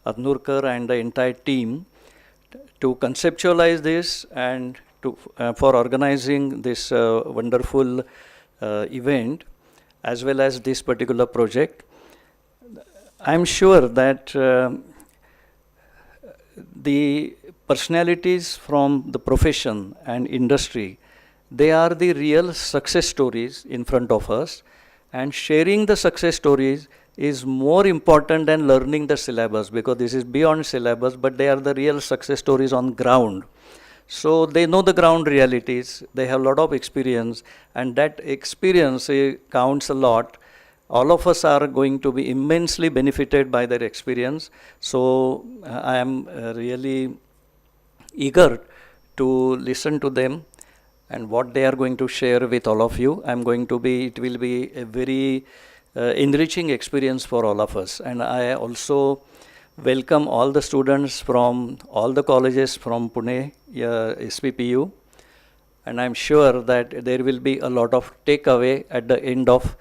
Adnurkar and the entire team to conceptualize this and for organizing this wonderful event as well as this particular project. I'm sure that the personalities from the profession and industry, they are the real success stories in front of us, and sharing the success stories is more important than learning the syllabus, because this is beyond syllabus, but they are the real success stories on ground. So they know the ground realities, they have a lot of experience, and that experience counts a lot. All of us are going to be immensely benefited by their experience. So I am really eager to listen to them and what they are going to share with all of you. It will be a very enriching experience for all of us. And I also welcome all the students from all the colleges from Pune, SPPU. And I'm sure that there will be a lot of takeaway at the end of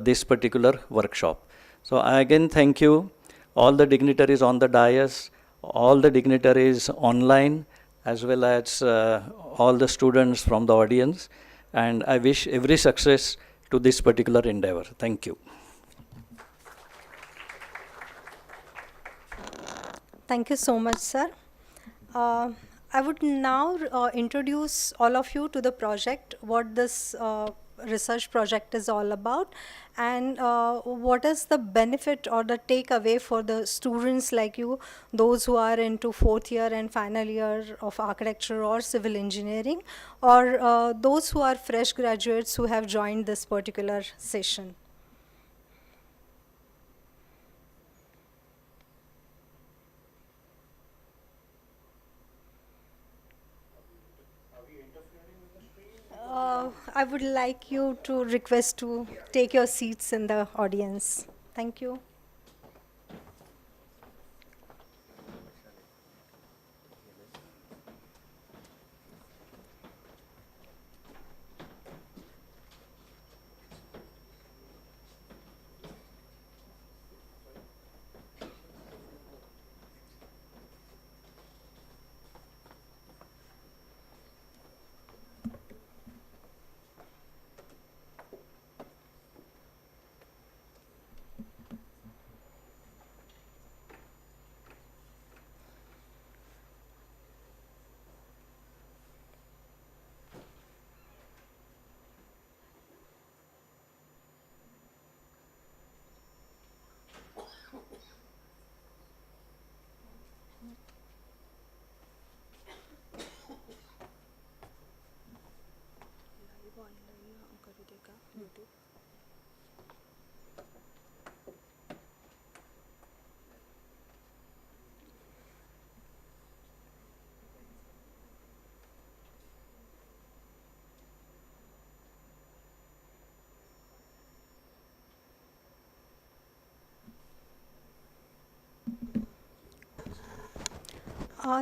this particular workshop. So I again thank you, all the dignitaries on the dais, all the dignitaries online, as well as all the students from the audience. And I wish every success to this particular endeavor. Thank you. Thank you so much, sir. I would now introduce all of you to the project, what this research project is all about, and what is the benefit or the takeaway for the students like you, those who are into 4th year and final year of architecture or civil engineering, or those who are fresh graduates who have joined this particular session. I would like you to request to take your seats in the audience. Thank you.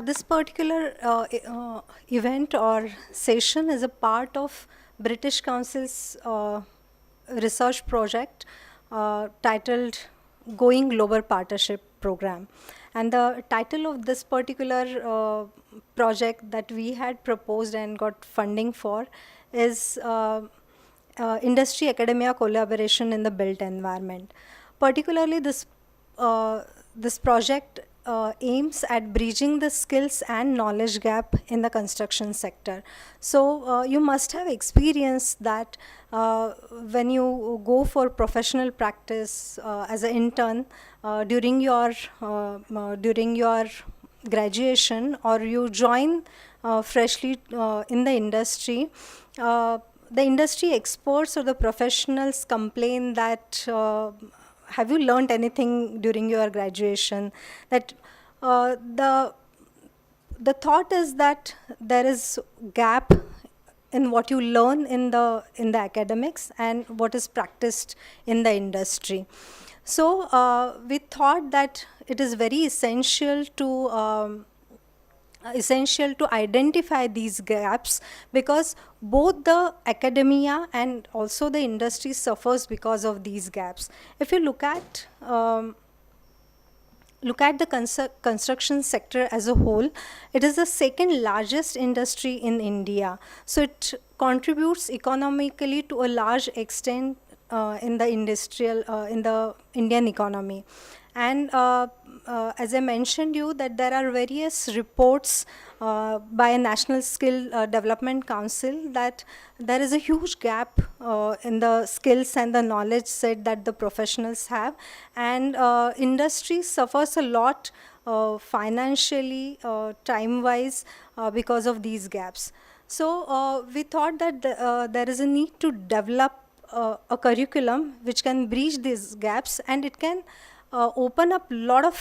This particular event or session is a part of British Council's research project titled Going Global Partnership Program. And the title of this particular project that we had proposed and got funding for is Industry Academia Collaboration in the Built Environment. Particularly this project aims at bridging the skills and knowledge gap in the construction sector. So you must have experienced that when you go for professional practice as an intern during your graduation, or you join freshly in the industry, the industry experts or the professionals complain that have you learned anything during your graduation? That the thought is that there is gap in what you learn in the academics and what is practiced in the industry. So we thought that it is very essential to identify these gaps, because both the academia and also the industry suffers because of these gaps. If you look at look at the construction sector as a whole, it is the second largest industry in India. So it contributes economically to a large extent in the in the Indian economy. And as I mentioned you, that there are various reports by a National Skill Development Council that there is a huge gap in the skills and the knowledge set that the professionals have, and industry suffers a lot financially, time-wise, because of these gaps. So we thought that there is a need to develop a curriculum which can bridge these gaps, and it can open up a lot of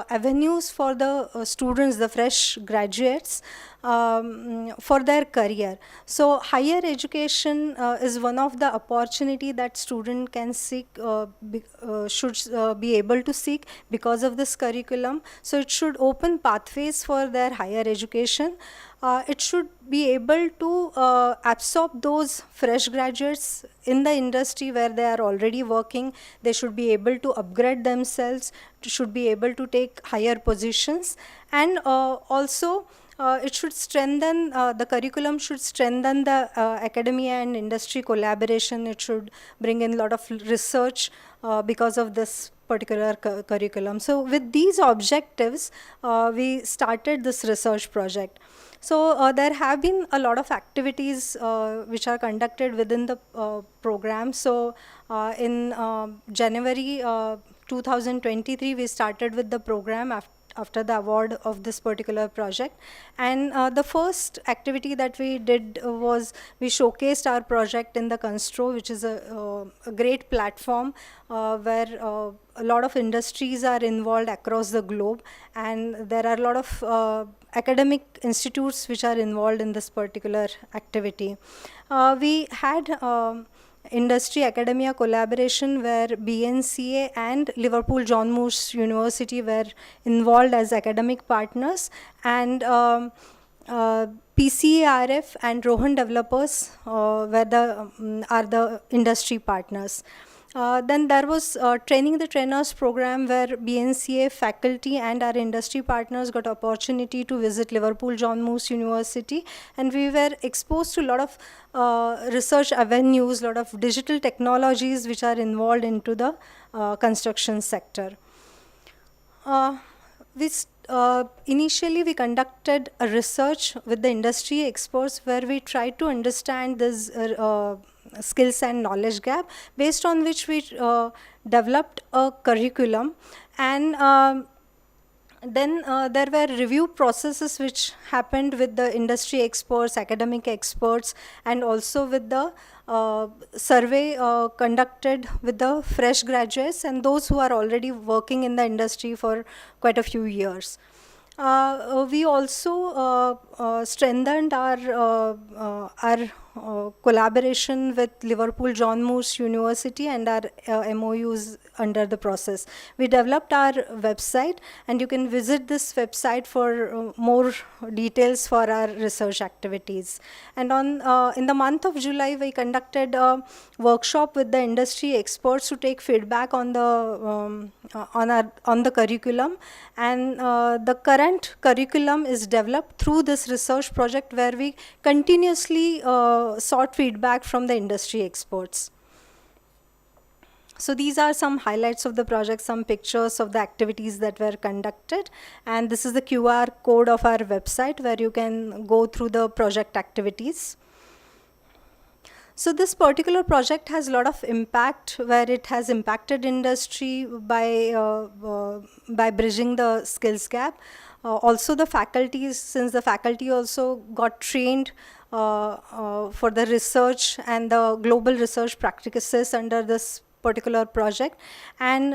avenues for the students, the fresh graduates, for their career. So higher education is one of the opportunity that student can seek, should be able to seek because of this curriculum. So it should open pathways for their higher education. It should be able to absorb those fresh graduates in the industry where they are already working. They should be able to upgrade themselves, should be able to take higher positions, and also it should strengthen, the curriculum should strengthen the academia and industry collaboration. It should bring in a lot of research because of this particular curriculum. So with these objectives, we started this research project. So there have been a lot of activities which are conducted within the program. So in January 2023, we started with the program after the award of this particular project. And the first activity that we did was we showcased our project in the Constro, which is a great platform where a lot of industries are involved across the globe, and there are a lot of academic institutes which are involved in this particular activity. We had industry academia collaboration where Bnca and Liverpool John Moores University were involved as academic partners, and PCARF and Rohan Developers are the industry partners. Then there was Training the Trainers program where Bnca faculty and our industry partners got opportunity to visit Liverpool John Moores University, and we were exposed to a lot of research avenues, a lot of digital technologies which are involved into the construction sector. Initially, we conducted a research with the industry experts where we tried to understand this skills and knowledge gap, based on which we developed a curriculum. And then there were review processes which happened with the industry experts, academic experts, and also with the survey conducted with the fresh graduates and those who are already working in the industry for quite a few years. We also strengthened our collaboration with Liverpool John Moores University and our MOUs under the process. We developed our website, and you can visit this website for more details for our research activities. And in the month of July, we conducted a workshop with the industry experts to take feedback on the on the curriculum, and the current curriculum is developed through this research project where we continuously sought feedback from the industry experts. So these are some highlights of the project, some pictures of the activities that were conducted, and this is the QR code of our website where you can go through the project activities. So this particular project has a lot of impact, where it has impacted industry by bridging the skills gap. Also the faculties, since the faculty also got trained for the research and the global research practices under this particular project, and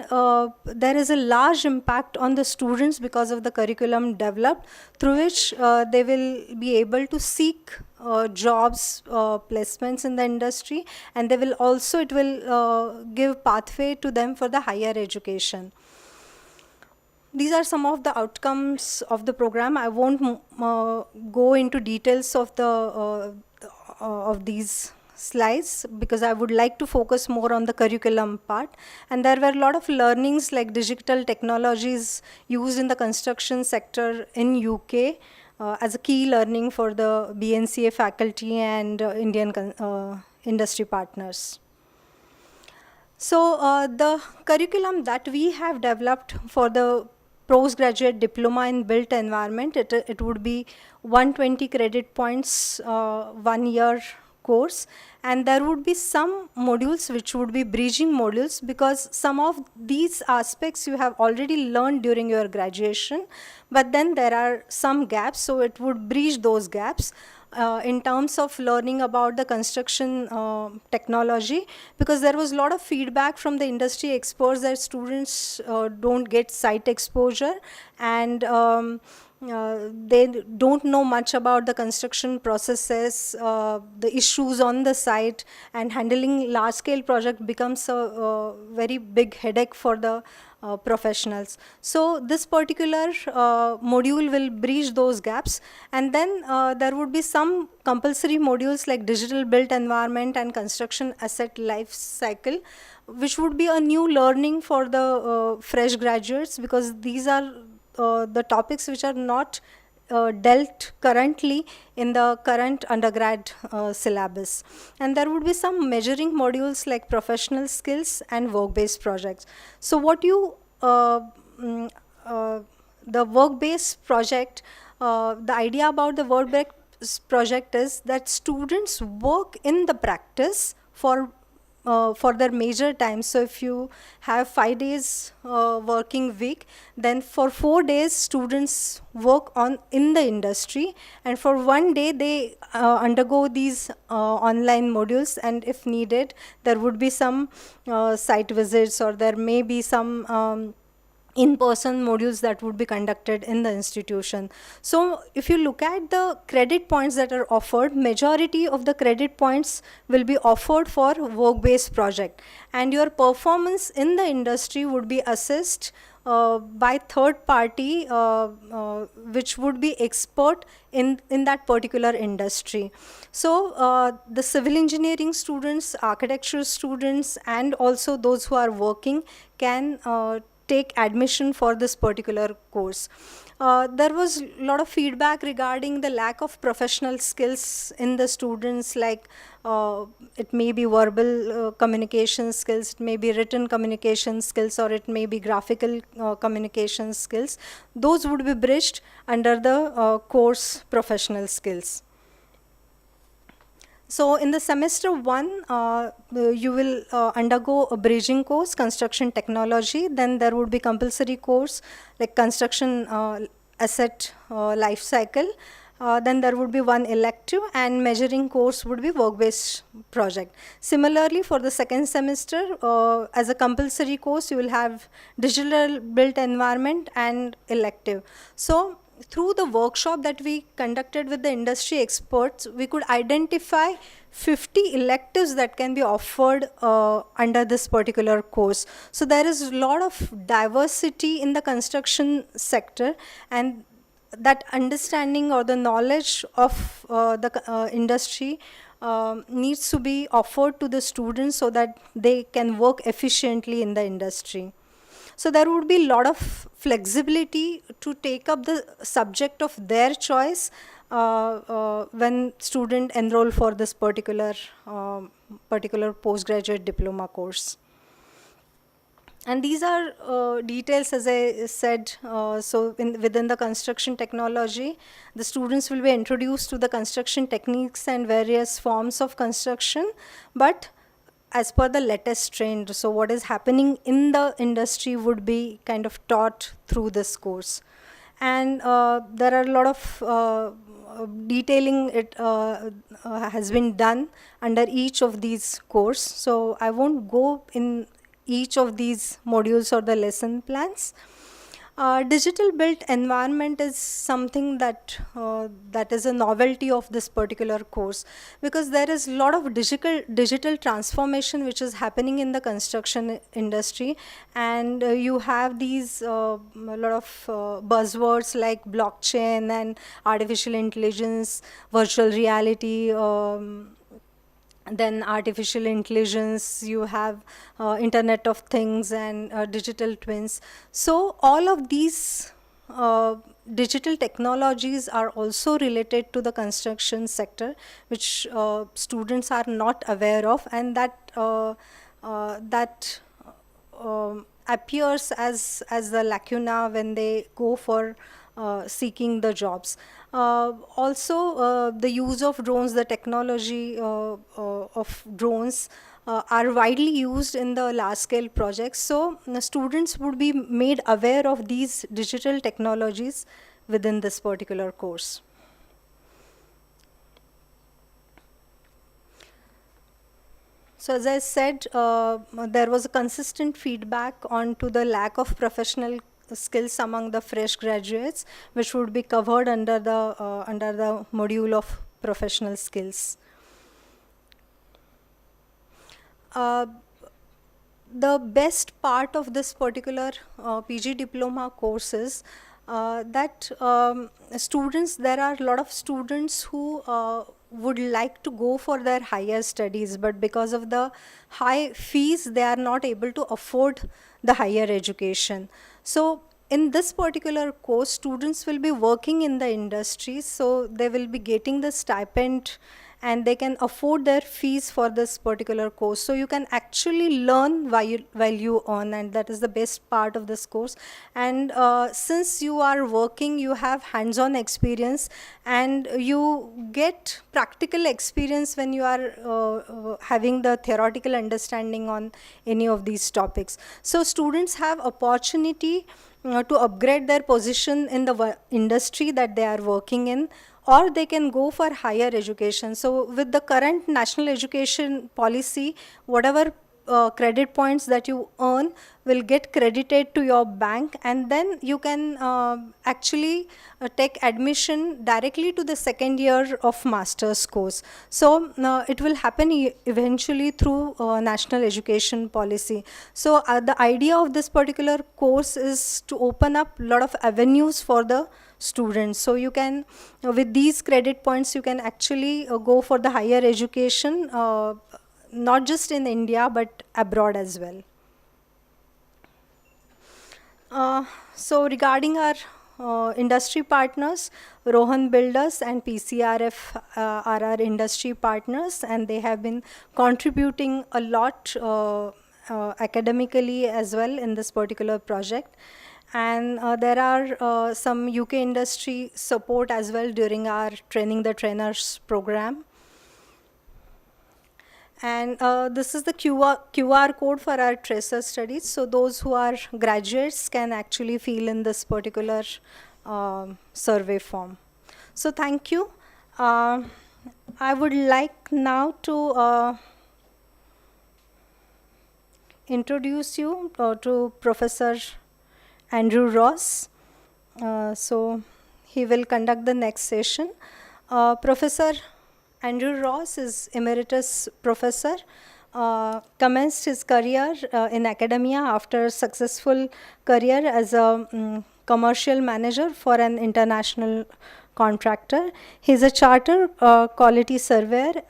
there is a large impact on the students because of the curriculum developed, through which they will be able to seek jobs, placements in the industry, and they will also, it will give pathway to them for the higher education. These are some of the outcomes of the program. I won't go into details of the of these slides because I would like to focus more on the curriculum part. And there were a lot of learnings like digital technologies used in the construction sector in UK as a key learning for the BNCA faculty and Indian industry partners. So the curriculum that we have developed for the postgraduate diploma in built environment, it would be 120 credit points, 1 year course, and there would be some modules which would be bridging modules because some of these aspects you have already learned during your graduation, but then there are some gaps, so it would bridge those gaps. In terms of learning about the construction technology, because there was a lot of feedback from the industry experts that students don't get site exposure and they don't know much about the construction processes, the issues on the site, and handling large scale project becomes a very big headache for the professionals. So this particular module will bridge those gaps, and then there would be some compulsory modules like digital built environment and construction asset life cycle, which would be a new learning for the fresh graduates because these are the topics which are not dealt currently in the current undergrad syllabus. And there would be some measuring modules like professional skills and work-based projects. So what you, the work-based project, the idea about the work-based project is that students work in the practice for their major time. So if you have 5 days working week, then for 4 days students work in the industry, and for 1 day they undergo these online modules, and if needed there would be some site visits, or there may be some in-person modules that would be conducted in the institution. So if you look at the credit points that are offered, majority of the credit points will be offered for work-based project, and your performance in the industry would be assessed by third party which would be expert in that particular industry. So the civil engineering students, architecture students, and also those who are working can take admission for this particular course. There was a lot of feedback regarding the lack of professional skills in the students, like it may be verbal communication skills, it may be written communication skills, or it may be graphical communication skills. Those would be bridged under the course professional skills. So in the semester 1, you will undergo a bridging course, construction technology. Then there would be compulsory course like construction asset life cycle. Then there would be one elective, and measuring course would be work-based project. Similarly, for the second semester, as a compulsory course, you will have digital built environment and elective. So through the workshop that we conducted with the industry experts, we could identify 50 electives that can be offered under this particular course. So there is a lot of diversity in the construction sector, and that understanding or the knowledge of the industry needs to be offered to the students so that they can work efficiently in the industry. So there would be a lot of flexibility to take up the subject of their choice when student enroll for this particular postgraduate diploma course. And these are details, as I said. So within the construction technology, the students will be introduced to the construction techniques and various forms of construction, but as per the latest trend. So what is happening in the industry would be kind of taught through this course. And there are a lot of detailing it has been done under each of these course. So I won't go in each of these modules or the lesson plans. Digital built environment is something that that is a novelty of this particular course, because there is a lot of digital transformation which is happening in the construction industry, and you have these a lot of buzzwords like blockchain and artificial intelligence, virtual reality, then artificial intelligence, you have Internet of Things and digital twins. So all of these digital technologies are also related to the construction sector, which students are not aware of, and that appears as the lacuna when they go for seeking the jobs. Also, the use of drones, the technology of drones are widely used in the large-scale projects. So, students would be made aware of these digital technologies within this particular course. So as I said, there was a consistent feedback on to the lack of professional skills among the fresh graduates, which would be covered under the module of professional skills. The best part of this particular PG diploma course is that there are a lot of students who would like to go for their higher studies, but because of the high fees, they are not able to afford the higher education. So in this particular course, students will be working in the industry, so they will be getting the stipend and they can afford their fees for this particular course. So you can actually learn while you earn, and that is the best part of this course. And since you are working, you have hands-on experience and you get practical experience when you are having the theoretical understanding on any of these topics. So students have opportunity to upgrade their position in the industry that they are working in, or they can go for higher education. So with the current national education policy, whatever credit points that you earn will get credited to your bank, and then you can actually take admission directly to the second year of master's course. So it will happen eventually through national education policy. So the idea of this particular course is to open up a lot of avenues for the students. So you can, with these credit points, you can actually go for the higher education, not just in India, but abroad as well. So regarding our industry partners, Rohan Builders and PCRF are our industry partners, and they have been contributing a lot academically as well in this particular project. And there are some UK industry support as well during our Training the Trainers program. And this is the QR code for our tracer studies. So those who are graduates can actually fill in this particular survey form. So thank you. I would like now to introduce you to Professor Andrew Ross. So he will conduct the next session. Professor Andrew Ross is Emeritus Professor, commenced his career in academia after a successful career as a commercial manager for an international contractor. He is a charter quality surveyor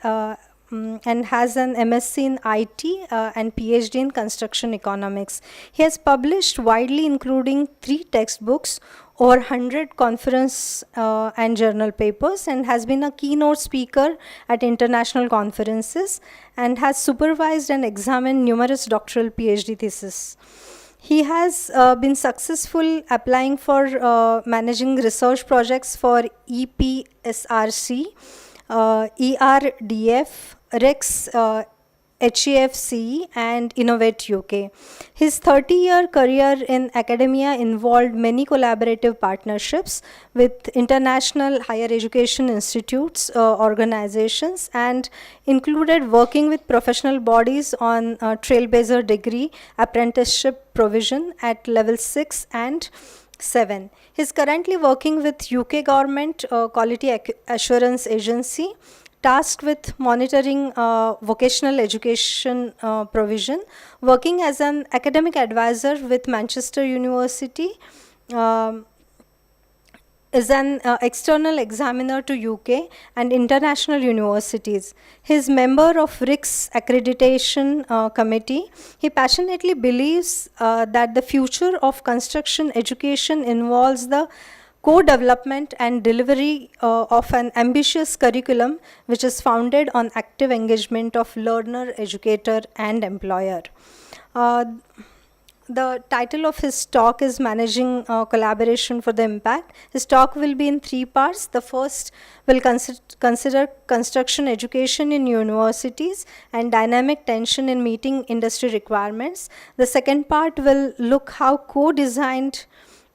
and has an MSc in IT and PhD in construction economics. He has published widely, including 3 textbooks, over 100 conference and journal papers, and has been a keynote speaker at international conferences, and has supervised and examined numerous doctoral PhD theses. He has been successful applying for managing research projects for EPSRC, ERDF, REX, HEFC, and Innovate UK. His 30-year career in academia involved many collaborative partnerships with international higher education institutes, organizations, and included working with professional bodies on trailblazer degree apprenticeship provision at level 6 and 7. He is currently working with UK government Quality Assurance Agency, tasked with monitoring vocational education provision, working as an academic advisor with Manchester University, is an external examiner to UK and international universities. He is member of RICS accreditation committee. He passionately believes that the future of construction education involves the co-development and delivery of an ambitious curriculum which is founded on active engagement of learner, educator, and employer. Uh, the title of his talk is Managing Collaboration for the Impact. His talk will be in three parts. The first will consider construction education in universities and dynamic tension in meeting industry requirements. The second part will look how co-designed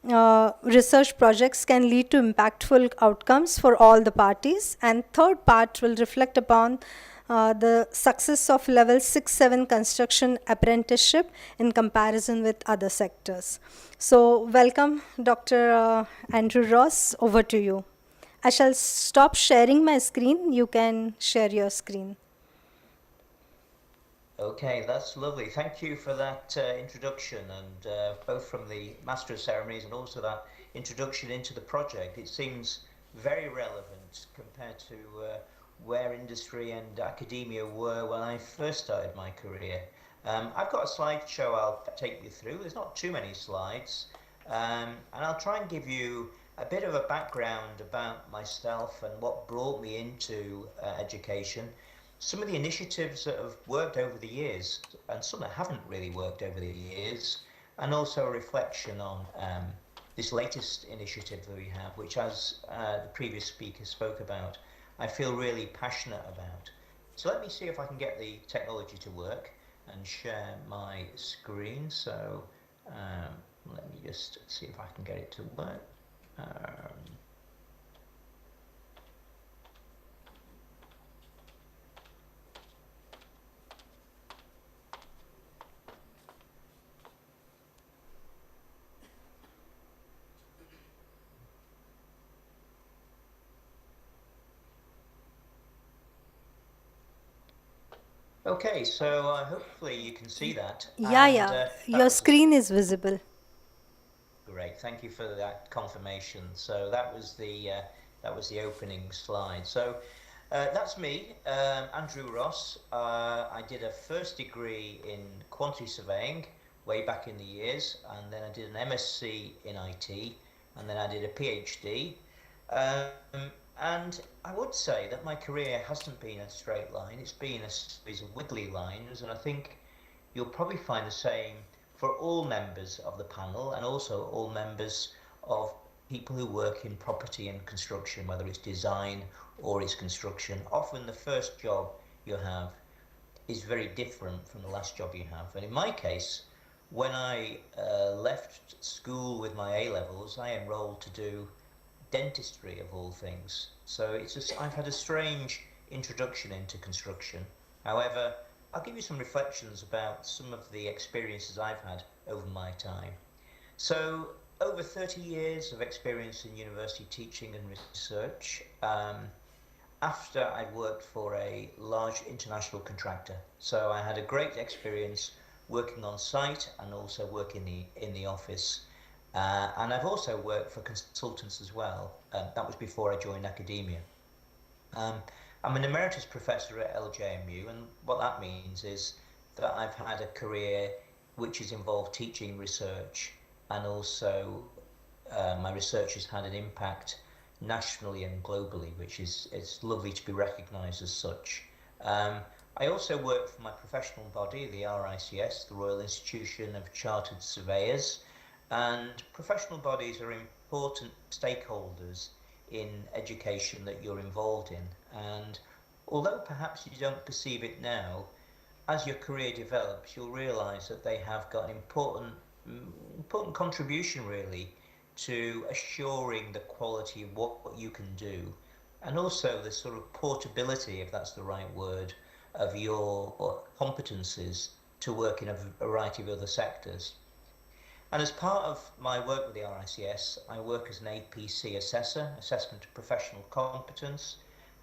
research projects can lead to impactful outcomes for all the parties. And third part will reflect upon the success of level 6-7 construction apprenticeship in comparison with other sectors. So welcome Dr. Andrew Ross, over to you. I shall stop sharing my screen. You can share your screen. Okay, that's lovely. Thank you for that introduction, and both from the Master of Ceremonies and also that introduction into the project. It seems very relevant compared to where industry and academia were when I first started my career. I've got a slideshow I'll take you through. There's not too many slides, and I'll try and give you a bit of a background about myself and what brought me into education. Some of the initiatives that have worked over the years and some that haven't really worked over the years, and also a reflection on this latest initiative that we have, which, as the previous speaker spoke about, I feel really passionate about. So let me see if I can get the technology to work and share my screen. So let me just see if I can get it to work. Okay, so hopefully you can see that. Yeah, your screen is visible. Great, thank you for that confirmation. So that was the opening slide. So that's me, Andrew Ross. I did a first degree in quantity surveying way back in the years, and then I did an MSc in IT, and then I did a PhD. And I would say that my career hasn't been a straight line. It's been a series of wiggly lines, and I think you'll probably find the same for all members of the panel and also all members of people who work in property and construction, whether it's design or it's construction. Often the first job you have is very different from the last job you have. And in my case, when I left school with my A-levels, I enrolled to do dentistry of all things. So I've had a strange introduction into construction. However, I'll give you some reflections about some of the experiences I've had over my time. So over 30 years of experience in university teaching and research, after I'd worked for a large international contractor. So I had a great experience working on site and also working in the office. And I've also worked for consultants as well. That was before I joined academia. I'm an emeritus professor at LJMU, and what that means is that I've had a career which has involved teaching research, and also my research has had an impact nationally and globally, which is it's lovely to be recognised as such. I also work for my professional body, the RICS, the Royal Institution of Chartered Surveyors, and professional bodies are important stakeholders in education that you're involved in. And although perhaps you don't perceive it now, as your career develops, you'll realise that they have got an important contribution really to assuring the quality of what you can do, and also the sort of portability, if that's the right word, of your competencies to work in a variety of other sectors. And as part of my work with the RICS, I work as an APC assessor, Assessment of Professional Competence,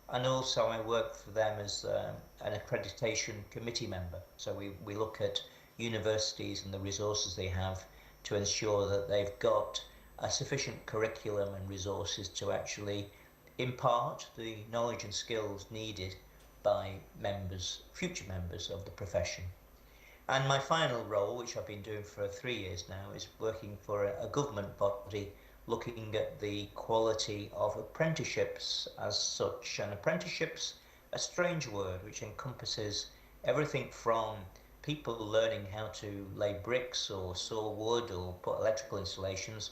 and also I work for them as an accreditation committee member. So we look at universities and the resources they have to ensure that they've got a sufficient curriculum and resources to actually impart the knowledge and skills needed by future members of the profession. And my final role, which I've been doing for 3 years now, is working for a government body looking at the quality of apprenticeships as such. And apprenticeships, a strange word which encompasses everything from people learning how to lay bricks or saw wood or put electrical installations,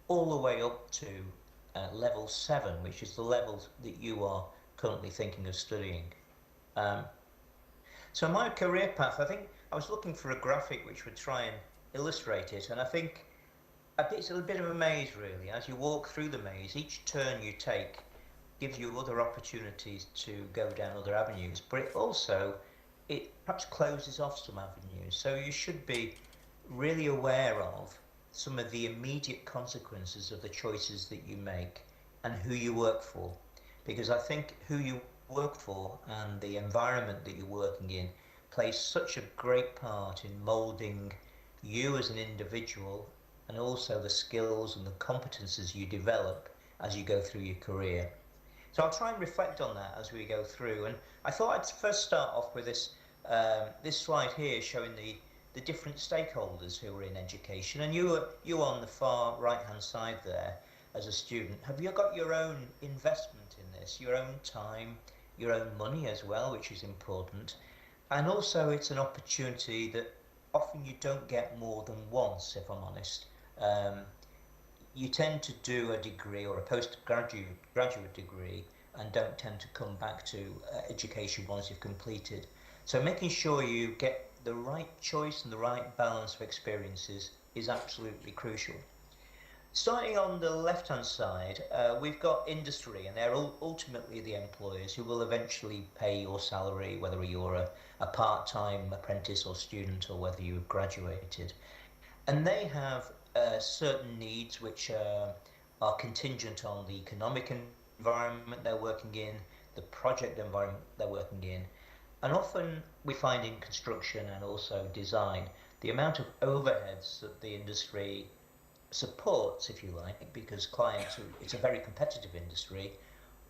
all the way up to level 7, which is the level that you are currently thinking of studying. So my career path, I think I was looking for a graphic which would try and illustrate it, and I think it's a bit of a maze really. As you walk through the maze, each turn you take gives you other opportunities to go down other avenues, but it perhaps closes off some avenues. So you should be really aware of some of the immediate consequences of the choices that you make and who you work for. Because I think who you work for and the environment that you're working in plays such a great part in moulding you as an individual and also the skills and the competences you develop as you go through your career. So I'll try and reflect on that as we go through. And I thought I'd first start off with this slide here showing the different stakeholders who are in education. And you on the far right-hand side there as a student, have you got your own investment in this, your own time, your own money as well, which is important. And also it's an opportunity that often you don't get more than once, if I'm honest. You tend to do a degree or a postgraduate degree and don't tend to come back to education once you've completed. So making sure you get the right choice and the right balance of experiences is absolutely crucial. Starting on the left-hand side, we've got industry, and they're ultimately the employers who will eventually pay your salary, whether you're a part-time apprentice or student or whether you've graduated. And they have certain needs which are contingent on the economic environment they're working in, the project environment they're working in. And often we find in construction and also design, the amount of overheads that the industry supports, if you like, because it's a very competitive industry.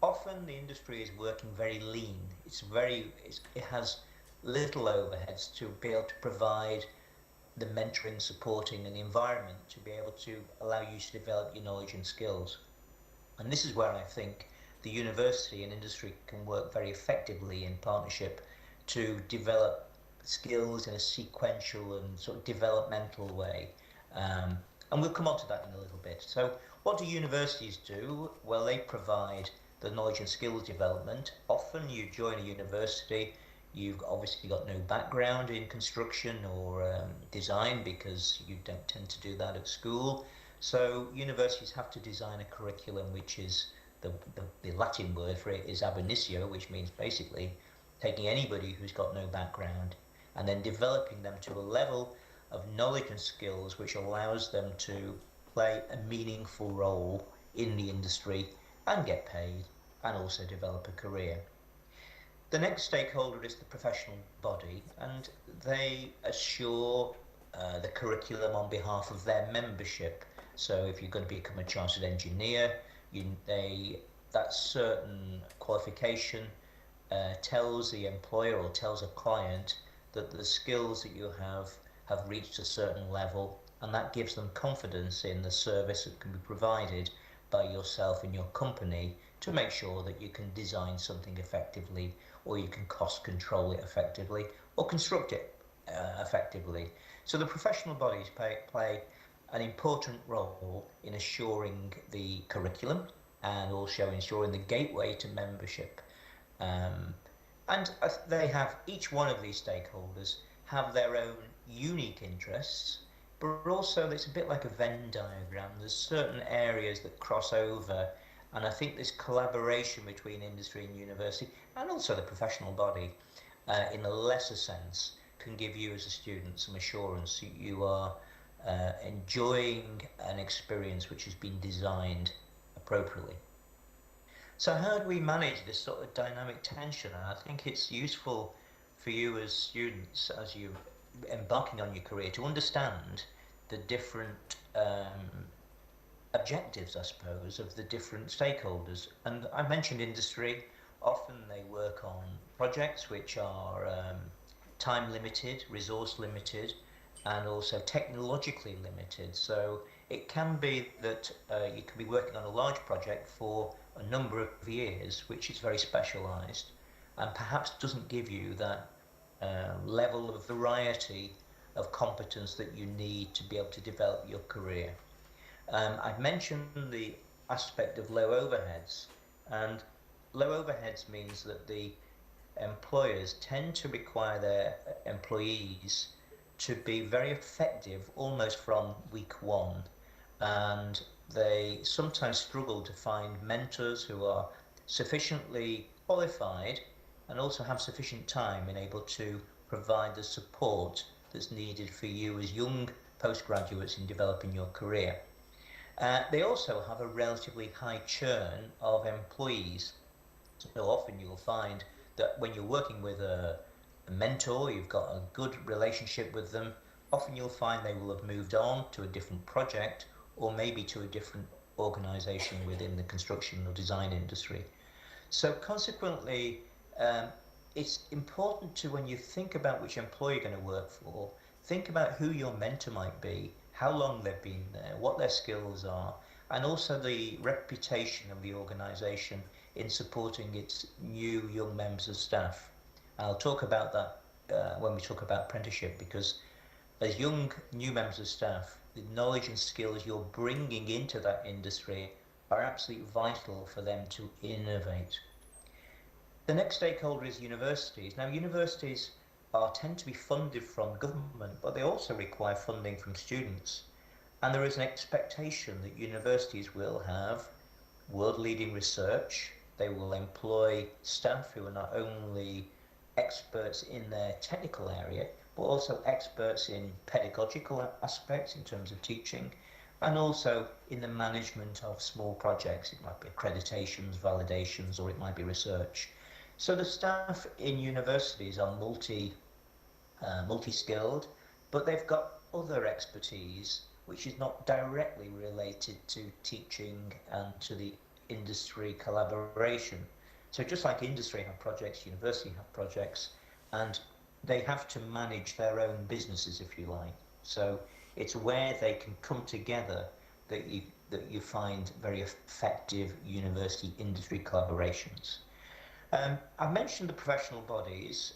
Often the industry is working very lean. It has little overheads to be able to provide the mentoring, supporting and the environment to be able to allow you to develop your knowledge and skills. And this is where I think the university and industry can work very effectively in partnership to develop skills in a sequential and sort of developmental way. And we'll come on to that in a little bit. So what do universities do? Well, they provide the knowledge and skills development. Often you join a university, you've obviously got no background in construction or design because you don't tend to do that at school. So universities have to design a curriculum which is, the Latin word for it is ab initio, which means basically taking anybody who's got no background and then developing them to a level of knowledge and skills which allows them to play a meaningful role in the industry and get paid and also develop a career. The next stakeholder is the professional body, and they assure the curriculum on behalf of their membership. So if you're going to become a chartered engineer, that certain qualification tells the employer or tells a client that the skills that you have reached a certain level, and that gives them confidence in the service that can be provided by yourself and your company to make sure that you can design something effectively, or you can cost control it effectively, or construct it effectively. So the professional bodies play an important role in assuring the curriculum and also ensuring the gateway to membership. And they have, each one of these stakeholders have their own unique interests, but also it's a bit like a Venn diagram. There's certain areas that cross over, and I think this collaboration between industry and university and also the professional body in a lesser sense can give you as a student some assurance that you are enjoying an experience which has been designed appropriately. So how do we manage this sort of dynamic tension? And I think it's useful for you as students, as you're embarking on your career, to understand the different objectives, I suppose, of the different stakeholders. And I mentioned industry. Often they work on projects which are time limited, resource limited, and also technologically limited. So it can be that you can be working on a large project for a number of years, which is very specialised, and perhaps doesn't give you that level of variety of competence that you need to be able to develop your career. I've mentioned the aspect of low overheads, and low overheads means that the employers tend to require their employees to be very effective almost from week one, and they sometimes struggle to find mentors who are sufficiently qualified and also have sufficient time and able to provide the support that's needed for you as young postgraduates in developing your career. They also have a relatively high churn of employees. So often you'll find that when you're working with a mentor, you've got a good relationship with them, often you'll find they will have moved on to a different project or maybe to a different organisation within the construction or design industry. So consequently, um, it's important to, when you think about which employer you're going to work for, think about who your mentor might be, how long they've been there, what their skills are, and also the reputation of the organisation in supporting its new young members of staff. I'll talk about that when we talk about apprenticeship, because as young new members of staff, the knowledge and skills you're bringing into that industry are absolutely vital for them to innovate. The next stakeholder is universities. Now, universities tend to be funded from government, but they also require funding from students. And there is an expectation that universities will have world-leading research. They will employ staff who are not only experts in their technical area, but also experts in pedagogical aspects in terms of teaching, and also in the management of small projects. It might be accreditations, validations, or it might be research. So the staff in universities are multi-skilled, but they've got other expertise which is not directly related to teaching and to the industry collaboration. So just like industry have projects, university have projects, and they have to manage their own businesses, if you like. So it's where they can come together that you find very effective university industry collaborations. I mentioned the professional bodies.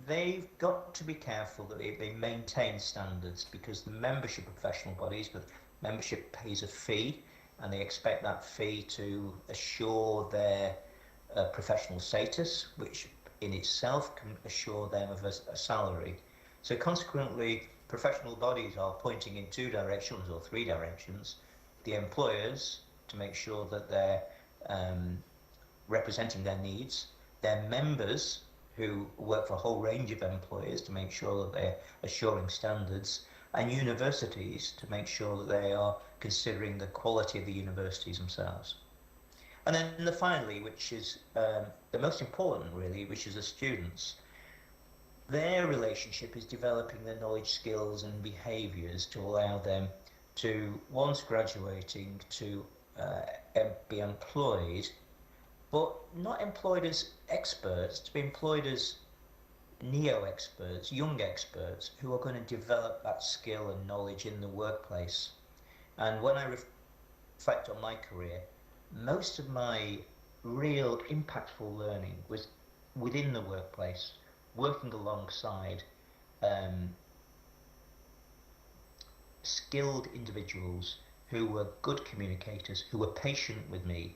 They've got to be careful that they maintain standards, because the membership of professional bodies, the membership pays a fee, and they expect that fee to assure their professional status, which in itself can assure them of a salary. So consequently, professional bodies are pointing in two directions or three directions. The employers, to make sure that they're representing their needs, their members, who work for a whole range of employers, to make sure that they're assuring standards, and universities, to make sure that they are considering the quality of the universities themselves. And then finally, which is the most important really, which is the students. Their relationship is developing their knowledge, skills and behaviours to allow them to, once graduating, to be employed, but not employed as experts, to be employed as neo-experts, young experts, who are going to develop that skill and knowledge in the workplace. And when I reflect on my career, most of my real impactful learning was within the workplace, working alongside skilled individuals who were good communicators, who were patient with me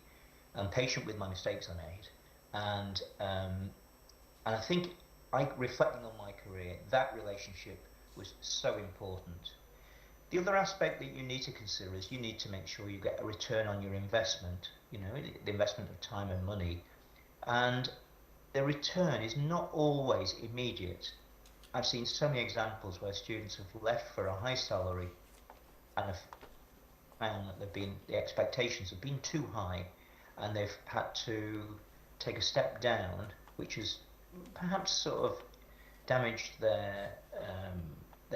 and patient with my mistakes I made. And I think, reflecting on my career, that relationship was so important. The other aspect that you need to consider is you need to make sure you get a return on your investment, the investment of time and money. And the return is not always immediate. I've seen so many examples where students have left for a high salary and have found that the expectations have been too high, and they've had to take a step down, which has perhaps sort of damaged their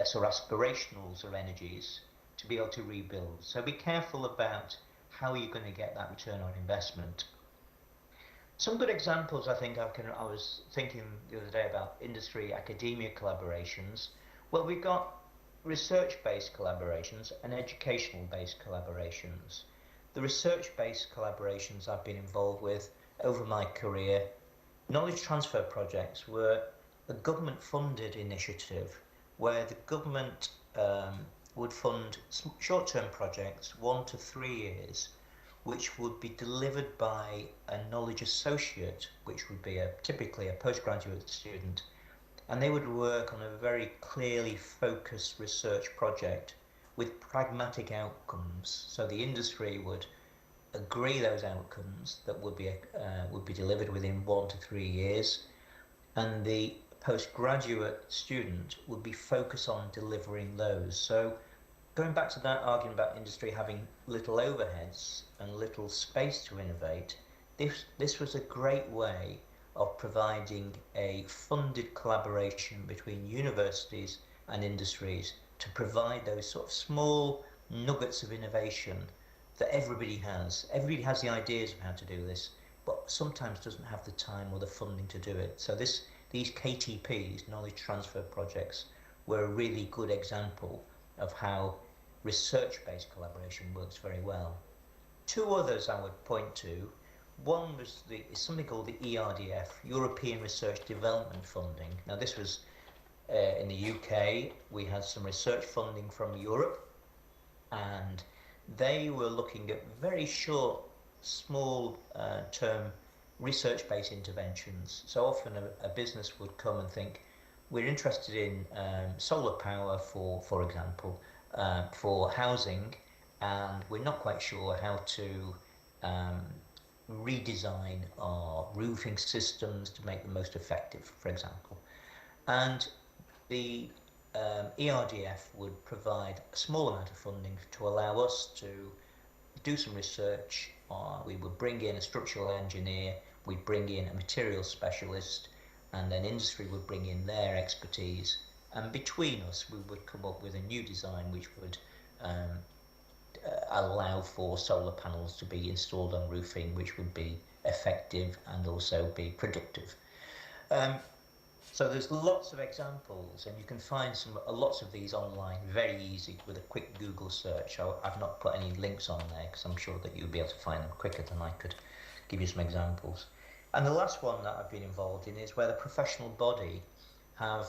sort of aspirationals or energies, to be able to rebuild. So be careful about how you're going to get that return on investment. Some good examples, I think, I was thinking the other day about industry academia collaborations. Well, we've got research-based collaborations and educational-based collaborations. The research-based collaborations I've been involved with over my career, knowledge transfer projects, were a government-funded initiative where the government would fund short-term projects, 1 to 3 years, which would be delivered by a knowledge associate, which would be typically a postgraduate student, and they would work on a very clearly focused research project with pragmatic outcomes. So the industry would agree those outcomes that would be delivered within 1 to 3 years, and the postgraduate student would be focused on delivering those. So going back to that argument about industry having little overheads and little space to innovate, this was a great way of providing a funded collaboration between universities and industries to provide those sort of small nuggets of innovation that everybody has. Everybody has the ideas of how to do this, but sometimes doesn't have the time or the funding to do it. So these KTPs, knowledge transfer projects, were a really good example of how research-based collaboration works very well. Two others I would point to. One was something called the ERDF, European Research Development Funding. Now this was in the UK. We had some research funding from Europe, and they were looking at very short, small term research-based interventions. So often a business would come and think, we're interested in solar power, for example, for housing, and we're not quite sure how to redesign our roofing systems to make them most effective, for example. And the ERDF would provide a small amount of funding to allow us to do some research. We would bring in a structural engineer, we'd bring in a materials specialist, and then industry would bring in their expertise, and between us we would come up with a new design which would allow for solar panels to be installed on roofing, which would be effective and also be productive. So there's lots of examples, and you can find lots of these online very easy with a quick Google search. I've not put any links on there because I'm sure that you'll be able to find them quicker than I could give you some examples. And the last one that I've been involved in is where the professional body have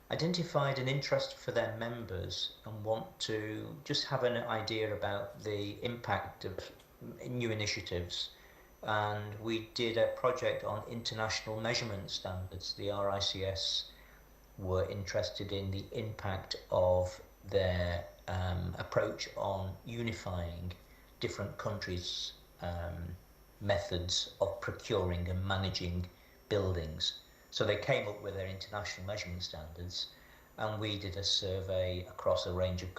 identified an interest for their members and want to just have an idea about the impact of new initiatives. And we did a project on international measurement standards. The RICS were interested in the impact of their approach on unifying different countries' methods of procuring and managing buildings. So they came up with their international measurement standards, and we did a survey across a range of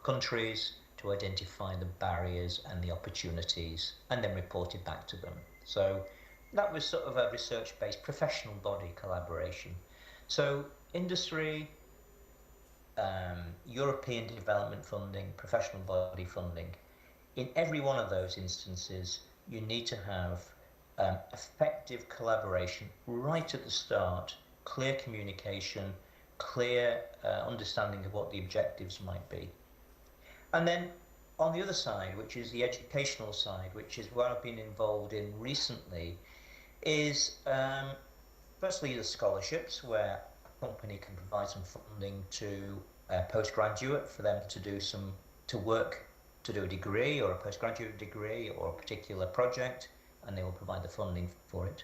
countries to identify the barriers and the opportunities, and then reported back to them. So that was sort of a research-based professional body collaboration. So industry, European development funding, professional body funding. In every one of those instances, you need to have effective collaboration right at the start, clear communication, clear understanding of what the objectives might be. And then on the other side, which is the educational side, which is where I've been involved in recently, is firstly the scholarships, where a company can provide some funding to a postgraduate for them to do to do a degree or a postgraduate degree or a particular project, and they will provide the funding for it.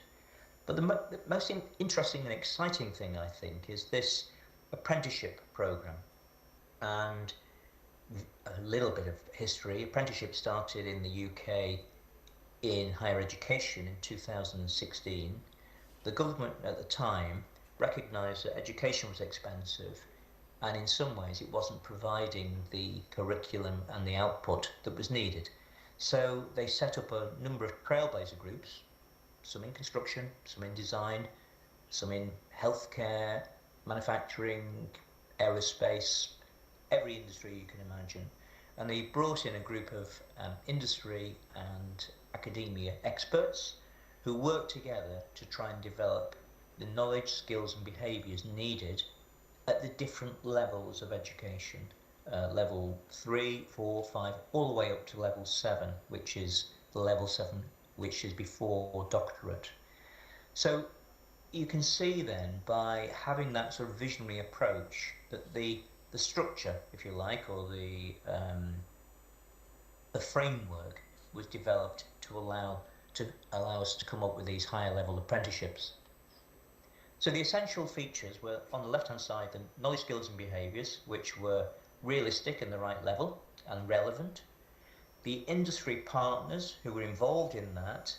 But the most interesting and exciting thing, I think, is this apprenticeship program. And a little bit of history. Apprenticeship started in the UK in higher education in 2016. The government at the time recognised that education was expensive, and in some ways it wasn't providing the curriculum and the output that was needed. So they set up a number of trailblazer groups, some in construction, some in design, some in healthcare, manufacturing, aerospace, every industry you can imagine. And they brought in a group of industry and academia experts who worked together to try and develop the knowledge, skills, and behaviours needed at the different levels of education. Level 3, 4, 5, all the way up to level 7, which is the level 7 which is before doctorate. So you can see then, by having that sort of visionary approach, that the structure, if you like, or the framework was developed to allow us to come up with these higher level apprenticeships. So the essential features were, on the left-hand side, the knowledge, skills and behaviours, which were realistic and the right level and relevant. The industry partners who were involved in that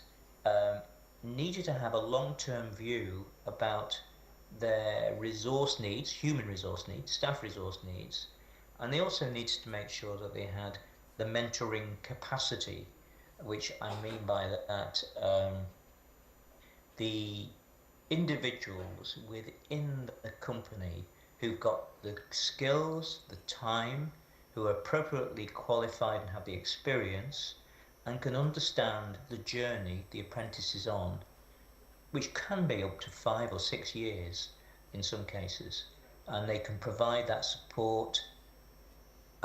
needed to have a long-term view about their resource needs, human resource needs, staff resource needs, and they also needed to make sure that they had the mentoring capacity, which I mean by that the individuals within the company who've got the skills, the time, who are appropriately qualified and have the experience and can understand the journey the apprentice is on, which can be up to 5 or 6 years in some cases, and they can provide that support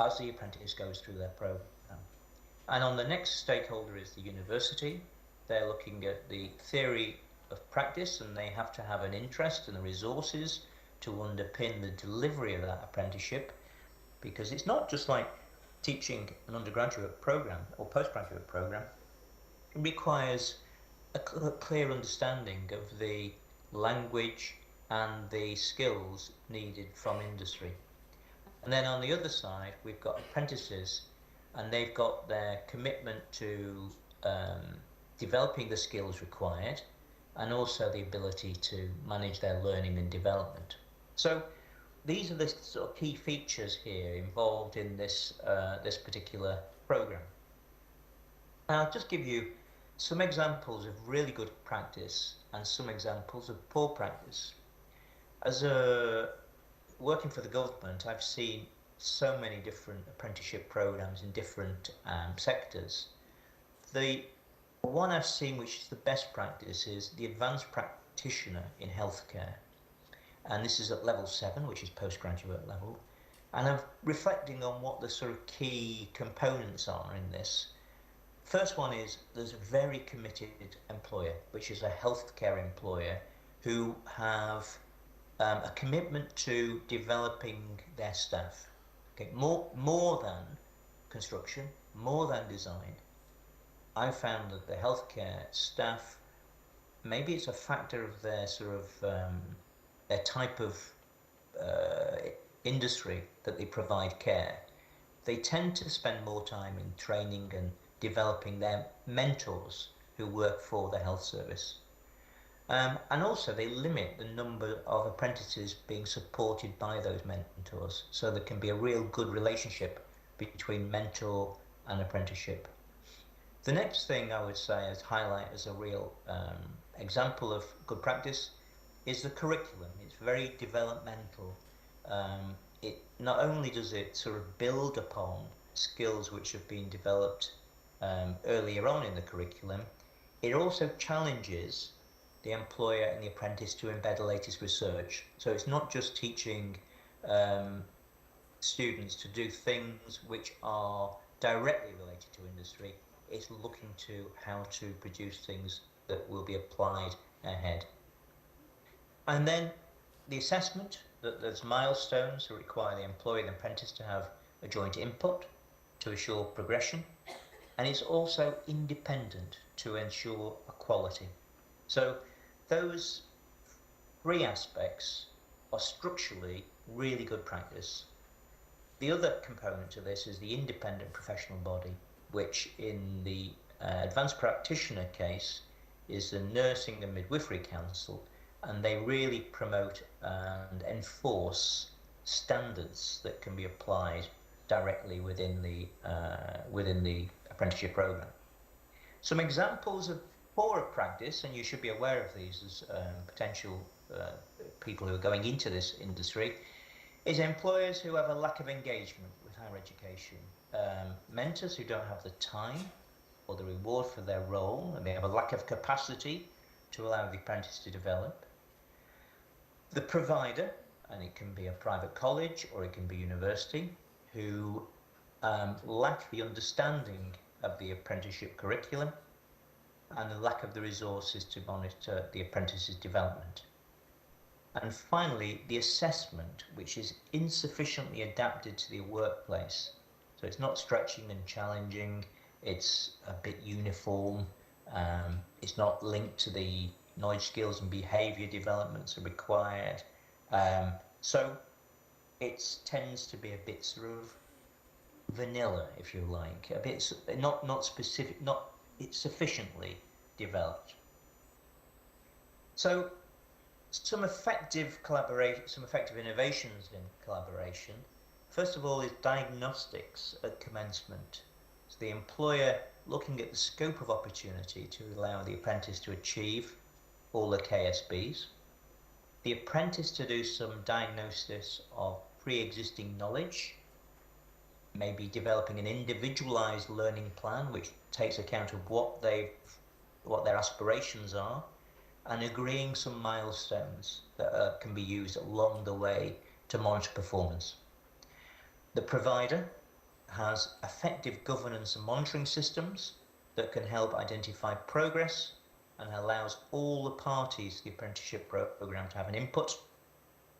as the apprentice goes through their program. And on the next stakeholder is the university. They're looking at the theory of practice, and they have to have an interest and the resources to underpin the delivery of that apprenticeship, because it's not just like teaching an undergraduate program or postgraduate program. It requires a clear understanding of the language and the skills needed from industry. And then on the other side, we've got apprentices, and they've got their commitment to developing the skills required, and also the ability to manage their learning and development. So these are the sort of key features here involved in this particular program. And I'll just give you some examples of really good practice and some examples of poor practice. As working for the government, I've seen so many different apprenticeship programs in different sectors. The one I've seen which is the best practice is the advanced practitioner in healthcare, and this is at level 7, which is postgraduate level. And I'm reflecting on what the sort of key components are in this. First one is there's a very committed employer, which is a healthcare employer, who have a commitment to developing their staff. Okay, more than construction, more than design. I found that the healthcare staff, maybe it's a factor of their sort of their type of industry that they provide care. They tend to spend more time in training and developing their mentors who work for the health service. And also they limit the number of apprentices being supported by those mentors, so there can be a real good relationship between mentor and apprenticeship. The next thing I would say is highlight as a real example of good practice is the curriculum. It's very developmental. It not only does it sort of build upon skills which have been developed earlier on in the curriculum, it also challenges the employer and the apprentice to embed the latest research. So it's not just teaching students to do things which are directly related to industry, it's looking to how to produce things that will be applied ahead. And then the assessment, that there's milestones that require the employer and the apprentice to have a joint input to assure progression, and it's also independent to ensure equality. So those 3 aspects are structurally really good practice. The other component to this is the independent professional body, which in the advanced practitioner case is the Nursing and Midwifery Council, and they really promote and enforce standards that can be applied directly within the apprenticeship program. Some examples of poorer practice, and you should be aware of these as potential people who are going into this industry, is employers who have a lack of engagement with higher education, mentors who don't have the time or the reward for their role, and they have a lack of capacity to allow the apprentice to develop. The provider, and it can be a private college or it can be university, who lack the understanding of the apprenticeship curriculum and the lack of the resources to monitor the apprentice's development. And finally, the assessment, which is insufficiently adapted to the workplace. So it's not stretching and challenging, it's a bit uniform, it's not linked to the knowledge, skills and behaviour developments that are required. So it tends to be a bit sort of vanilla, if you like, a bit not specific, not it's sufficiently developed. So some effective collaboration, some effective innovations in collaboration. First of all is diagnostics at commencement. So the employer looking at the scope of opportunity to allow the apprentice to achieve all the KSBs. The apprentice to do some diagnosis of pre-existing knowledge, maybe developing an individualized learning plan which takes account of what their aspirations are, and agreeing some milestones that can be used along the way to monitor performance. The provider has effective governance and monitoring systems that can help identify progress and allows all the parties to the apprenticeship program to have an input,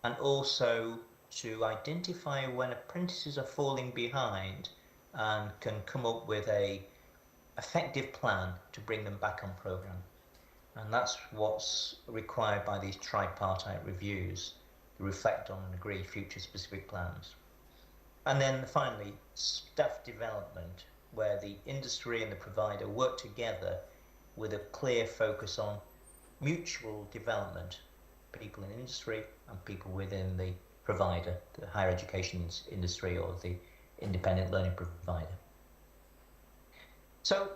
and also to identify when apprentices are falling behind and can come up with an effective plan to bring them back on program. And that's what's required by these tripartite reviews to reflect on and agree future specific plans. And then finally, staff development, where the industry and the provider work together with a clear focus on mutual development, people in industry and people within the provider, the higher education industry or the independent learning provider. So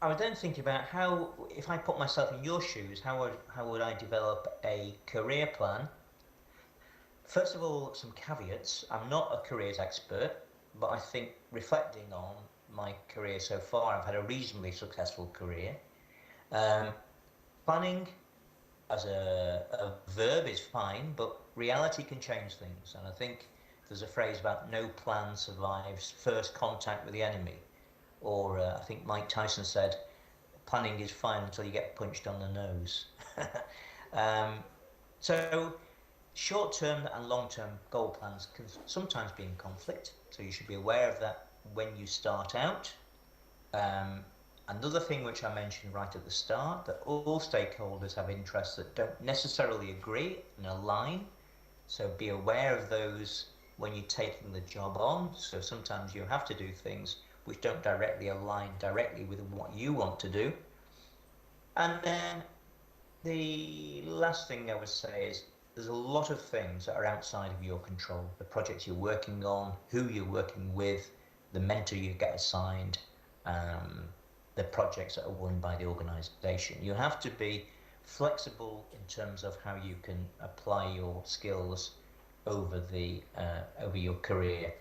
I was then thinking about how, if I put myself in your shoes, how would I develop a career plan? First of all, some caveats. I'm not a careers expert, but I think reflecting on my career so far, I've had a reasonably successful career. Planning as a verb is fine, but reality can change things. And I think there's a phrase about no plan survives first contact with the enemy. Or I think Mike Tyson said, planning is fine until you get punched on the nose. So short-term and long-term goal plans can sometimes be in conflict, so you should be aware of that when you start out. Another thing which I mentioned right at the start, that all stakeholders have interests that don't necessarily agree and align, so be aware of those when you're taking the job on. So sometimes you have to do things which don't directly align with what you want to do. And then the last thing I would say is there's a lot of things that are outside of your control. The projects you're working on, who you're working with, the mentor you get assigned, the projects that are won by the organisation. You have to be flexible in terms of how you can apply your skills over your career.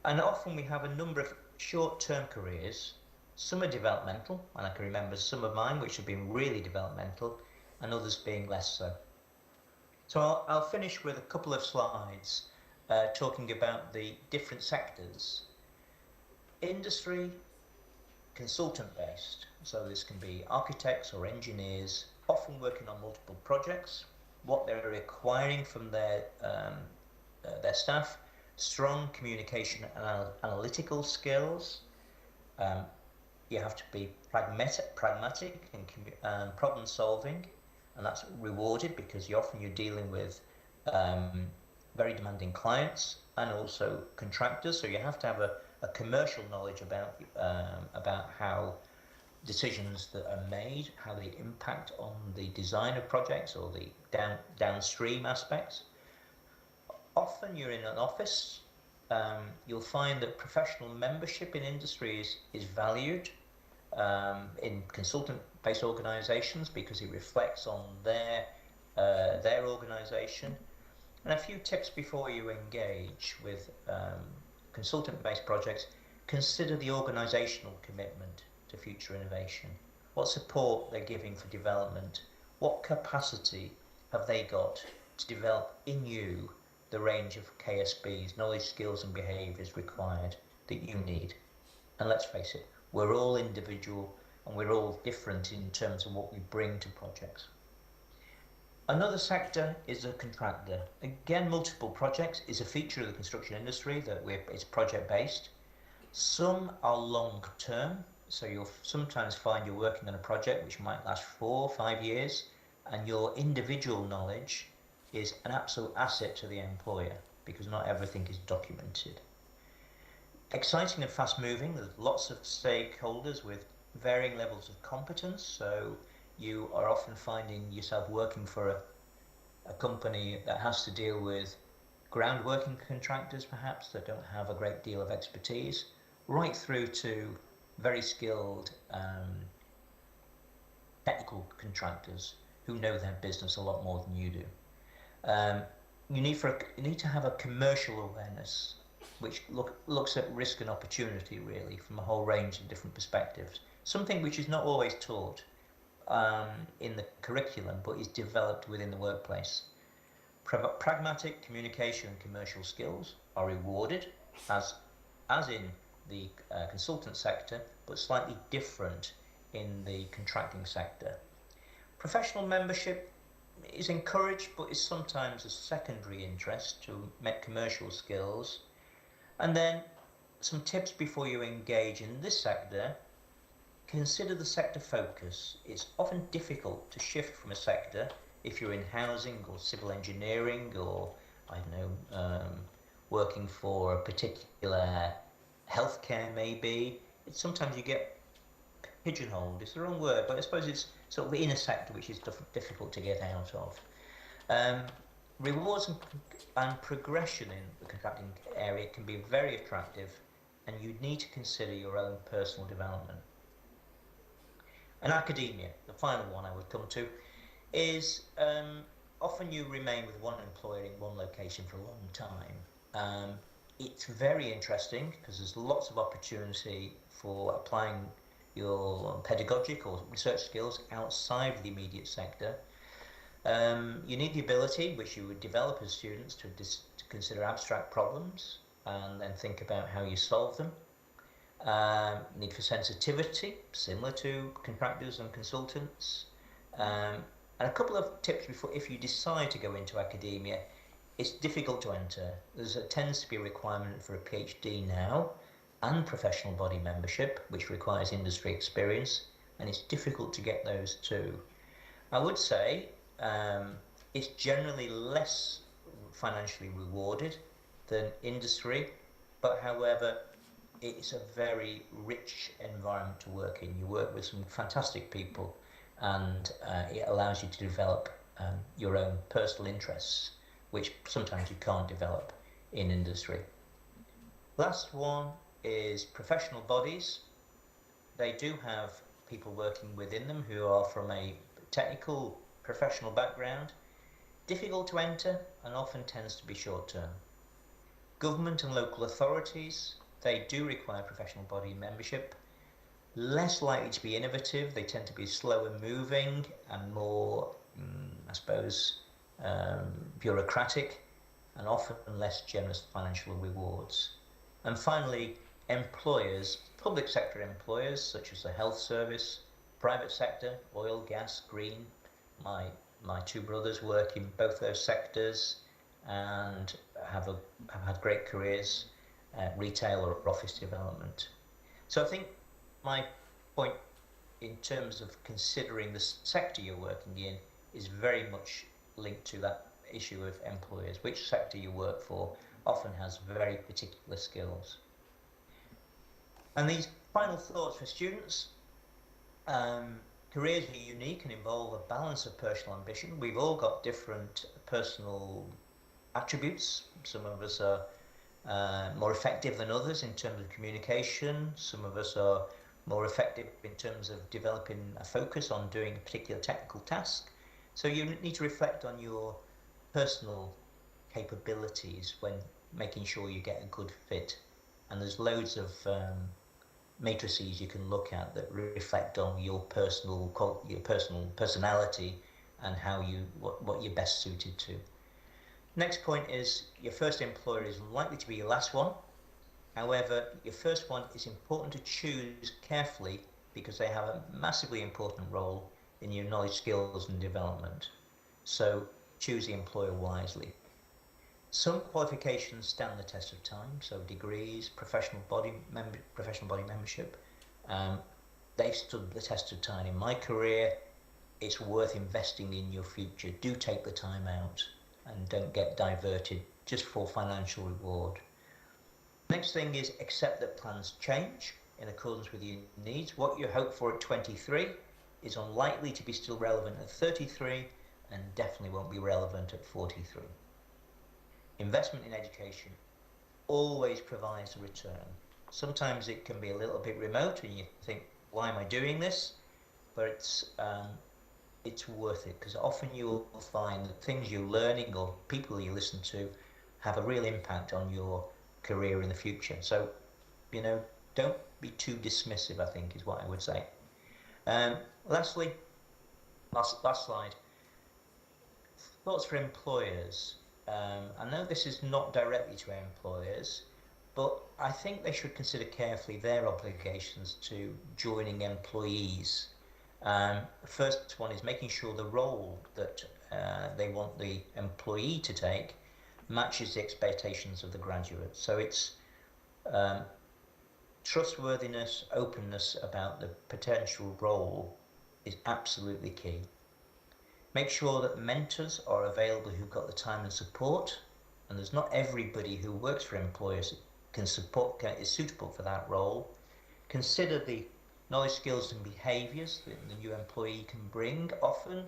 And often we have a number of short-term careers. Some are developmental, and I can remember some of mine which have been really developmental, and others being less so. So I'll finish with a couple of slides talking about the different sectors. Industry, consultant-based, so this can be architects or engineers, often working on multiple projects. What they're requiring from their staff: strong communication and analytical skills. You have to be pragmatic and problem solving, and that's rewarded because you're dealing with very demanding clients and also contractors, so you have to have a commercial knowledge about how decisions that are made, how they impact on the design of projects or the downstream aspects. Often you're in an office, you'll find that professional membership in industry is valued in consultant-based organisations because it reflects on their organisation. And a few tips before you engage with consultant-based projects: consider the organisational commitment to future innovation. What support they're giving for development? What capacity have they got to develop in you the range of KSBs, knowledge, skills and behaviours required that you need? And let's face it, we're all individual and we're all different in terms of what we bring to projects. Another sector is a contractor. Again, multiple projects is a feature of the construction industry that it's project based. Some are long term, so you'll sometimes find you're working on a project which might last 4 or 5 years, and your individual knowledge is an absolute asset to the employer because not everything is documented. Exciting and fast moving, there's lots of stakeholders with varying levels of competence, so you are often finding yourself working for a company that has to deal with ground working contractors perhaps that don't have a great deal of expertise, right through to very skilled technical contractors who know their business a lot more than you do. You need to have a commercial awareness which looks at risk and opportunity really from a whole range of different perspectives, something which is not always taught in the curriculum but is developed within the workplace. Pragmatic communication and commercial skills are rewarded as in the consultant sector, but slightly different in the contracting sector. Professional membership is encouraged but is sometimes a secondary interest to make commercial skills. And then some tips before you engage in this sector: consider the sector focus. It's often difficult to shift from a sector if you're in housing or civil engineering or, I don't know, working for a particular healthcare maybe. Sometimes you get pigeonholed, it's the wrong word, but I suppose it's sort of in a sector which is difficult to get out of. Rewards and progression in the contracting area can be very attractive, and you need to consider your own personal development. And academia, the final one I would come to, is often you remain with one employer in one location for a long time. It's very interesting because there's lots of opportunity for applying your pedagogic or research skills outside the immediate sector. You need the ability, which you would develop as students, to consider abstract problems and then think about how you solve them. Need for sensitivity, similar to contractors and consultants. And a couple of tips before, if you decide to go into academia: it's difficult to enter. There tends to be a requirement for a PhD now and professional body membership, which requires industry experience, and it's difficult to get those too. I would say it's generally less financially rewarded than industry, but however, it's a very rich environment to work in. You work with some fantastic people, and it allows you to develop your own personal interests, which sometimes you can't develop in industry. Last one is professional bodies. They do have people working within them who are from a technical professional background. Difficult to enter and often tends to be short term. Government and local authorities, they do require professional body membership. Less likely to be innovative, they tend to be slower moving and more, I suppose, bureaucratic, and often less generous financial rewards. And finally, employers, public sector employers such as the health service, private sector, oil, gas, green. My two brothers work in both those sectors and have had great careers, retail or office development. So I think my point in terms of considering the sector you're working in is very much linked to that issue of employers. Which sector you work for often has very particular skills. And these final thoughts for students: careers are unique and involve a balance of personal ambition. We've all got different personal attributes. Some of us are more effective than others in terms of communication. Some of us are more effective in terms of developing a focus on doing a particular technical task. So you need to reflect on your personal capabilities when making sure you get a good fit. And there's loads of matrices you can look at that reflect on your personal personality and how what you're best suited to. Next point is your first employer is likely to be your last one. However, your first one is important to choose carefully because they have a massively important role in your knowledge, skills and development. So choose the employer wisely. Some qualifications stand the test of time, so degrees, professional body membership, they've stood the test of time. In my career, it's worth investing in your future. Do take the time out and don't get diverted just for financial reward. Next thing is accept that plans change in accordance with your needs. What you hope for at 23 is unlikely to be still relevant at 33 and definitely won't be relevant at 43. Investment in education always provides a return. Sometimes it can be a little bit remote and you think, why am I doing this? But it's worth it because often you'll find that things you're learning or people you listen to have a real impact on your career in the future. So, don't be too dismissive, I think, is what I would say. Lastly, last slide. Thoughts for employers. I know this is not directly to employers, but I think they should consider carefully their obligations to joining employees. The first one is making sure the role that they want the employee to take matches the expectations of the graduate. So it's trustworthiness, openness about the potential role is absolutely key. Make sure that mentors are available who've got the time and support, and there's not everybody who works for employers is suitable for that role. Consider the knowledge, skills and behaviours that the new employee can bring. Often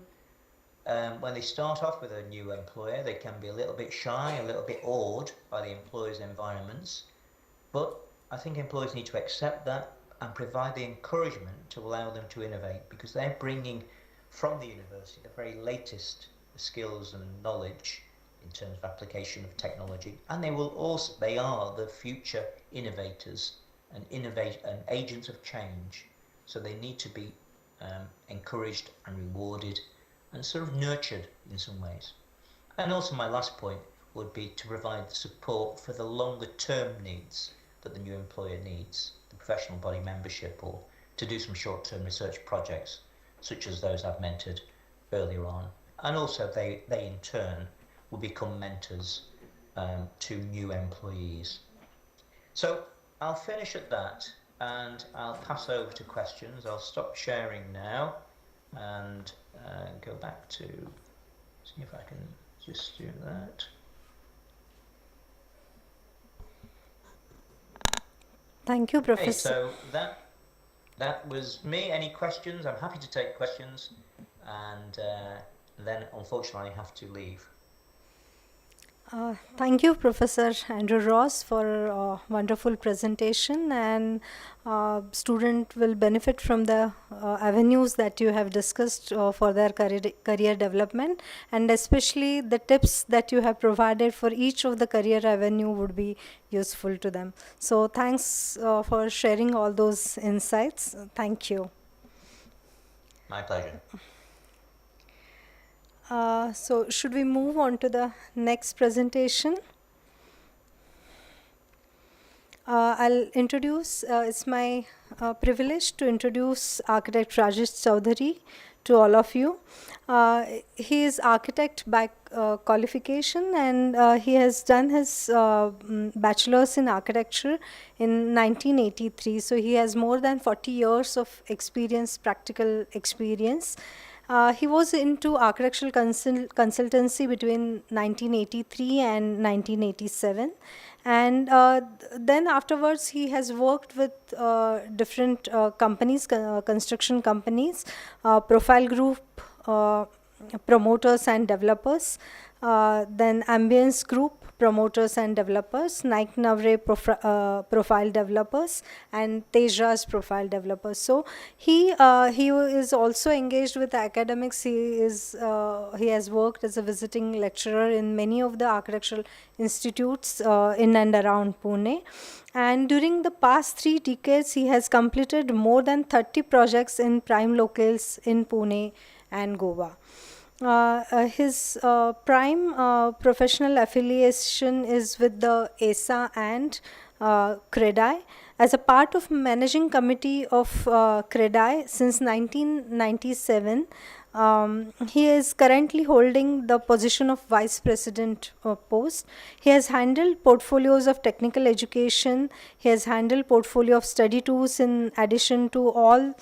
when they start off with a new employer, they can be a little bit shy, a little bit awed by the employer's environments, but I think employers need to accept that and provide the encouragement to allow them to innovate, because they're bringing from the university the very latest skills and knowledge in terms of application of technology, and they are the future innovators and agents of change. So they need to be encouraged and rewarded and sort of nurtured in some ways. And also my last point would be to provide support for the longer term needs that the new employer needs, the professional body membership, or to do some short-term research projects such as those I've mentored earlier on. And also they in turn will become mentors to new employees. So I'll finish at that and I'll pass over to questions. I'll stop sharing now and go back to see if I can just do that. Thank you, Professor. Okay, so that was me. Any questions? I'm happy to take questions, and then unfortunately I have to leave. Thank you, Professor Andrew Ross, for a wonderful presentation, and student will benefit from the avenues that you have discussed for their career development, and especially the tips that you have provided for each of the career avenue would be useful to them. So thanks for sharing all those insights. Thank you. My pleasure. So should we move on to the next presentation? I'll introduce, it's my privilege to introduce architect Rajesh Chaudhary to all of you. He is architect by qualification, and he has done his bachelor's in architecture in 1983. So he has more than 40 years of experience, practical experience. He was into architectural consultancy between 1983 and 1987. And then afterwards, he has worked with different companies, construction companies, Profile Group, promoters and developers, then Ambience Group, promoters and developers, Naik Navre profile developers, and Tejas profile developers. So he is also engaged with academics. He has worked as a visiting lecturer in many of the architectural institutes in and around Pune. And during the past 3 decades, he has completed more than 30 projects in prime locales in Pune and Goa. His prime professional affiliation is with the ESA and CREDAI. As a part of managing committee of CREDAI since 1997, he is currently holding the position of vice president post. He has handled portfolios of technical education. He has handled portfolio of study tours in addition to all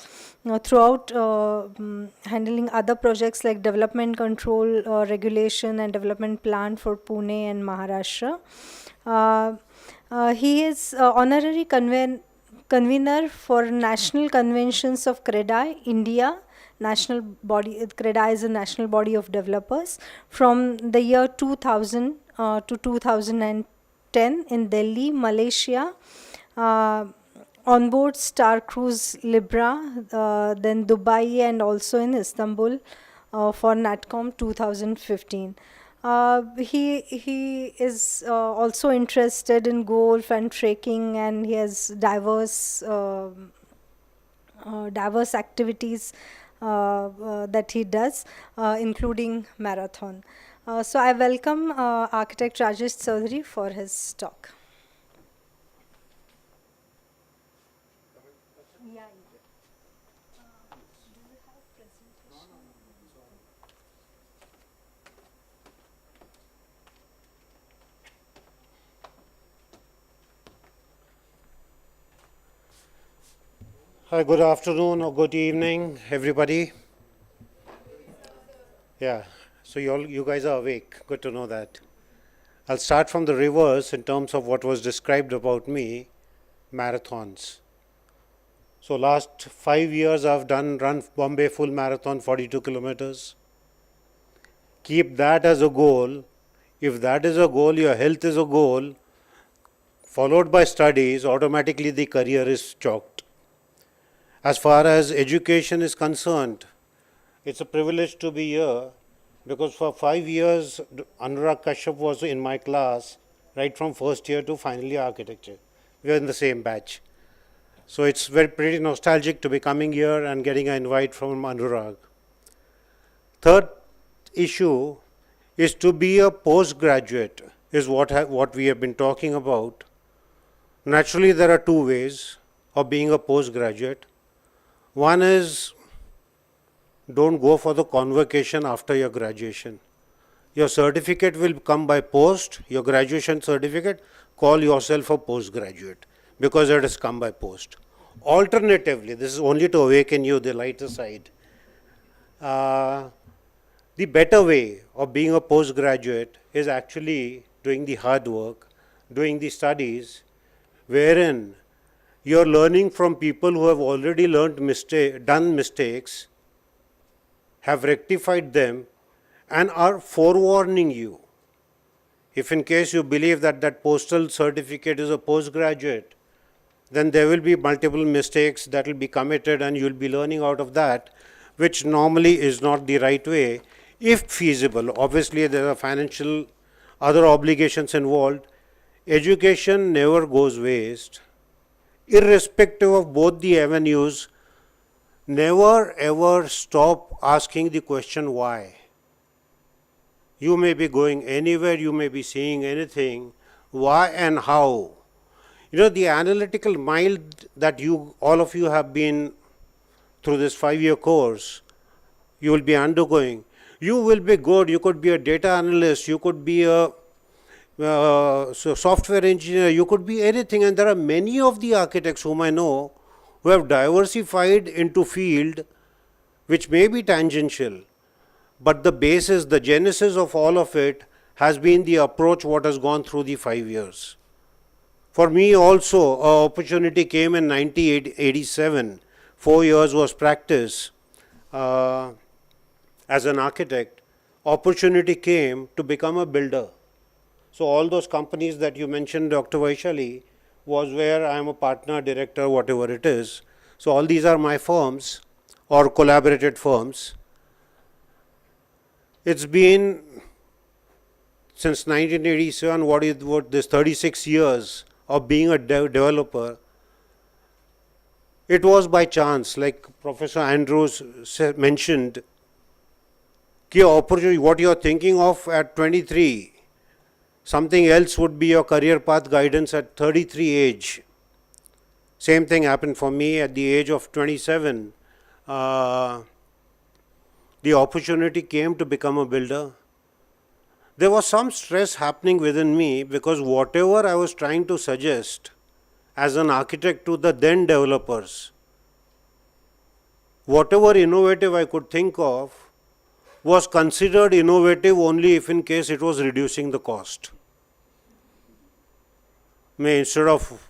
throughout handling other projects like development control, regulation and development plan for Pune and Maharashtra. He is honorary convener for national conventions of CREDAI, India. National body, CREDAI is a national body of developers from the year 2000 to 2010 in Delhi, Malaysia. On board Star Cruise Libra, then Dubai and also in Istanbul for NatCom 2015. He is also interested in golf and trekking, and he has diverse activities that he does, including marathon. So I welcome architect Rajesh Chaudhary for his talk. Hi, good afternoon or good evening, everybody. Yeah, so you guys are awake. Good to know that. I'll start from the reverse in terms of what was described about me, marathons. So last 5 years I've run Bombay full marathon, 42 kilometers. Keep that as a goal. If that is a goal, your health is a goal, followed by studies, automatically the career is chalked. As far as education is concerned, it's a privilege to be here because for 5 years, Anurag Kashyap was in my class right from first year to final year architecture. We are in the same batch. So it's pretty nostalgic to be coming here and getting an invite from Anurag. Third issue is to be a postgraduate is what we have been talking about. Naturally, there are 2 ways of being a postgraduate. One is don't go for the convocation after your graduation. Your certificate will come by post, your graduation certificate, call yourself a postgraduate because it has come by post. Alternatively, this is only to awaken you the lighter side. The better way of being a postgraduate is actually doing the hard work, doing the studies, wherein you're learning from people who have already done mistakes, have rectified them, and are forewarning you. If in case you believe that that postal certificate is a postgraduate, then there will be multiple mistakes that will be committed and you'll be learning out of that, which normally is not the right way, if feasible. Obviously, there are financial other obligations involved. Education never goes waste. Irrespective of both the avenues, never ever stop asking the question why. You may be going anywhere, you may be seeing anything, why and how. You know, the analytical mind that all of you have been through this 5-year course, you will be undergoing. You will be good, you could be a data analyst, you could be a software engineer, you could be anything, and there are many of the architects whom I know who have diversified into field which may be tangential, but the basis, the genesis of all of it has been the approach what has gone through the 5 years. For me also, an opportunity came in 1987. 4 years was practice as an architect. Opportunity came to become a builder. So all those companies that you mentioned, Dr. Vaishali, was where I am a partner, director, whatever it is. So all these are my firms or collaborated firms. It's been since 1987, what this 36 years of being a developer. It was by chance, like Professor Andrews mentioned, opportunity, what you are thinking of at 23, something else would be your career path guidance at 33 age. Same thing happened for me at the age of 27. The opportunity came to become a builder. There was some stress happening within me because whatever I was trying to suggest as an architect to the then developers, whatever innovative I could think of was considered innovative only if in case it was reducing the cost. Instead of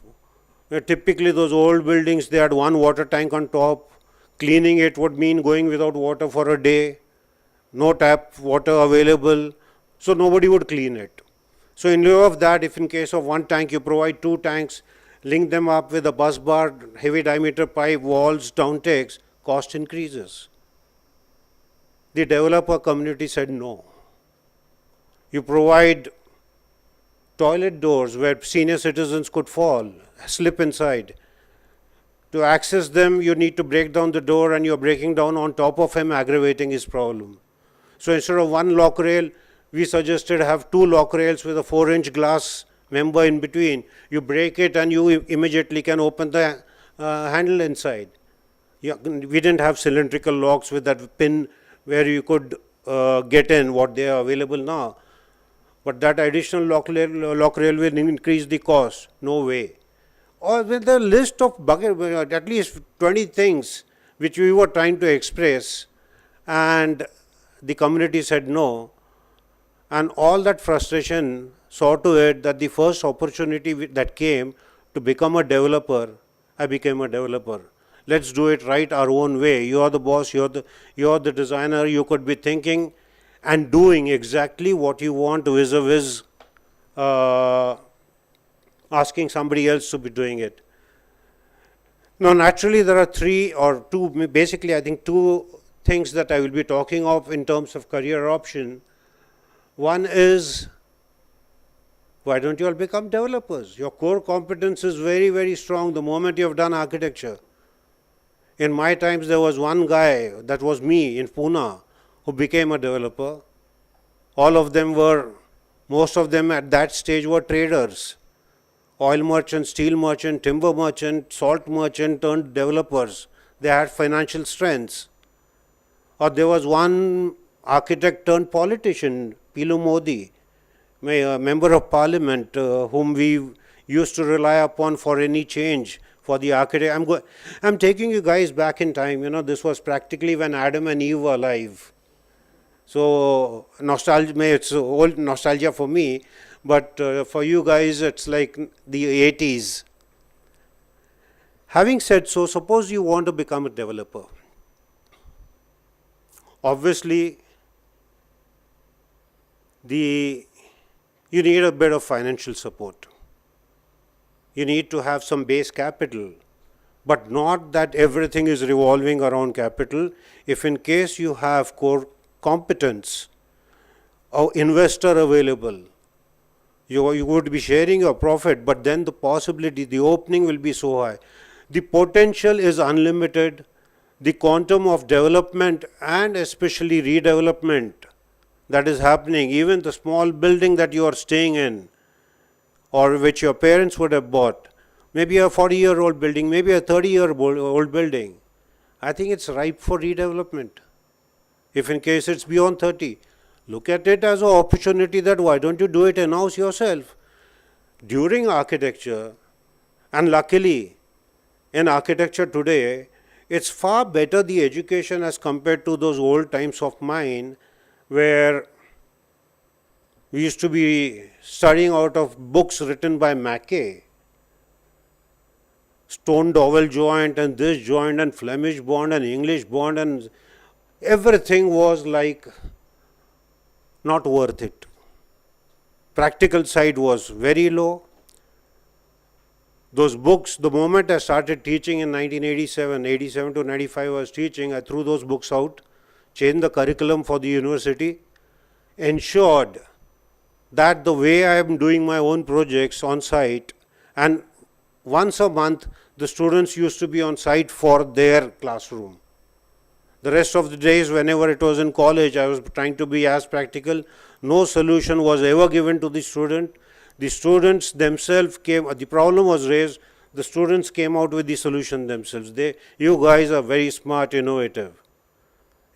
typically those old buildings, they had one water tank on top. Cleaning it would mean going without water for a day, no tap water available, so nobody would clean it. So in lieu of that, if in case of one tank you provide two tanks, link them up with a bus bar, heavy diameter pipe, walls, downtakes, cost increases. The developer community said no. You provide toilet doors where senior citizens could fall, slip inside. To access them, you need to break down the door, and you're breaking down on top of him, aggravating his problem. So instead of one lock rail, we suggested have two lock rails with a 4-inch glass member in between. You break it and you immediately can open the handle inside. We didn't have cylindrical locks with that pin where you could get in what they are available now. But that additional lock rail will increase the cost. No way. Or with a list of at least 20 things which we were trying to express, and the community said no. And all that frustration saw to it that the first opportunity that came to become a developer, I became a developer. Let's do it right our own way. You are the boss, you are the designer, you could be thinking and doing exactly what you want vis-a-vis asking somebody else to be doing it. Now naturally there are basically I think two things that I will be talking of in terms of career option. One is, why don't you all become developers? Your core competence is very, very strong the moment you have done architecture. In my times there was one guy, that was me in Pune, who became a developer. Most of them at that stage were traders. Oil merchant, steel merchant, timber merchant, salt merchant turned developers. They had financial strengths. Or there was one architect turned politician, Pilu Modi, a member of parliament, whom we used to rely upon for any change for the architect. I'm taking you guys back in time. This was practically when Adam and Eve were alive. So it's old nostalgia for me, but for you guys it's like the 80s. Having said so, suppose you want to become a developer. Obviously, you need a bit of financial support. You need to have some base capital, but not that everything is revolving around capital. If in case you have core competence, or investor available, you would be sharing your profit, but then the possibility, the opening will be so high. The potential is unlimited. The quantum of development and especially redevelopment that is happening, even the small building that you are staying in or which your parents would have bought, maybe a 40-year-old building, maybe a 30-year-old building, I think it's ripe for redevelopment. If in case it's beyond 30, look at it as an opportunity that why don't you do it in-house yourself? During architecture, and luckily in architecture today, it's far better the education as compared to those old times of mine where we used to be studying out of books written by Bnca, stone dowel joint and this joint and Flemish bond and English bond, and everything was like not worth it. Practical side was very low. Those books, the moment I started teaching in 1987, 87 to 95 I was teaching, I threw those books out, changed the curriculum for the university, ensured that the way I am doing my own projects on site, and once a month the students used to be on site for their classroom. The rest of the days, whenever it was in college, I was trying to be as practical. No solution was ever given to the student. The students themselves came, the problem was raised, the students came out with the solution themselves. You guys are very smart, innovative.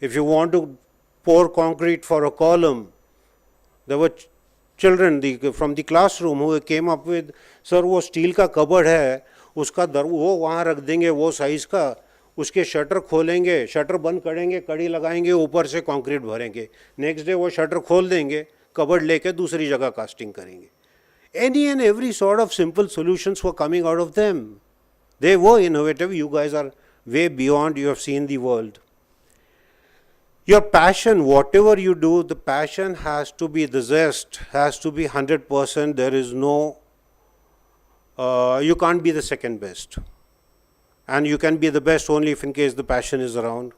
If you want to pour concrete for a column, there were children from the classroom who came up with, sir, वो steel का cupboard है, उसका वो वहाँ रख देंगे वो size का, उसके शटर खोलेंगे, शटर बंद करेंगे, कड़ी लगाएंगे, ऊपर से कंक्रीट भरेंगे, नेक्स्ट डे वो शटर खोल देंगे, कबर्ड लेके दूसरी जगह कास्टिंग करेंगे. Any and every sort of simple solutions were coming out of them. They were innovative. You guys are way beyond, you have seen the world. Your passion, whatever you do, the passion has to be, the zest has to be 100%. There is no, you can't be the second best. And you can be the best only if in case the passion is around.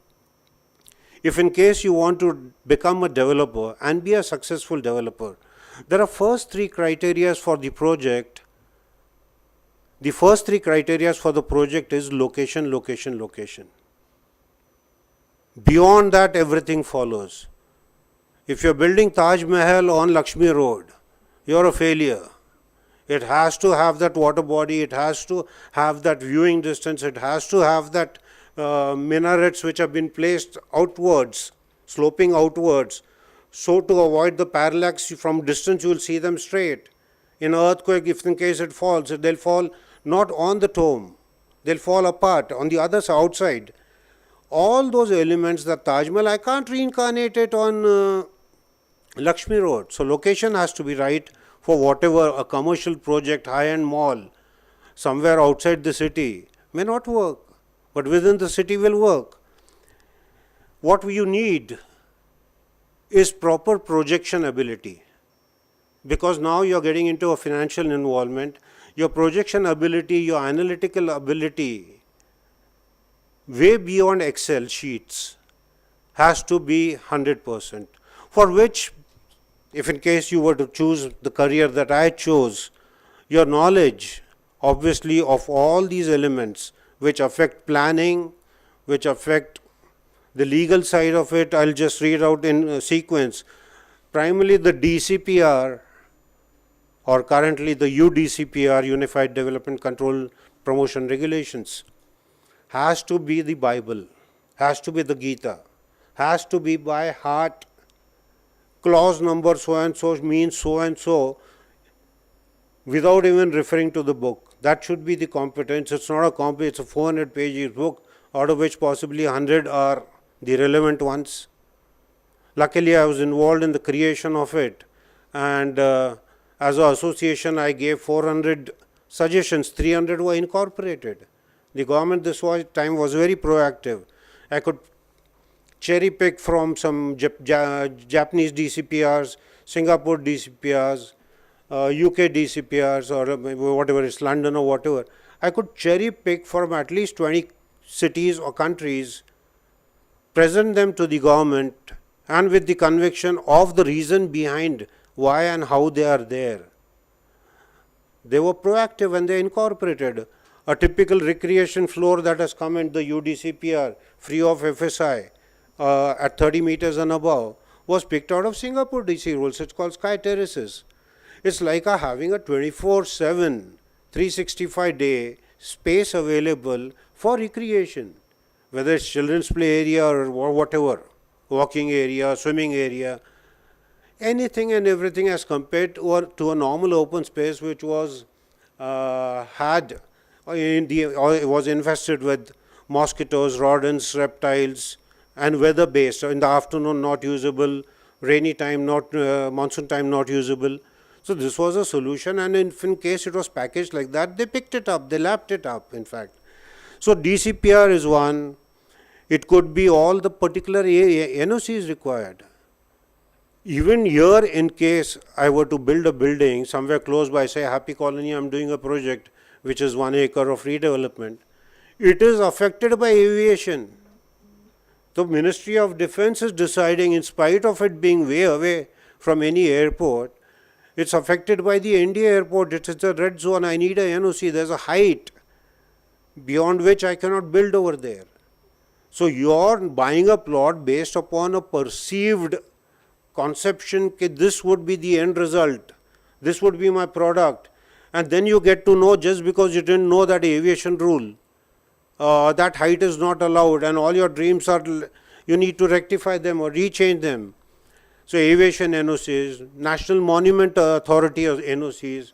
If in case you want to become a developer and be a successful developer, there are first three criteria for the project. The first three criteria for the project is location, location, location. Beyond that, everything follows. If you're building Taj Mahal on Lakshmi Road, you're a failure. It has to have that water body, it has to have that viewing distance, it has to have that minarets which have been placed outwards, sloping outwards. So to avoid the parallax, from distance you will see them straight. In an earthquake, if in case it falls, they'll fall not on the tomb, they'll fall apart on the other side, outside. All those elements, the Taj Mahal, I can't reincarnate it on Lakshmi Road. So location has to be right for whatever a commercial project, high-end mall, somewhere outside the city may not work, but within the city will work. What you need is proper projection ability, because now you are getting into a financial involvement. Your projection ability, your analytical ability, way beyond Excel sheets, has to be 100%, for which, if in case you were to choose the career that I chose, your knowledge obviously of all these elements which affect planning, which affect the legal side of it, I'll just read out in sequence. Primarily the DCPR, or currently the UDCPR, Unified Development Control Promotion Regulations, has to be the Bible, has to be the Gita, has to be by heart. Clause number so and so means so and so, without even referring to the book. That should be the competence. It's not a competence, it's a 400-page book, out of which possibly 100 are the relevant ones. Luckily, I was involved in the creation of it, and as an association, I gave 400 suggestions, 300 were incorporated. The government this time was very proactive. I could cherry pick from some Japanese DCPRs, Singapore DCPRs, UK DCPRs, or whatever, it's London or whatever. I could cherry pick from at least 20 cities or countries, present them to the government, and with the conviction of the reason behind why and how they are there. They were proactive and they incorporated. A typical recreation floor that has come in the UDCPR, free of FSI, at 30 meters and above, was picked out of Singapore DC rules. It's called sky terraces. It's like having a 24/7, 365-day space available for recreation, whether it's children's play area or whatever, walking area, swimming area, anything and everything as compared to a normal open space which was was infested with mosquitoes, rodents, reptiles, and weather based. So in the afternoon not usable, rainy time not, monsoon time not usable. So this was a solution, and in case it was packaged like that, they picked it up, they lapped it up in fact. So DCPR is one. It could be all the particular NOCs required. Even here, in case I were to build a building somewhere close by, say Happy Colony, I'm doing a project which is 1 acre of redevelopment, it is affected by aviation. The Ministry of Defense is deciding, in spite of it being way away from any airport, it's affected by the India airport. It is a red zone. I need a NOC. There's a height beyond which I cannot build over there. So you're buying a plot based upon a perceived conception that this would be the end result, this would be my product, and then you get to know, just because you didn't know that aviation rule, that height is not allowed, and all your dreams are, you need to rectify them or rechange them. So aviation NOCs, National Monument Authority NOCs,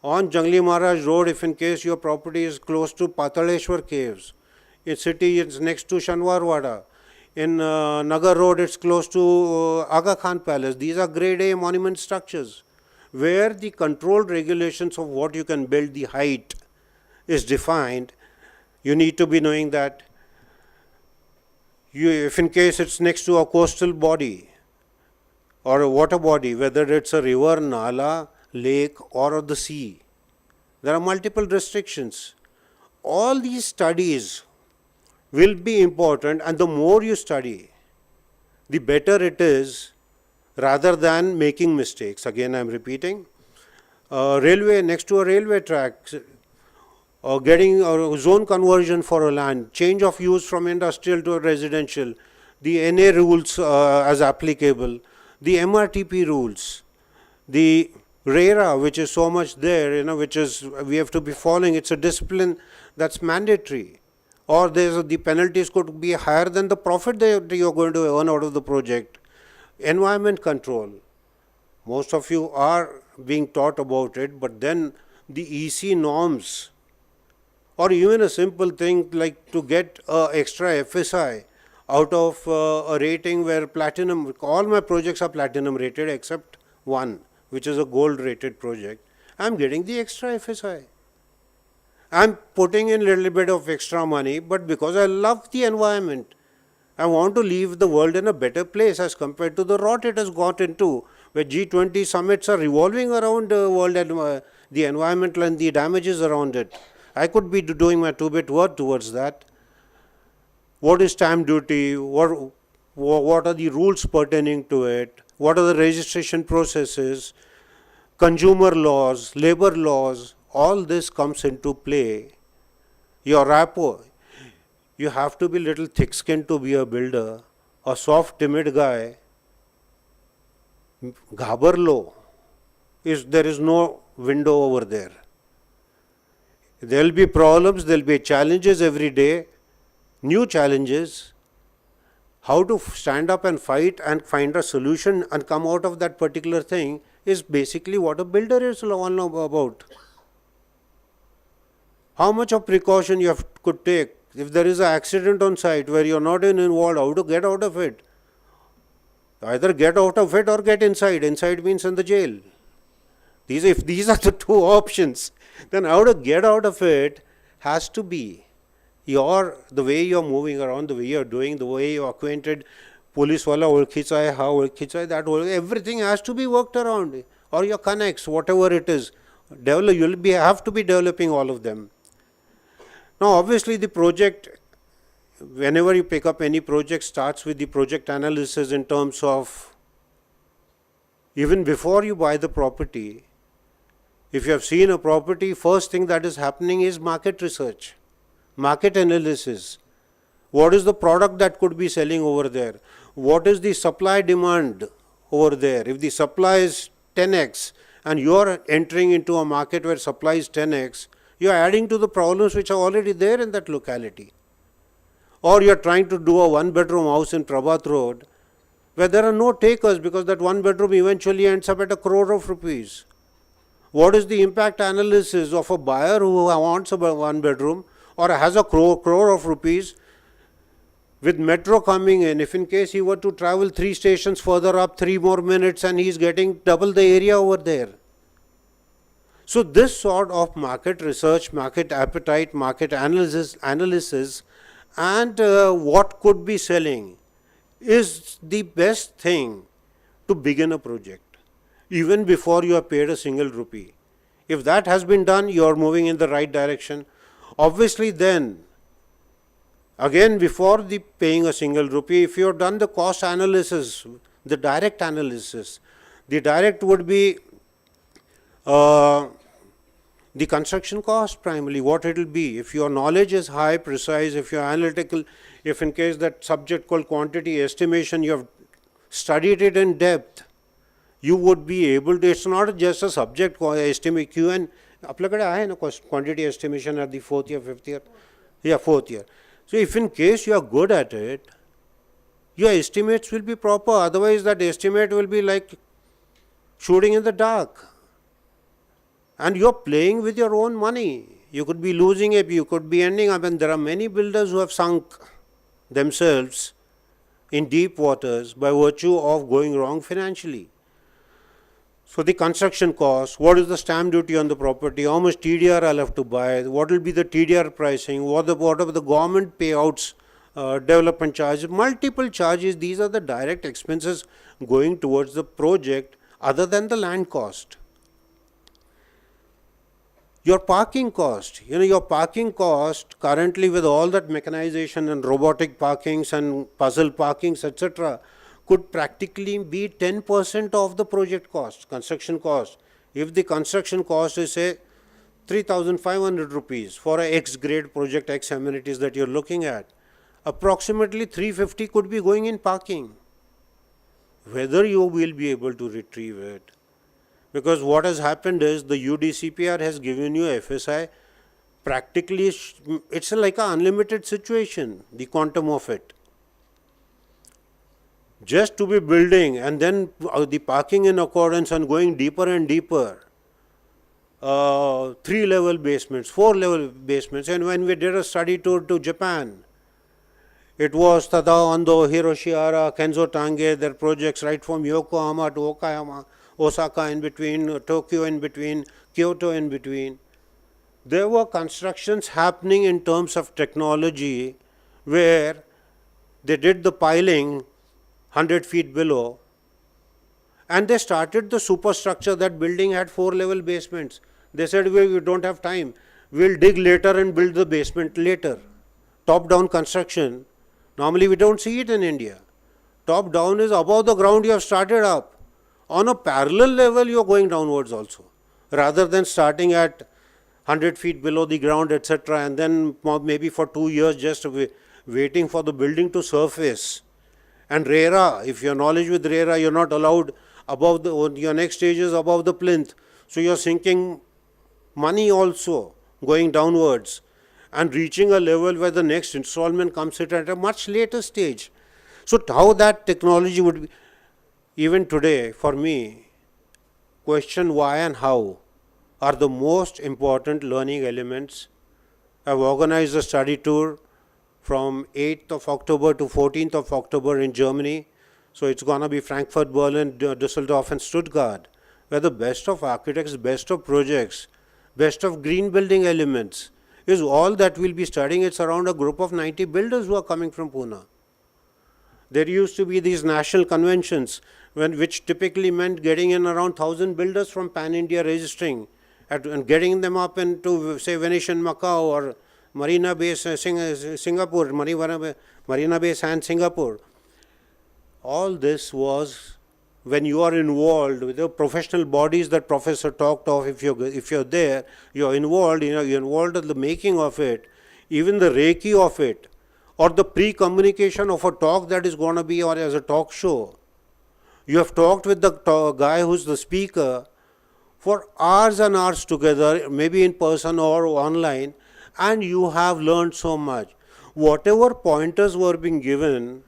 on Jangli Maharaj Road, if in case your property is close to Pataleshwar Caves, in city it's next to Shanwarwada, in Nagar Road it's close to Aga Khan Palace. These are grade A monument structures where the controlled regulations of what you can build, the height is defined. You need to be knowing that if in case it's next to a coastal body or a water body, whether it's a river, nala, lake or the sea, there are multiple restrictions. All these studies will be important, and the more you study, the better it is, rather than making mistakes. Again, I'm repeating. Railway, next to a railway track, getting a zone conversion for a land, change of use from industrial to residential, the NA rules as applicable, the MRTP rules, the RERA, which is so much there, which is we have to be following. It's a discipline that's mandatory. Or the penalties could be higher than the profit that you're going to earn out of the project. Environment control. Most of you are being taught about it, but then the EC norms, or even a simple thing like to get extra FSI out of a rating where platinum, all my projects are platinum rated except one, which is a gold rated project. I'm getting the extra FSI. I'm putting in a little bit of extra money, but because I love the environment, I want to leave the world in a better place as compared to the rot it has got into, where G20 summits are revolving around the world and the environment and the damages around it. I could be doing my two-bit word towards that. What is stamp duty? What are the rules pertaining to it? What are the registration processes? Consumer laws, labor laws, all this comes into play. Your rapport, you have to be little thick-skinned to be a builder. A soft, timid guy, ghabarlo, there is no window over there. There will be problems, there will be challenges every day, new challenges. How to stand up and fight and find a solution and come out of that particular thing is basically what a builder is all about. How much of precaution you could take if there is an accident on site where you are not involved, how to get out of it? Either get out of it or get inside. Inside means in the jail. If these are the two options, then how to get out of it has to be the way you are moving around, the way you are doing, the way you are acquainted, police wala olkhicha hai, how olkhicha hai, that everything has to be worked around, or your connects, whatever it is. You have to be developing all of them. Now, obviously, the project, whenever you pick up any project, starts with the project analysis in terms of, even before you buy the property, if you have seen a property, first thing that is happening is market research, market analysis. What is the product that could be selling over there? What is the supply demand over there? If the supply is 10x and you are entering into a market where supply is 10x, you are adding to the problems which are already there in that locality. Or you are trying to do a one-bedroom house in Prabhat Road where there are no takers because that one bedroom eventually ends up at 1 crore of rupees. What is the impact analysis of a buyer who wants a one bedroom or has 1 crore of rupees with metro coming in? If in case he were to travel 3 stations further up, 3 more minutes, and he is getting double the area over there. So this sort of market research, market appetite, market analysis and what could be selling is the best thing to begin a project, even before you have paid a single rupee. If that has been done, you are moving in the right direction. Obviously, then, again, before the paying a single rupee, if you have done the cost analysis, the direct analysis, the direct would be the construction cost primarily, what it will be. If your knowledge is high, precise, if you are analytical, if in case that subject called quantity estimation, you have studied it in depth, you would be able to, it's not just a subject estimate, QN, आपल्याकडे आहे ना quantity estimation at the 4th year, 5th year? Yeah, 4th year. So if in case you are good at it, your estimates will be proper, otherwise that estimate will be like shooting in the dark. And you are playing with your own money. You could be losing it, you could be ending up, and there are many builders who have sunk themselves in deep waters by virtue of going wrong financially. So the construction cost, what is the stamp duty on the property, how much TDR I'll have to buy, what will be the TDR pricing, what are the government payouts, development charges, multiple charges, these are the direct expenses going towards the project other than the land cost. Your parking cost, your parking cost currently with all that mechanization and robotic parkings and puzzle parkings, etc., could practically be 10% of the project cost, construction cost. If the construction cost is, say, 3,500 rupees for a X grade project, X amenities that you're looking at, approximately 350 could be going in parking. Whether you will be able to retrieve it, because what has happened is the UDCPR has given you FSI practically, it's like an unlimited situation, the quantum of it. Just to be building and then the parking in accordance and going deeper and deeper, 3-level basements, 4-level basements. And when we did a study tour to Japan, it was Tadao Ando, Hiroshihara, Kenzo Tange, their projects right from Yokohama to Okayama, Osaka in between, Tokyo in between, Kyoto in between. There were constructions happening in terms of technology where they did the piling 100 feet below and they started the superstructure. That building had 4-level basements. They said, we don't have time, we'll dig later and build the basement later. Top-down construction, normally we don't see it in India. Top-down is above the ground you have started up. On a parallel level, you are going downwards also, rather than starting at 100 feet below the ground, etc., and then maybe for 2 years just waiting for the building to surface. And RERA, if your knowledge with RERA, you're not allowed above your next stage is above the plinth. So you're sinking money also, going downwards and reaching a level where the next installment comes at a much later stage. So how that technology would be, even today, for me, question why and how are the most important learning elements. I've organized a study tour from 8th of October to 14th of October in Germany. So it's going to be Frankfurt, Berlin, Düsseldorf and Stuttgart, where the best of architects, best of projects, best of green building elements is all that we'll be studying. It's around a group of 90 builders who are coming from Pune. There used to be these national conventions which typically meant getting in around 1,000 builders from Pan-India registering and getting them up into, say, Venetian Macau or Marina Bay Singapore, Marina Bay Sands Singapore. All this was when you are involved with the professional bodies that professor talked of. If you're there, you're involved. You're involved in the making of it, even the Reiki of it, or the pre-communication of a talk that is going to be or as a talk show. You have talked with the guy who's the speaker for hours and hours together, maybe in person or online, and you have learned so much. Whatever pointers were being given,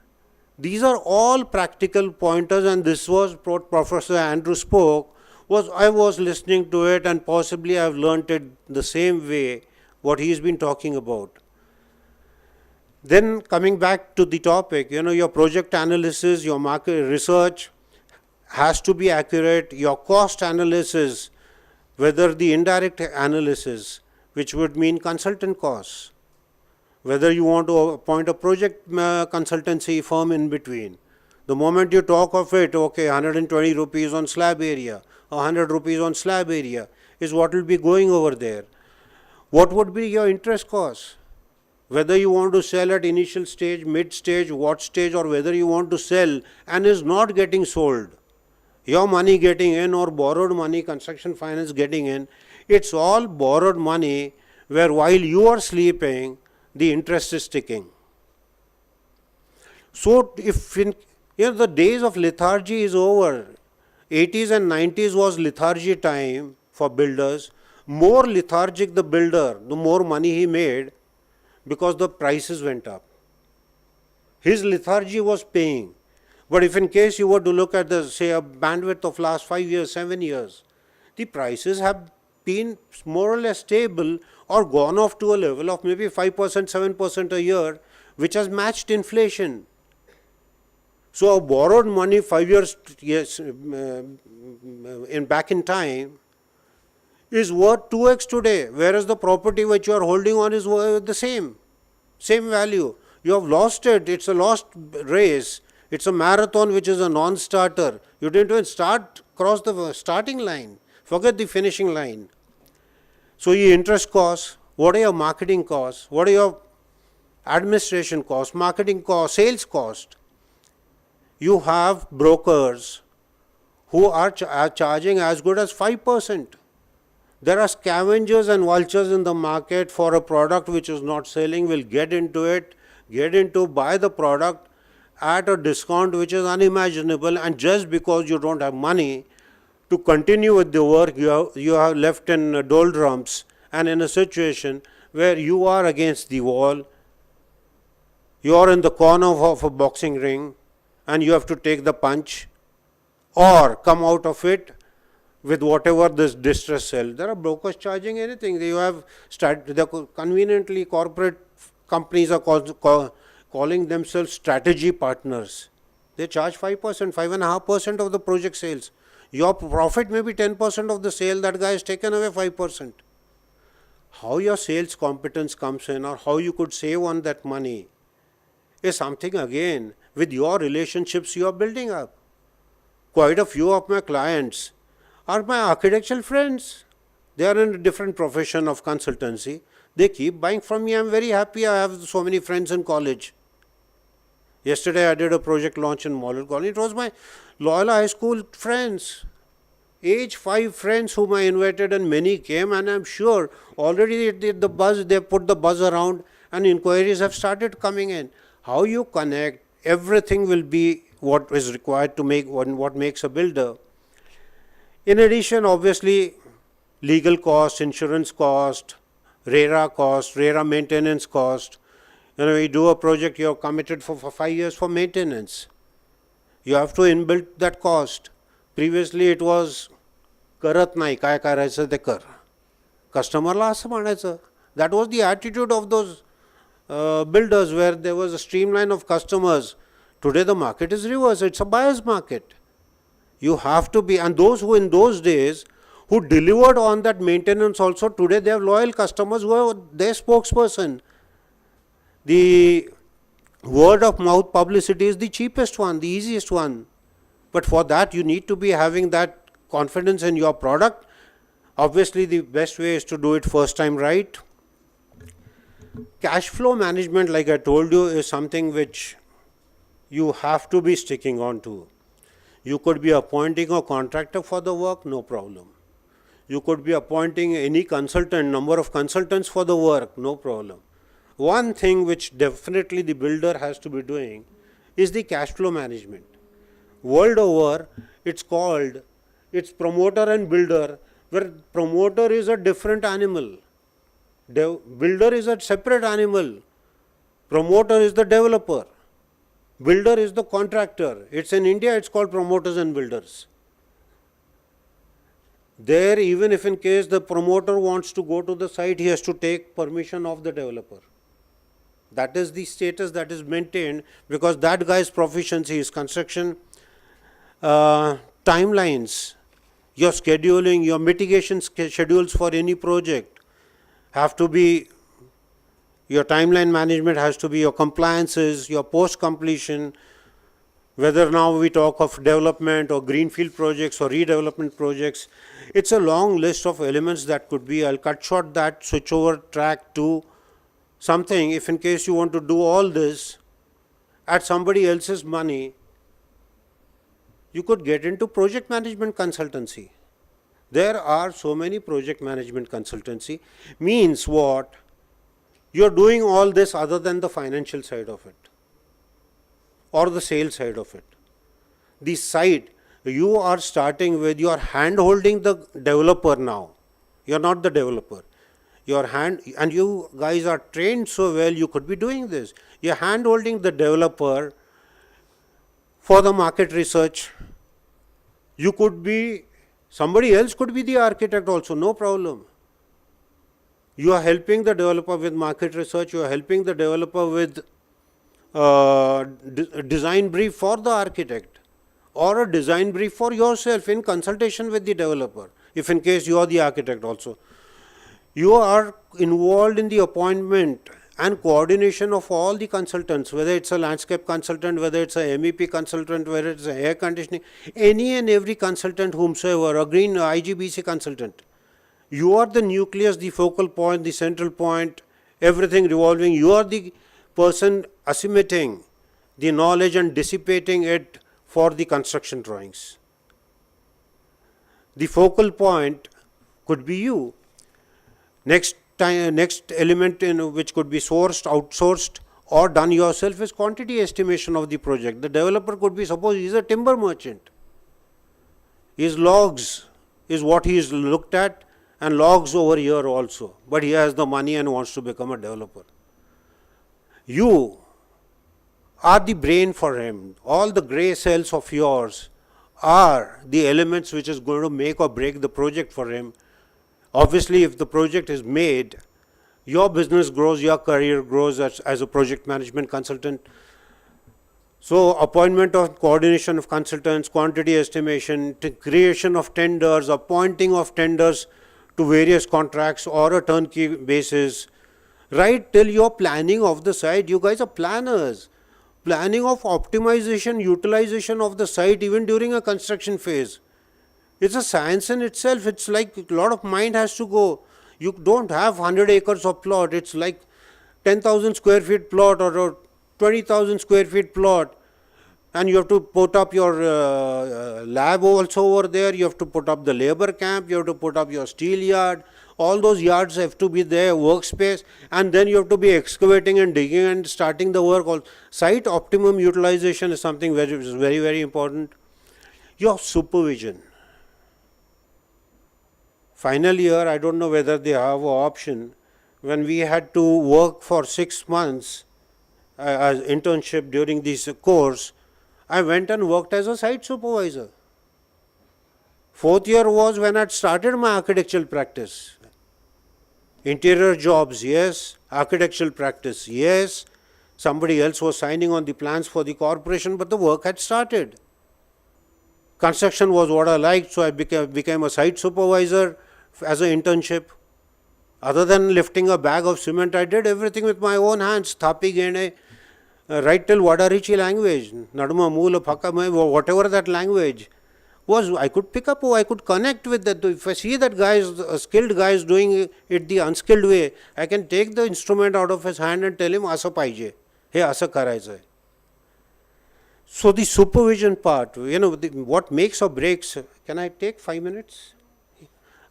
these are all practical pointers, and this was what Professor Andrew spoke, I was listening to it and possibly I've learned it the same way what he's been talking about. Then coming back to the topic, your project analysis, your market research has to be accurate, your cost analysis, whether the indirect analysis, which would mean consultant costs, whether you want to appoint a project consultancy firm in between, The moment you talk of it, okay, 120 rupees on slab area, 100 rupees on slab area is what will be going over there. What would be your interest cost? Whether you want to sell at initial stage, mid stage, what stage, or whether you want to sell and is not getting sold. Your money getting in or borrowed money, construction finance getting in, it's all borrowed money where while you are sleeping, the interest is ticking. So if the days of lethargy is over, 80s and 90s was lethargy time for builders. More lethargic the builder, the more money he made because the prices went up. His lethargy was paying. But if in case you were to look at the, say, a bandwidth of last 5 years, 7 years, the prices have been more or less stable or gone off to a level of maybe 5%, 7% a year, which has matched inflation. So, borrowed money 5 years back in time is worth 2x today, whereas the property which you are holding on is worth the same value. You have lost it. It's a lost race. It's a marathon which is a non-starter. You didn't even cross the starting line. Forget the finishing line. So your interest costs, what are your marketing costs, what are your administration costs, marketing costs, sales cost. You have brokers who are charging as good as 5%. There are scavengers and vultures in the market for a product which is not selling, will get into it, buy the product at a discount which is unimaginable, and just because you don't have money to continue with the work, you have left in doldrums and in a situation where you are against the wall, you are in the corner of a boxing ring and you have to take the punch or come out of it with whatever this distress sell. There are brokers charging anything. They have conveniently corporate companies are calling themselves strategy partners. They charge 5%, 5.5% of the project sales. Your profit may be 10% of the sale, that guy has taken away 5%. How your sales competence comes in or how you could save on that money is something again with your relationships you are building up. Quite a few of my clients are my architectural friends. They are in a different profession of consultancy. They keep buying from me. I am very happy. I have so many friends in college. Yesterday I did a project launch in Model Colony. It was my Loyola High School friends. Age 5 friends whom I invited and many came, and I am sure already they put the buzz around and inquiries have started coming in. How you connect, everything will be what is required to make what makes a builder. In addition, obviously, legal cost, insurance cost, RERA maintenance cost. You do a project, you are committed for 5 years for maintenance. You have to inbuild that cost. Previously, it was करत नाही काय करायचं ते कर. Customerला असं म्हणायचं. That was the attitude of those builders where there was a streamline of customers. Today the market is reversed. It's a buyer's market. You have to be, and those who in those days who delivered on that maintenance also, today they have loyal customers who are their spokesperson. The word of mouth publicity is the cheapest one, the easiest one. But for that you need to be having that confidence in your product. Obviously the best way is to do it first time right. Cash flow management, like I told you, is something which you have to be sticking on to. You could be appointing a contractor for the work, no problem. You could be appointing any consultant, number of consultants for the work, no problem. One thing which definitely the builder has to be doing is the cash flow management. World over, it's promoter and builder, where promoter is a different animal. Builder is a separate animal. Promoter is the developer. Builder is the contractor. It's in India, it's called promoters and builders. There, even if in case the promoter wants to go to the site, he has to take permission of the developer. That is the status that is maintained because that guy's proficiency is construction, timelines, your scheduling, your mitigation schedules for any project have to be, your timeline management has to be, your compliances, your post completion, Whether now we talk of development or greenfield projects or redevelopment projects, it's a long list of elements that could be. I'll cut short that, switch over track to something. If in case you want to do all this at somebody else's money, you could get into project management consultancy. There are so many project management consultancy. Means what? You're doing all this other than the financial side of it or the sales side of it. The side, you are starting with, you are hand holding the developer now. You're not the developer. Your hand, and you guys are trained so well, you could be doing this. You're hand holding the developer for the market research. You could be, somebody else could be the architect also, no problem. You are helping the developer with market research, you are helping the developer with design brief for the architect or a design brief for yourself in consultation with the developer, if in case you are the architect also. You are involved in the appointment and coordination of all the consultants, whether it's a landscape consultant, whether it's a MEP consultant, whether it's a air conditioning, any and every consultant whomsoever, a green IGBC consultant. You are the nucleus, the focal point, the central point, everything revolving. You are the person assimilating the knowledge and dissipating it for the construction drawings. The focal point could be you. Next element in which could be sourced, outsourced or done yourself is quantity estimation of the project. The developer could be, suppose he is a timber merchant. His logs is what he is looked at, and logs over here also, but he has the money and wants to become a developer. You are the brain for him. All the grey cells of yours are the elements which is going to make or break the project for him. Obviously, if the project is made, your business grows, your career grows as a project management consultant. So, appointment of coordination of consultants, quantity estimation, creation of tenders, appointing of tenders to various contracts or a turnkey basis, right till your planning of the site. You guys are planners. Planning of optimization, utilization of the site even during a construction phase. It's a science in itself. It's like a lot of mind has to go. You don't have 100 acres of plot. It's like 10,000 square feet plot or 20,000 square feet plot. And you have to put up your lab also over there. You have to put up the labor camp. You have to put up your steel yard. All those yards have to be there, workspace. And then you have to be excavating and digging and starting the work. Site optimum utilization is something which is very, very important. Your supervision. Final year, I don't know whether they have an option. When we had to work for 6 months as internship during this course, I went and worked as a site supervisor. 4th year was when I had started my architectural practice. Interior jobs, yes. Architectural practice, yes. Somebody else was signing on the plans for the corporation, but the work had started. Construction was what I liked, so I became a site supervisor as an internship. Other than lifting a bag of cement, I did everything with my own hands. Thapi gene, right till Vadarichi language, Naduma Moola Phaka, whatever that language was, I could pick up, I could connect with that. If I see that guy, a skilled guy is doing it the unskilled way, I can take the instrument out of his hand and tell him, Asa paije, hey, Asa karaisa. So the supervision part, what makes or breaks, can I take 5 minutes?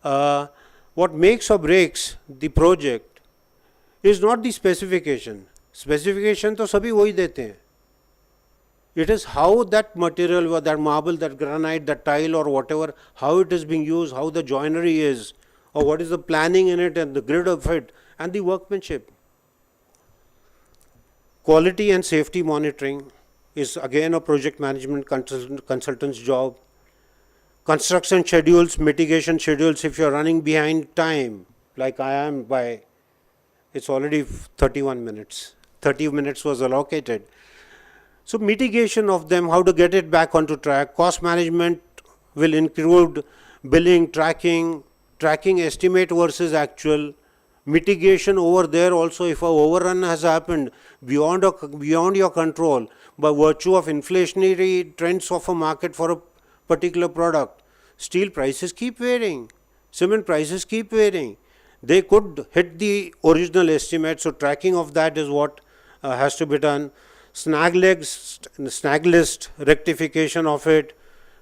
What makes or breaks the project is not the specification. Specification to sabhi wahi dete hain. It is how that material, that marble, that granite, that tile or whatever, how it is being used, how the joinery is, or what is the planning in it and the grid of it and the workmanship. Quality and safety monitoring is again a project management consultant's job. Construction schedules, mitigation schedules, if you are running behind time, like I am by, it's already 31 minutes. 30 minutes was allocated. So mitigation of them, how to get it back onto track. Cost management will include billing, tracking estimate versus actual, mitigation over there also. If a overrun has happened beyond your control by virtue of inflationary trends of a market for a particular product, steel prices keep varying, cement prices keep varying. They could hit the original estimate, so tracking of that is what has to be done. Snag list rectification of it,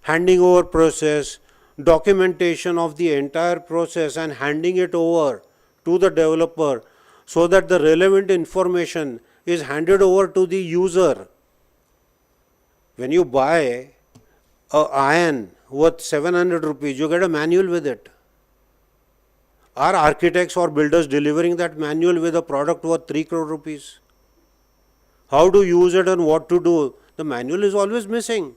handing over process, documentation of the entire process and handing it over to the developer so that the relevant information is handed over to the user. When you buy a iron worth 700 rupees, you get a manual with it. Are architects or builders delivering that manual with a product worth 3 crore rupees? How to use it and what to do? The manual is always missing.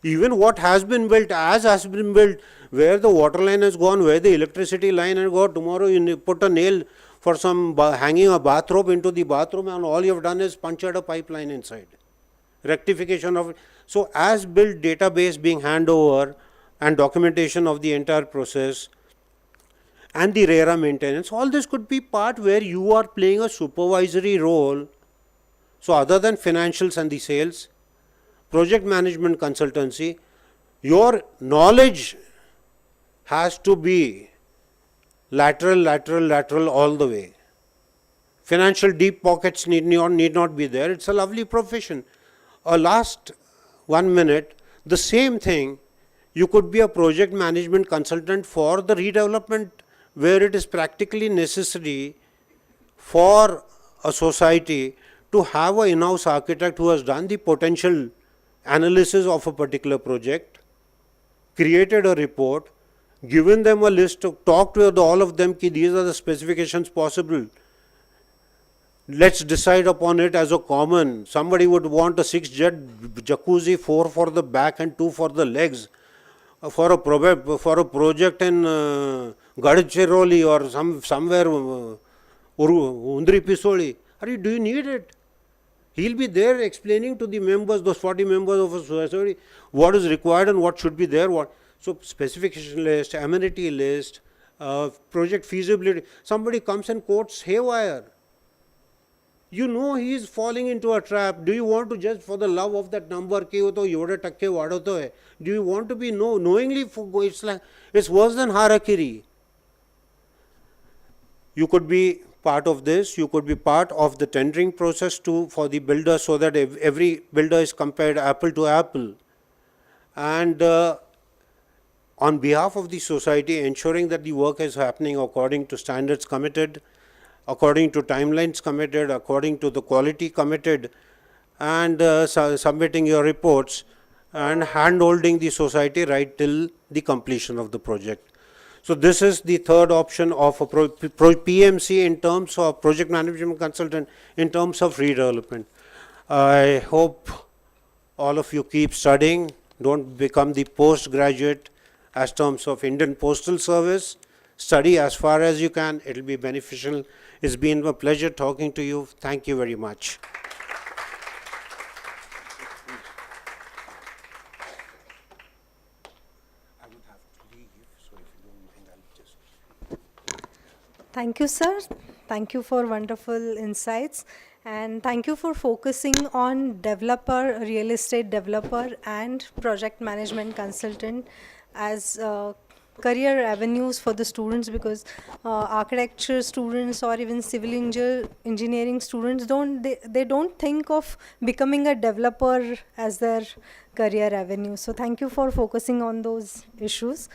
Even what has been built, as has been built, where the water line has gone, where the electricity line has gone, tomorrow you put a nail for some hanging a bathrobe into the bathroom and all you have done is punctured a pipeline inside. Rectification of it. So as built database being handed over and documentation of the entire process and the RERA maintenance, all this could be part where you are playing a supervisory role. So other than financials and the sales, project management consultancy, your knowledge has to be lateral all the way. Financial deep pockets need not be there. It's a lovely profession. Last 1 minute, the same thing, you could be a project management consultant for the redevelopment where it is practically necessary for a society to have an in-house architect who has done the potential analysis of a particular project, created a report, given them a list, talked with all of them, ki these are the specifications possible. Let's decide upon it as a common. Somebody would want a 6-jet jacuzzi, 4 for the back and 2 for the legs. For a project in Gadchiroli or somewhere Undri Pisoli, do you need it? He'll be there explaining to the members, those 40 members of a society, what is required and what should be there. So specification list, amenity list, project feasibility. Somebody comes and quotes haywire. You know he is falling into a trap. Do you want to just for the love of that number, do you want to be knowingly, it's worse than harakiri. You could be part of this, you could be part of the tendering process too for the builder so that every builder is compared apple to apple. And on behalf of the society, ensuring that the work is happening according to standards committed, according to timelines committed, according to the quality committed, and submitting your reports and hand-holding the society right till the completion of the project. So this is the third option of a PMC in terms of project management consultant in terms of redevelopment. I hope all of you keep studying, don't become the postgraduate as terms of Indian Postal Service. Study as far as you can, it will be beneficial. It's been a pleasure talking to you. Thank you very much. Thank you, sir. Thank you for wonderful insights. And thank you for focusing on developer, real estate developer and project management consultant as career avenues for the students, because architecture students or even civil engineering students they don't think of becoming a developer as their career avenue. So thank you for focusing on those issues.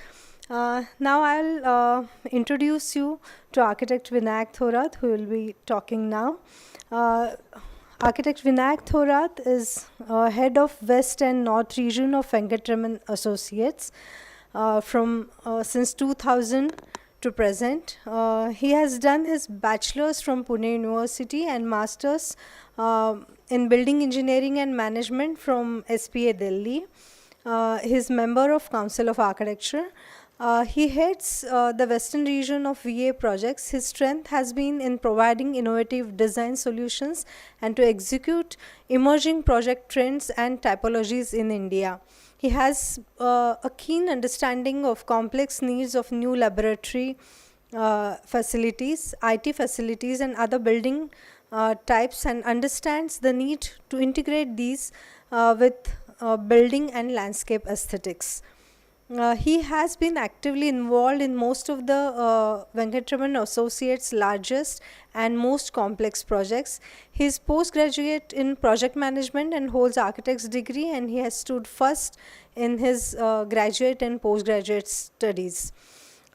Now I'll introduce you to Architect Vinayak Thorat, who will be talking now. Architect Vinayak Thorat is head of West and North region of Venkatraman Associates from since 2000 to present. He has done his bachelor's from Pune University and master's in building engineering and management from SPA Delhi. He is member of Council of Architecture. He heads the western region of VA projects. His strength has been in providing innovative design solutions and to execute emerging project trends and typologies in India. He has a keen understanding of complex needs of new laboratory facilities, IT facilities, and other building types, and understands the need to integrate these with building and landscape aesthetics. He has been actively involved in most of the Venkatraman Associates' largest and most complex projects. He is postgraduate in project management and holds architect's degree, and he has stood first in his graduate and postgraduate studies.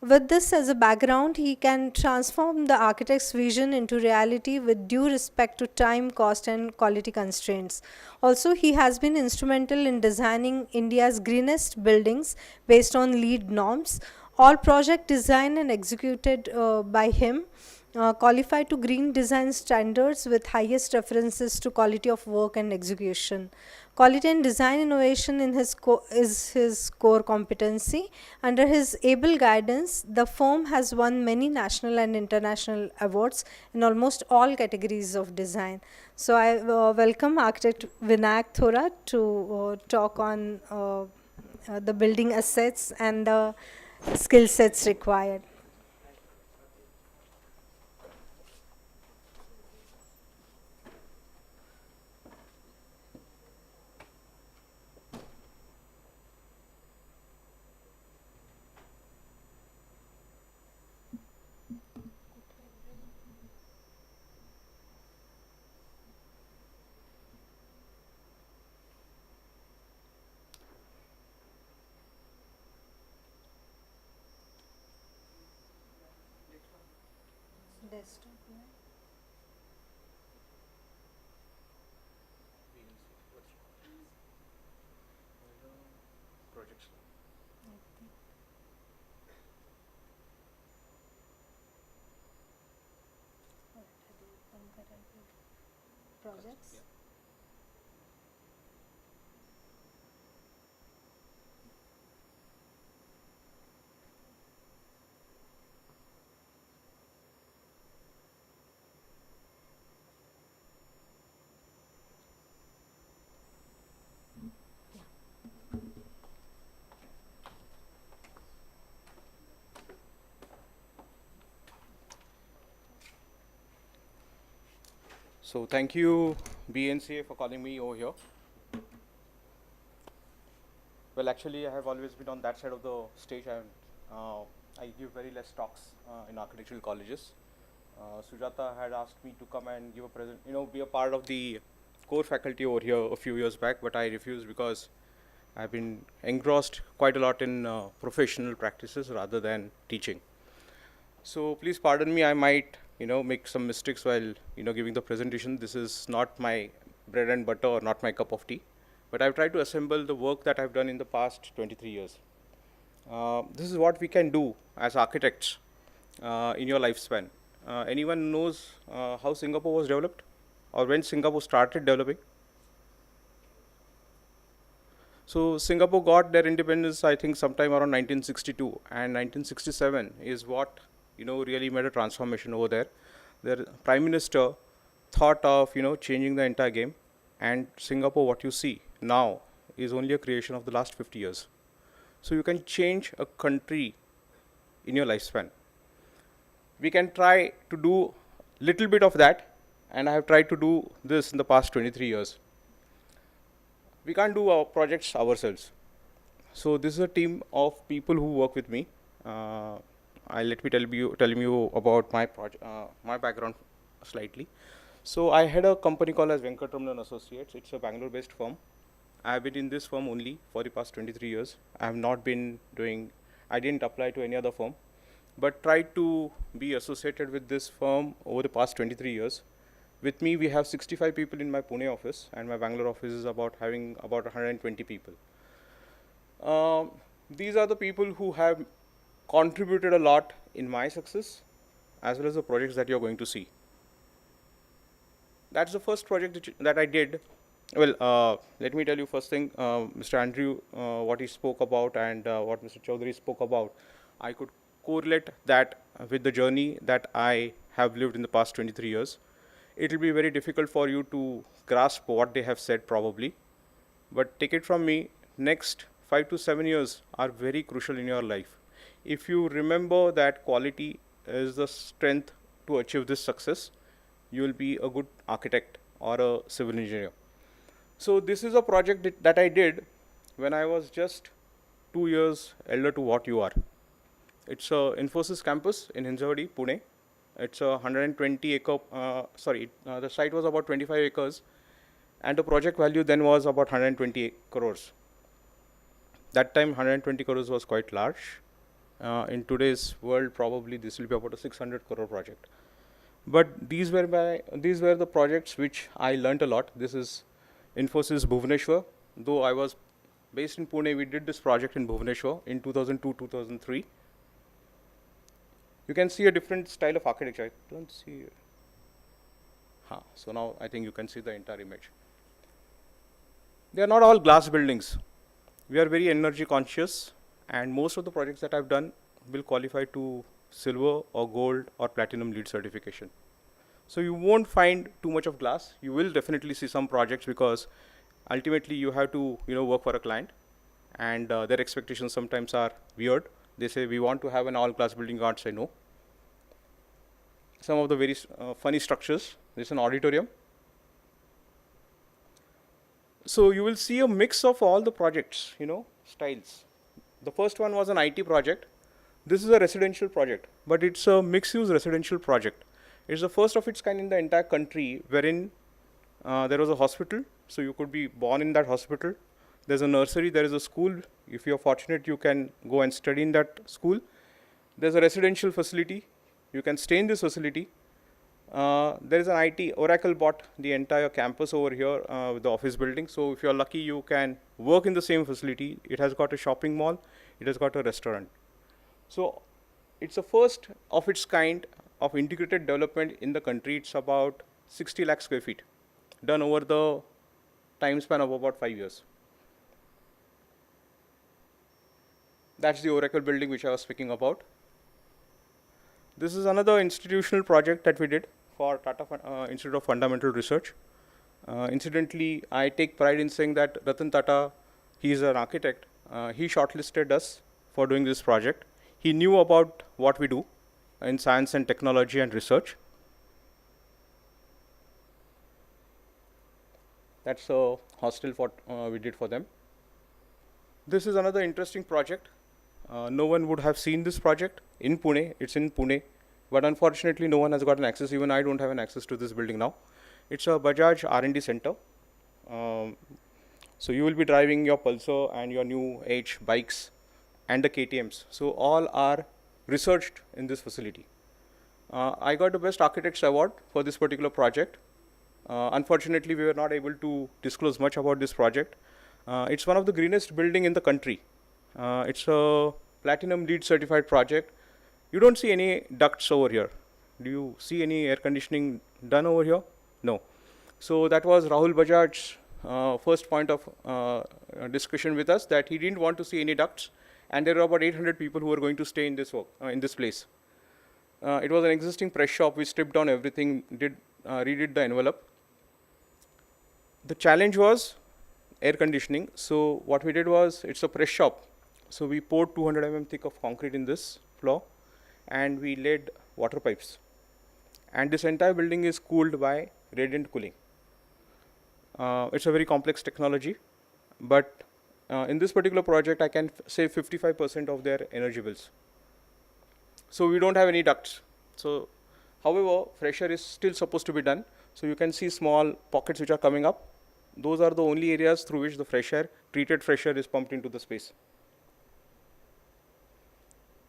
With this as a background, he can transform the architect's vision into reality with due respect to time, cost, and quality constraints. Also, he has been instrumental in designing India's greenest buildings based on LEED norms. All project designed and executed by him qualified to green design standards with highest references to quality of work and execution. Quality and design innovation in is his core competency. Under his able guidance, the firm has won many national and international awards in almost all categories of design. So I welcome architect Vinayak Thora to talk on the building assets and the skill sets required. Projects. So thank you, Bnca, for calling me over here. Well, actually, I have always been on that side of the stage, and I give very less talks in architectural colleges. Sujata had asked me to come and give a present, be a part of the core faculty over here a few years back, but I refused because I've been engrossed quite a lot in professional practices rather than teaching. So please pardon me, I might, make some mistakes while, giving the presentation. This is not my bread and butter or not my cup of tea, but I've tried to assemble the work that I've done in the past 23 years. This is what we can do as architects in your lifespan. Anyone knows how Singapore was developed or when Singapore started developing? So Singapore got their independence, I think, sometime around 1962, and 1967 is what really made a transformation over there. Their prime minister thought of changing the entire game, and Singapore, what you see now, is only a creation of the last 50 years. So you can change a country in your lifespan. We can try to do little bit of that, and I have tried to do this in the past 23 years. We can't do our projects ourselves. So this is a team of people who work with me. Let me tell you about my my background slightly. So I had a company called as Venkatraman Associates. It's a Bangalore-based firm. I have been in this firm only for the past 23 years. I have not been doing. I didn't apply to any other firm, but tried to be associated with this firm over the past 23 years. With me, we have 65 people in my Pune office, and my Bangalore office is having about 120 people. These are the people who have contributed a lot in my success, as well as the projects that you're going to see. That's the first project that I did. Well, let me tell you first thing, Mr. Andrew, what he spoke about and what Mr. Chaudhary spoke about, I could correlate that with the journey that I have lived in the past 23 years. It will be very difficult for you to grasp what they have said probably, but take it from me, next 5 to 7 years are very crucial in your life. If you remember that quality is the strength to achieve this success. You will be a good architect or a civil engineer. So this is a project that I did when I was just 2 years elder to what you are. It's a Infosys campus in Hinjawadi, Pune. It's a 120 acre, the site was about 25 acres, and the project value then was about 120 crores. That time 120 crores was quite large. In today's world, probably this will be about a 600 crore project. But these were the projects which I learnt a lot. This is Infosys Bhubaneswar. Though I was based in Pune, we did this project in Bhubaneswar in 2002, 2003. You can see a different style of architecture. I don't see it. So now I think you can see the entire image. They are not all glass buildings. We are very energy conscious, and most of the projects that I've done will qualify to silver or gold or platinum LEED certification. So you won't find too much of glass. You will definitely see some projects because ultimately you have to work for a client, and their expectations sometimes are weird. They say we want to have an all glass building. You can't say no. Some of the very funny structures. This is an auditorium. So you will see a mix of all the projects, styles. The first one was an IT project. This is a residential project, but it's a mixed-use residential project. It's the first of its kind in the entire country, wherein there was a hospital, so you could be born in that hospital. There's a nursery, there is a school. If you're fortunate, you can go and study in that school. There's a residential facility. You can stay in this facility. There is an IT. Oracle bought the entire campus over here with the office building. So if you're lucky, you can work in the same facility. It has got a shopping mall. It has got a restaurant. So it's the first of its kind of integrated development in the country. It's about 60 lakh square feet, done over the time span of about 5 years. That's the Oracle building which I was speaking about. This is another institutional project that we did for Tata Institute of Fundamental Research. Incidentally, I take pride in saying that Ratan Tata, he is an architect. He shortlisted us for doing this project. He knew about what we do in science and technology and research. That's a hostel we did for them. This is another interesting project. No one would have seen this project in Pune. It's in Pune, but unfortunately no one has gotten access. Even I don't have an access to this building now. It's a Bajaj R&D center. So you will be driving your Pulsar and your new age bikes and the KTMs. So all are researched in this facility. I got the Best Architects Award for this particular project. Unfortunately, we were not able to disclose much about this project. It's one of the greenest building in the country. It's a platinum LEED certified project. You don't see any ducts over here. Do you see any air conditioning done over here? No. So that was Rahul Bajaj's first point of discussion with us, that he didn't want to see any ducts, and there were about 800 people who were going to stay in this place. It was an existing press shop. We stripped down everything, redid the envelope. The challenge was air conditioning. So what we did was, it's a press shop. So we poured 200 mm thick of concrete in this floor, and we laid water pipes. And this entire building is cooled by radiant cooling. It's a very complex technology, but in this particular project, I can save 55% of their energy bills. So we don't have any ducts. So, however, fresh air is still supposed to be done. So you can see small pockets which are coming up. Those are the only areas through which the fresh air, treated fresh air, is pumped into the space.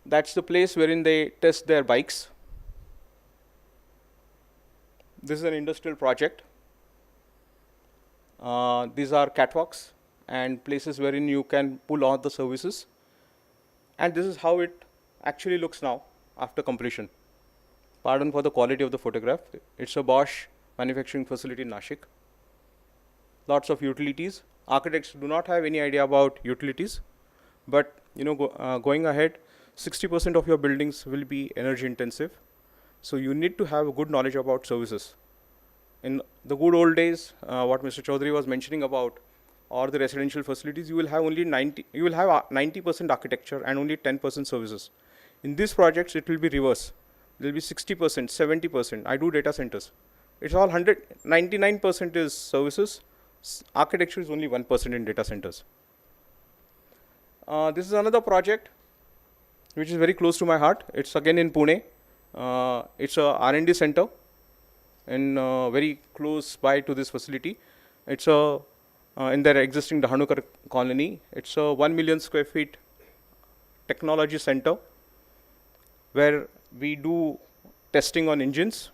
That's the place wherein they test their bikes. This is an industrial project. These are catwalks and places wherein you can pull out the services. And this is how it actually looks now after completion. Pardon for the quality of the photograph. It's a Bosch manufacturing facility in Nashik. Lots of utilities. Architects do not have any idea about utilities, but going ahead, 60% of your buildings will be energy intensive. So you need to have a good knowledge about services. In the good old days, what Mr. Chaudhary was mentioning about, or the residential facilities, you will have 90% architecture and only 10% services. In these projects, it will be reverse. There'll be 60%, 70%. I do data centers. It's all 99% is services. Architecture is only 1% in data centers. This is another project which is very close to my heart. It's again in Pune. It's a R&D center and very close by to this facility. It's in their existing Dhanuka colony. It's a 1 million square feet technology center where we do testing on engines.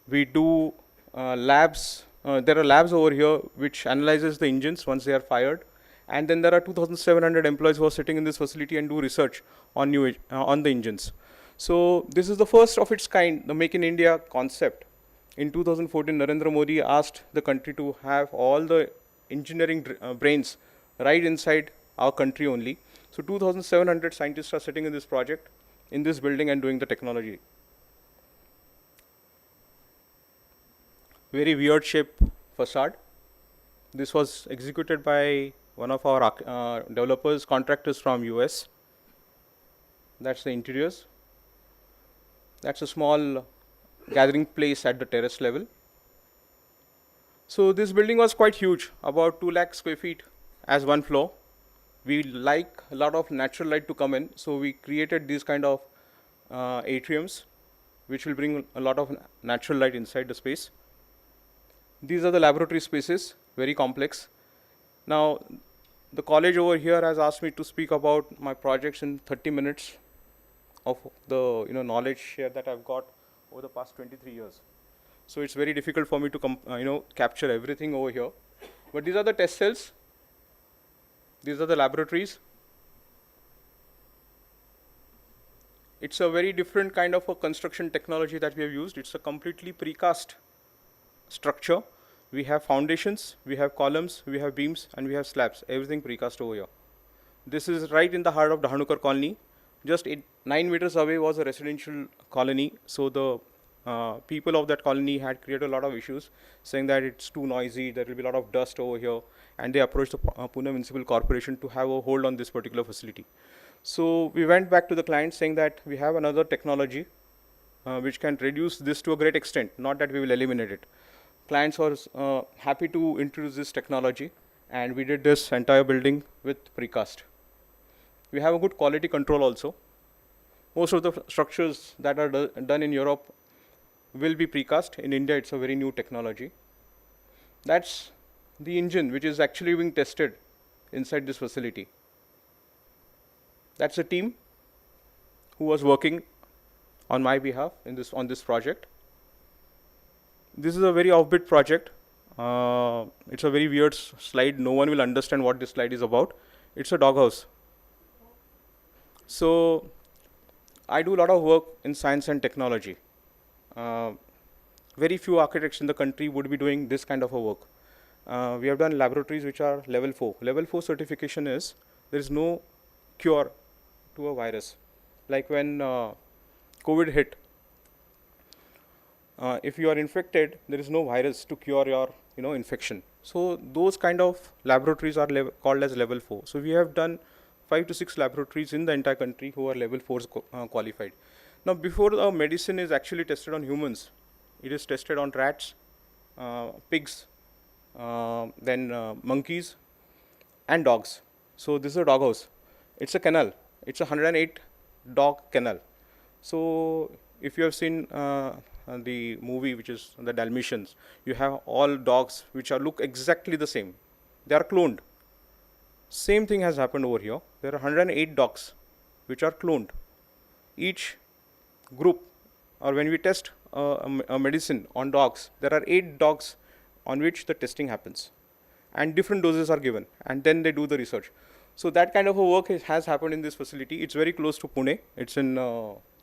We do labs. There are labs over here which analyzes the engines once they are fired. And then there are 2,700 employees who are sitting in this facility and do research on on the engines. So this is the first of its kind, the Make in India concept. In 2014, Narendra Modi asked the country to have all the engineering brains right inside our country only. So 2,700 scientists are sitting in this project, in this building and doing the technology. Very weird shape facade. This was executed by one of our developers, contractors from US. That's the interiors. That's a small gathering place at the terrace level. So this building was quite huge, about 2 lakh square feet as one floor. We like a lot of natural light to come in, so we created these kind of atriums, which will bring a lot of natural light inside the space. These are the laboratory spaces, very complex. Now, the college over here has asked me to speak about my projects in 30 minutes of the knowledge share that I've got over the past 23 years. So it's very difficult for me to capture everything over here. But these are the test cells. These are the laboratories. It's a very different kind of a construction technology that we have used. It's a completely precast structure. We have foundations, we have columns, we have beams, and we have slabs. Everything precast over here. This is right in the heart of Dhanuka colony. Just 9 meters away was a residential colony. So the people of that colony had created a lot of issues, saying that it's too noisy, there will be a lot of dust over here. And they approached the Pune Municipal Corporation to have a hold on this particular facility. So we went back to the client saying that we have another technology which can reduce this to a great extent, not that we will eliminate it. Clients were happy to introduce this technology, and we did this entire building with precast. We have a good quality control also. Most of the structures that are done in Europe will be precast. In India, it's a very new technology. That's the engine which is actually being tested inside this facility. That's a team who was working on my behalf on this project. This is a very offbeat project. It's a very weird slide. No one will understand what this slide is about. It's a doghouse. So I do a lot of work in science and technology. Very few architects in the country would be doing this kind of a work. We have done laboratories which are level 4. Level 4 certification is there is no cure to a virus. Like when COVID hit, if you are infected, there is no virus to cure your infection. So those kind of laboratories are called as level 4. So we have done 5 to 6 laboratories in the entire country who are level 4 qualified. Now, before a medicine is actually tested on humans, it is tested on rats, pigs, then monkeys, and dogs. So this is a doghouse. It's a kennel. It's a 108 dog kennel. So if you have seen the movie, which is the Dalmatians, you have all dogs which look exactly the same. They are cloned. Same thing has happened over here. There are 108 dogs which are cloned. Each group, or when we test a medicine on dogs, there are 8 dogs on which the testing happens, and different doses are given, and then they do the research. So that kind of a work has happened in this facility. It's very close to Pune. It's in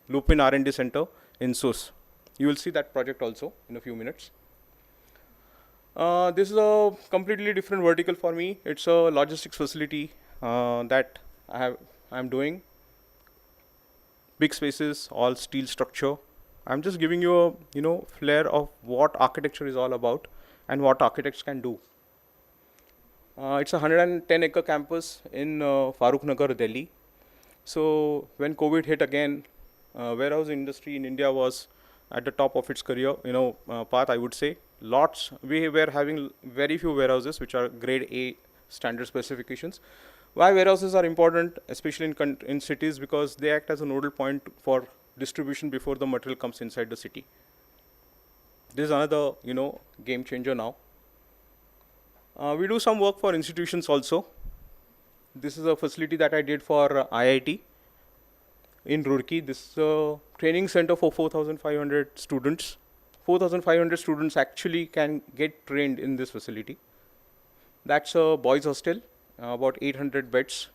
Lupin R&D Center in SUS. You will see that project also in a few minutes. This is a completely different vertical for me. It's a logistics facility that I'm doing. Big spaces, all steel structure. I'm just giving you a flair of what architecture is all about and what architects can do. It's a 110-acre campus in Farooq Nagar, Delhi. So when COVID hit again, warehouse industry in India was at the top of its career, path, I would say. We were having very few warehouses which are grade A standard specifications. Why warehouses are important, especially in cities, because they act as a nodal point for distribution before the material comes inside the city. This is another, game changer now. We do some work for institutions also. This is a facility that I did for IIT in Roorkee. This is a training center for 4,500 students. 4,500 students actually can get trained in this facility. That's a boys' hostel, about 800 beds.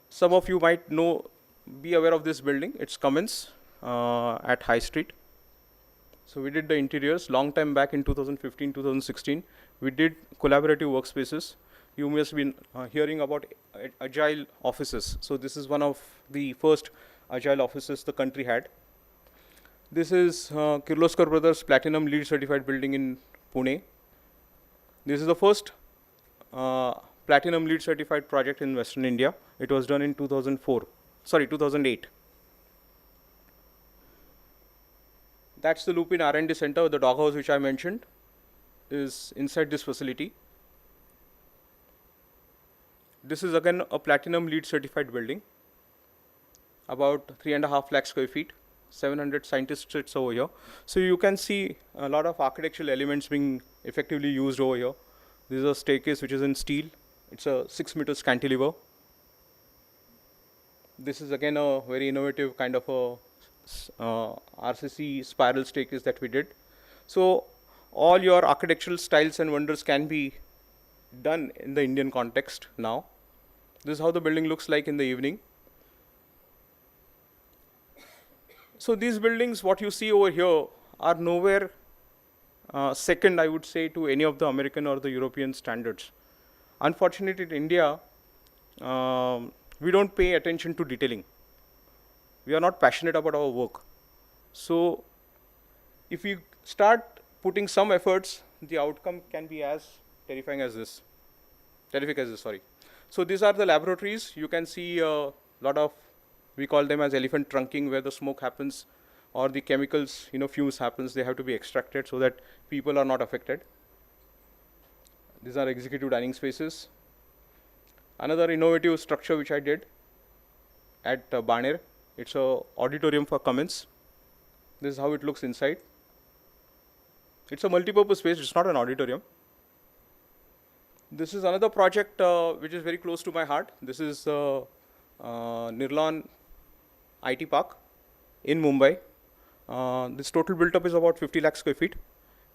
Some of you might be aware of this building. It's Cummins at High Street. So we did the interiors long time back in 2015, 2016. We did collaborative workspaces. You must be hearing about agile offices. So this is one of the first agile offices the country had. This is Kirloskar Brothers Platinum LEED certified building in Pune. This is the first Platinum LEED certified project in Western India. It was done in 2008. That's the Lupin R&D center. The doghouse which I mentioned is inside this facility. This is again a Platinum LEED certified building, about 3.5 lakh square feet. 700 scientists sits over here. So you can see a lot of architectural elements being effectively used over here. This is a staircase which is in steel. It's a 6-meter cantilever. This is again a very innovative kind of a RCC spiral staircase that we did. So all your architectural styles and wonders can be done in the Indian context now. This is how the building looks like in the evening. So these buildings, what you see over here, are nowhere second, I would say, to any of the American or the European standards. Unfortunately, in India, we don't pay attention to detailing. We are not passionate about our work. So if we start putting some efforts, the outcome can be as terrific as this. So these are the laboratories. You can see a lot of, we call them as elephant trunking, where the smoke happens or the chemicals, fumes happens. They have to be extracted so that people are not affected. These are executive dining spaces. Another innovative structure which I did at Bnca, it's a auditorium for Cummins. This is how it looks inside. It's a multi-purpose space. It's not an auditorium. This is another project which is very close to my heart. This is Nirlan IT Park in Mumbai. This total built up is about 50 lakh square feet,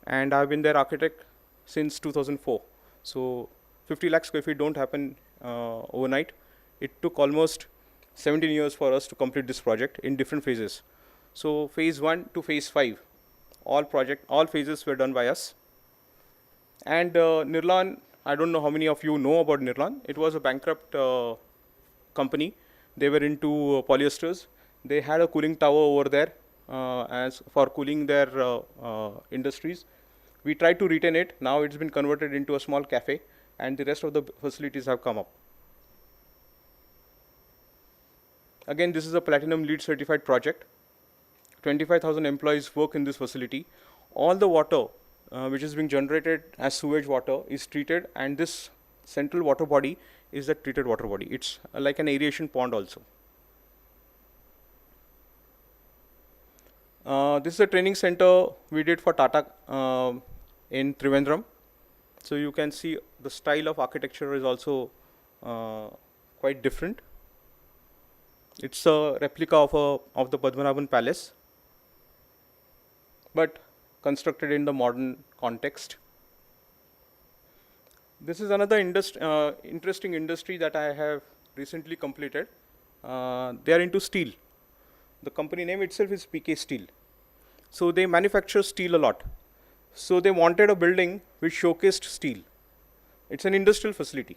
and I've been their architect since 2004. So 50 lakh square feet don't happen overnight. It took almost 17 years for us to complete this project in different phases. So phase 1 to phase 5, all phases were done by us. And Nirlan, I don't know how many of you know about Nirlan. It was a bankrupt company. They were into polyesters. They had a cooling tower over there as for cooling their industries. We tried to retain it. Now it's been converted into a small cafe, and the rest of the facilities have come up. Again, this is a Platinum LEED certified project. 25,000 employees work in this facility. All the water which is being generated as sewage water is treated, and this central water body is the treated water body. It's like an aeration pond also. This is a training center we did for Tata in Trivandrum. So you can see the style of architecture is also quite different. It's a replica of the Padmanabhan Palace, but constructed in the modern context. This is another interesting industry that I have recently completed. They are into steel. The company name itself is Bnca Steel. So they manufacture steel a lot. So they wanted a building which showcased steel. It's an industrial facility,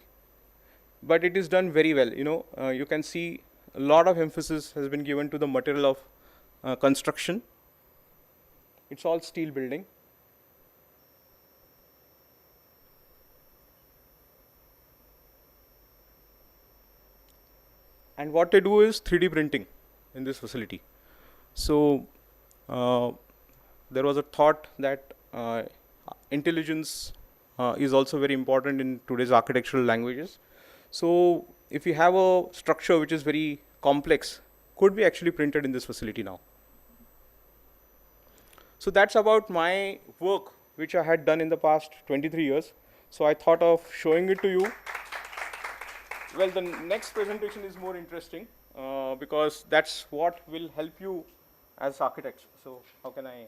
but it is done very well. You can see a lot of emphasis has been given to the material of construction. It's all steel building. And what they do is 3D printing in this facility. So there was a thought that intelligence is also very important in today's architectural languages. So if you have a structure which is very complex, could be actually printed in this facility now. So that's about my work which I had done in the past 23 years. So I thought of showing it to you. Well, the next presentation is more interesting because that's what will help you as architects. So how can I?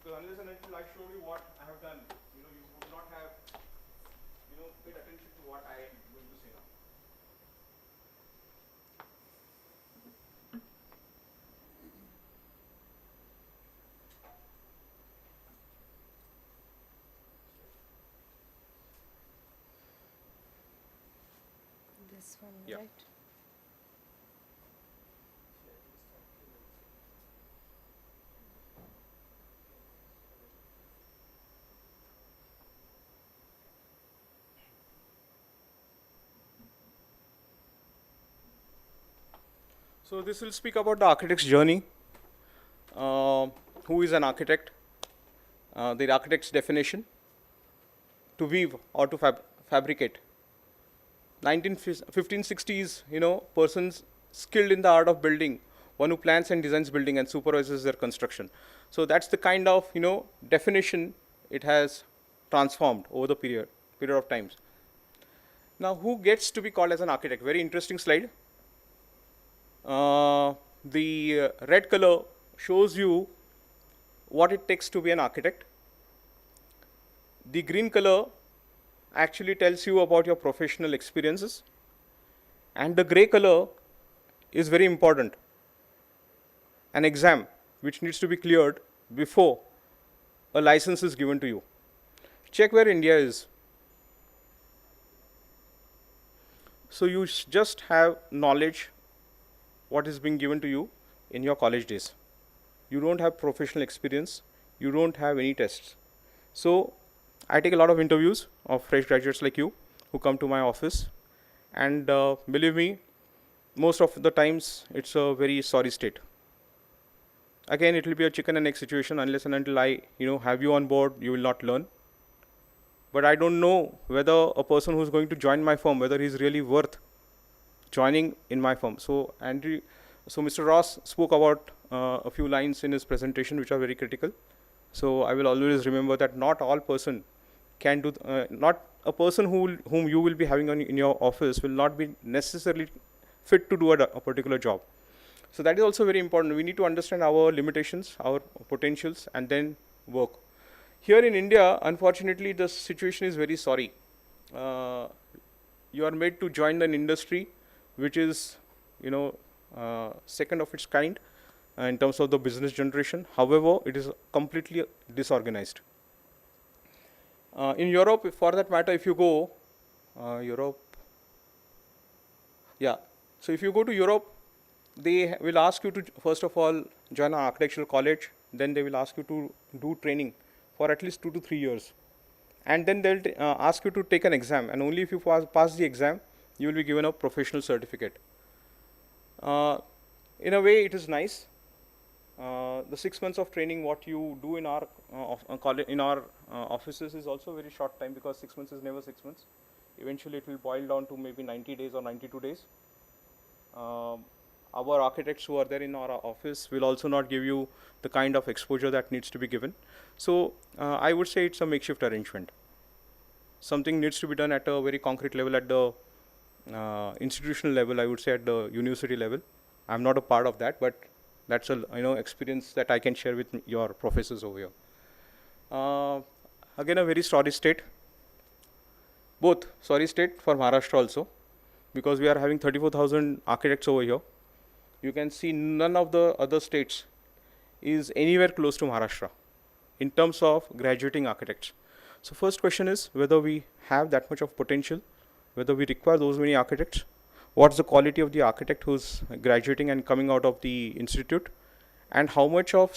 Because unless and until I show you what I have done, you would not have, paid attention to what I am going to say now. This one, Yeah. right? So this will speak about the architect's journey. Who is an architect? The architect's definition. To weave or to fabricate. 1560s, persons skilled in the art of building, one who plans and designs building and supervises their construction. So that's the kind of, definition it has transformed over the period of times. Now, who gets to be called as an architect? Very interesting slide. The red color shows you what it takes to be an architect. The green color actually tells you about your professional experiences. And the gray color is very important. An exam which needs to be cleared before a license is given to you. Check where India is. So you just have knowledge what is being given to you in your college days. You don't have professional experience. You don't have any tests. So I take a lot of interviews of fresh graduates like you who come to my office, and believe me, most of the times it's a very sorry state. Again, it will be a chicken and egg situation. Unless and until I have you on board, you will not learn. But I don't know whether a person who's going to join my firm, whether he's really worth joining in my firm. So Mr. Ross spoke about a few lines in his presentation which are very critical. So I will always remember that not all person can do, not a person whom you will be having in your office will not be necessarily fit to do a particular job. So that is also very important. We need to understand our limitations, our potentials, and then work. Here in India, unfortunately, the situation is very sorry. You are made to join an industry which is, second of its kind in terms of the business generation. However, it is completely disorganized. In Europe, for that matter, if you go, so if you go to Europe, they will ask you to, first of all, join an architectural college. Then they will ask you to do training for at least 2 to 3 years. And then they'll ask you to take an exam. And only if you pass the exam, you will be given a professional certificate. In a way, it is nice. The 6 months of training, what you do in our offices is also very short time, because 6 months is never 6 months. Eventually, it will boil down to maybe 90 days or 92 days. Our architects who are there in our office will also not give you the kind of exposure that needs to be given. So I would say it's a makeshift arrangement. Something needs to be done at a very concrete level, at the institutional level, I would say at the university level. I'm not a part of that, but that's a experience that I can share with your professors over here. Again, a very sorry state. Both sorry state for Maharashtra also, because we are having 34,000 architects over here. You can see none of the other states is anywhere close to Maharashtra in terms of graduating architects. So first question is whether we have that much of potential, whether we require those many architects, what's the quality of the architect who's graduating and coming out of the institute, and how much of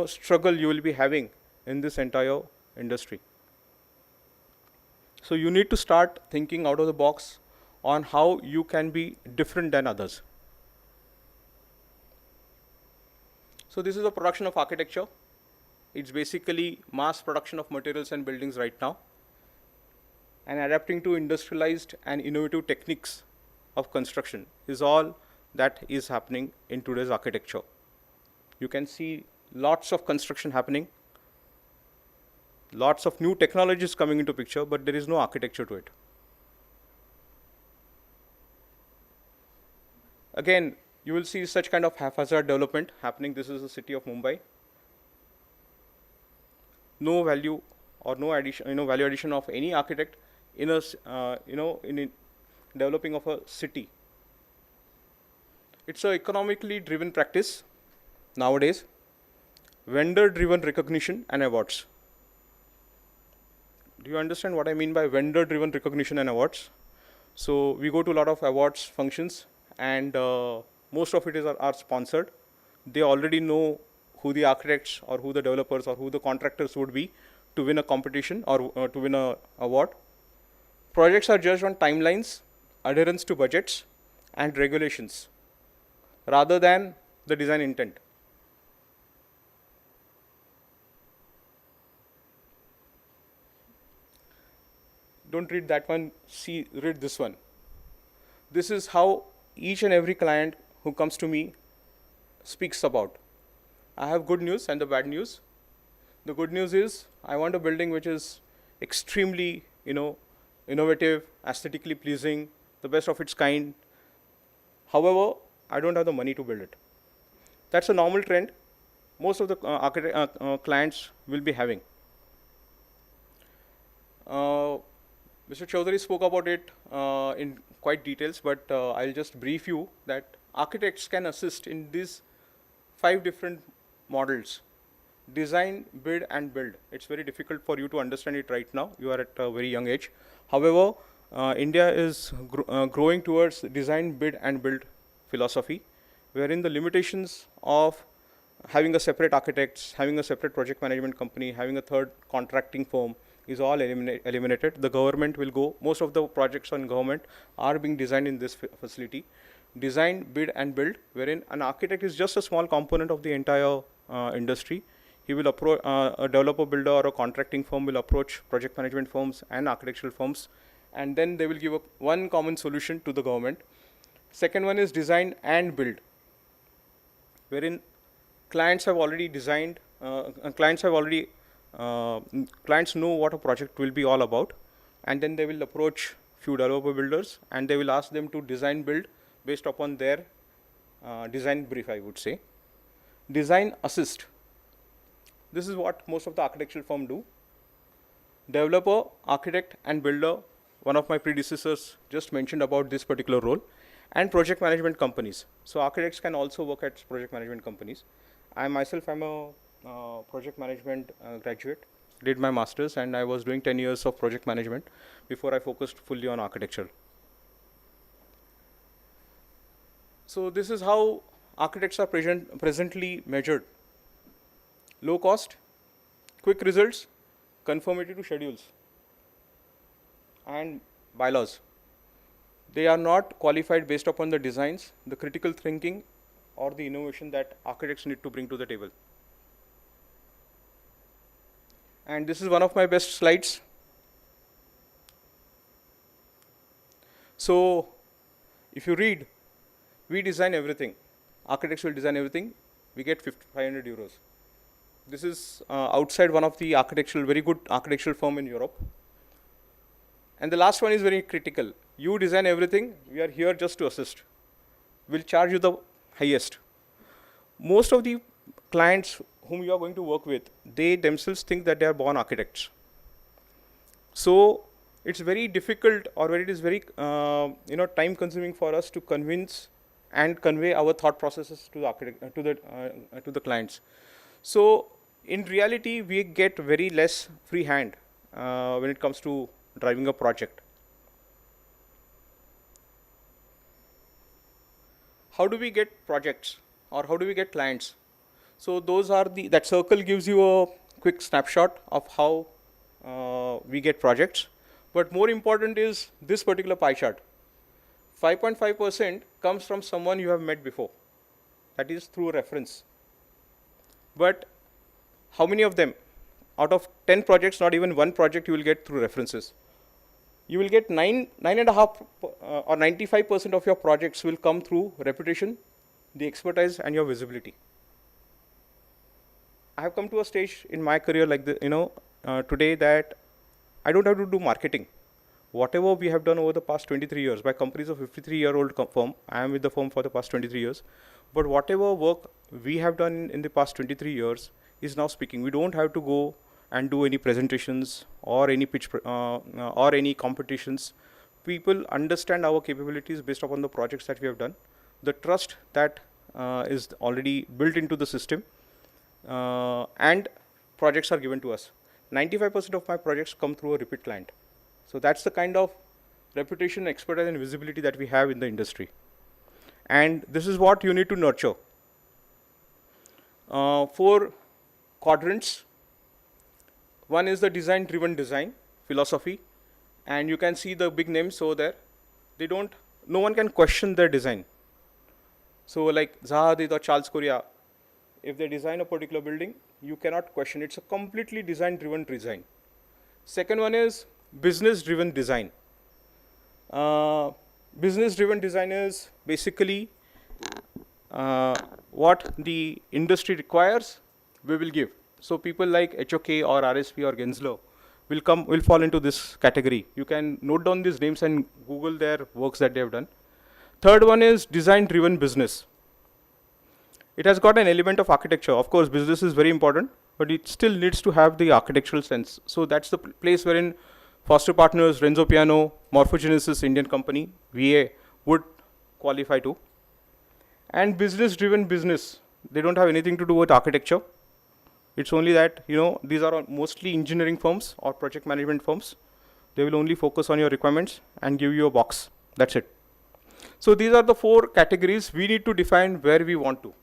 struggle you will be having in this entire industry. So you need to start thinking out of the box. on how you can be different than others. So this is a production of architecture. It's basically mass production of materials and buildings right now, and adapting to industrialized and innovative techniques of construction is all that is happening in today's architecture. You can see lots of construction happening, lots of new technologies coming into picture, but there is no architecture to it. Again, you will see such kind of haphazard development happening. This is the city of Mumbai. No value or no addition, value addition of any architect in a, in developing of a city. It's a economically driven practice nowadays. Vendor-driven recognition and awards. Do you understand what I mean by vendor-driven recognition and awards? So we go to a lot of awards functions, and most of it are sponsored. They already know who the architects or who the developers or who the contractors would be to win a competition or to win an award. Projects are judged on timelines, adherence to budgets, and regulations, rather than the design intent. Don't read that one, read this one. This is how each and every client who comes to me speaks about. I have good news and the bad news. The good news is I want a building which is extremely, innovative, aesthetically pleasing, the best of its kind. However, I don't have the money to build it. That's a normal trend most of the clients will be having. Mr. Chaudhary spoke about it in quite details, but I'll just brief you that architects can assist in these 5 different models: design, bid, and build. It's very difficult for you to understand it right now. You are at a very young age. However, India is growing towards design, bid, and build philosophy, wherein the limitations of having a separate architects, having a separate project management company, having a third contracting firm is all eliminated. The government will go, most of the projects on government are being designed in this facility. Design, bid, and build, wherein an architect is just a small component of the entire industry. He will approach a developer, builder, or a contracting firm will approach project management firms and architectural firms, and then they will give one common solution to the government. Second one is design and build, wherein clients have already designed, clients know what a project will be all about, and then they will approach few developer builders and they will ask them to design build based upon their design brief, I would say. Design assist. This is what most of the architectural firms do. Developer, architect, and builder, one of my predecessors just mentioned about this particular role, and project management companies. So architects can also work at project management companies. I myself am a project management graduate, did my master's, and I was doing 10 years of project management before I focused fully on architecture. So this is how architects are presently measured: low cost, quick results, conformity to schedules and bylaws. They are not qualified based upon the designs, the critical thinking, or the innovation that architects need to bring to the table. And this is one of my best slides. So if you read, we design everything. Architects will design everything. We get 500 euros. This is outside one of the very good architectural firm in Europe. And the last one is very critical. You design everything. We are here just to assist. We'll charge you the highest. Most of the clients whom you are going to work with, they themselves think that they are born architects. So it's very difficult, or it is very time consuming for us to convince and convey our thought processes to the clients. So in reality, we get very less free hand when it comes to driving a project. How do we get projects, or how do we get clients? So those are that circle gives you a quick snapshot of how we get projects. But more important is this particular pie chart. 5.5% comes from someone you have met before. That is through reference. But how many of them? Out of 10 projects, not even one project you will get through references. You will get 9.5 or 95% of your projects will come through reputation, the expertise, and your visibility. I have come to a stage in my career like today that I don't have to do marketing. Whatever we have done over the past 23 years, my company is a 53-year-old firm. I am with the firm for the past 23 years. But whatever work we have done in the past 23 years is now speaking. We don't have to go and do any presentations or any pitch or any competitions. People understand our capabilities based upon the projects that we have done. The trust that is already built into the system, and projects are given to us. 95% of my projects come through a repeat client. So that's the kind of reputation, expertise, and visibility that we have in the industry. And this is what you need to nurture. 4 quadrants. One is the design-driven design philosophy, and you can see the big names over there. No one can question their design. So like Zaha Hadid or Charles Correa, if they design a particular building, you cannot question. It's a completely design-driven design. Second one is business-driven design. Business-driven design is basically what the industry requires, we will give. So people like HOK or RSP or Gensler will fall into this category. You can note down these names and Google their works that they have done. Third one is design-driven business. It has got an element of architecture. Of course, business is very important, but it still needs to have the architectural sense. So that's the place wherein Foster Partners, Renzo Piano, Morphogenesis, Indian company, VA would qualify to. And business-driven business, they don't have anything to do with architecture. It's only that, these are mostly engineering firms or project management firms. They will only focus on your requirements and give you a box. That's it. So these are the 4 categories. We need to define where we want to.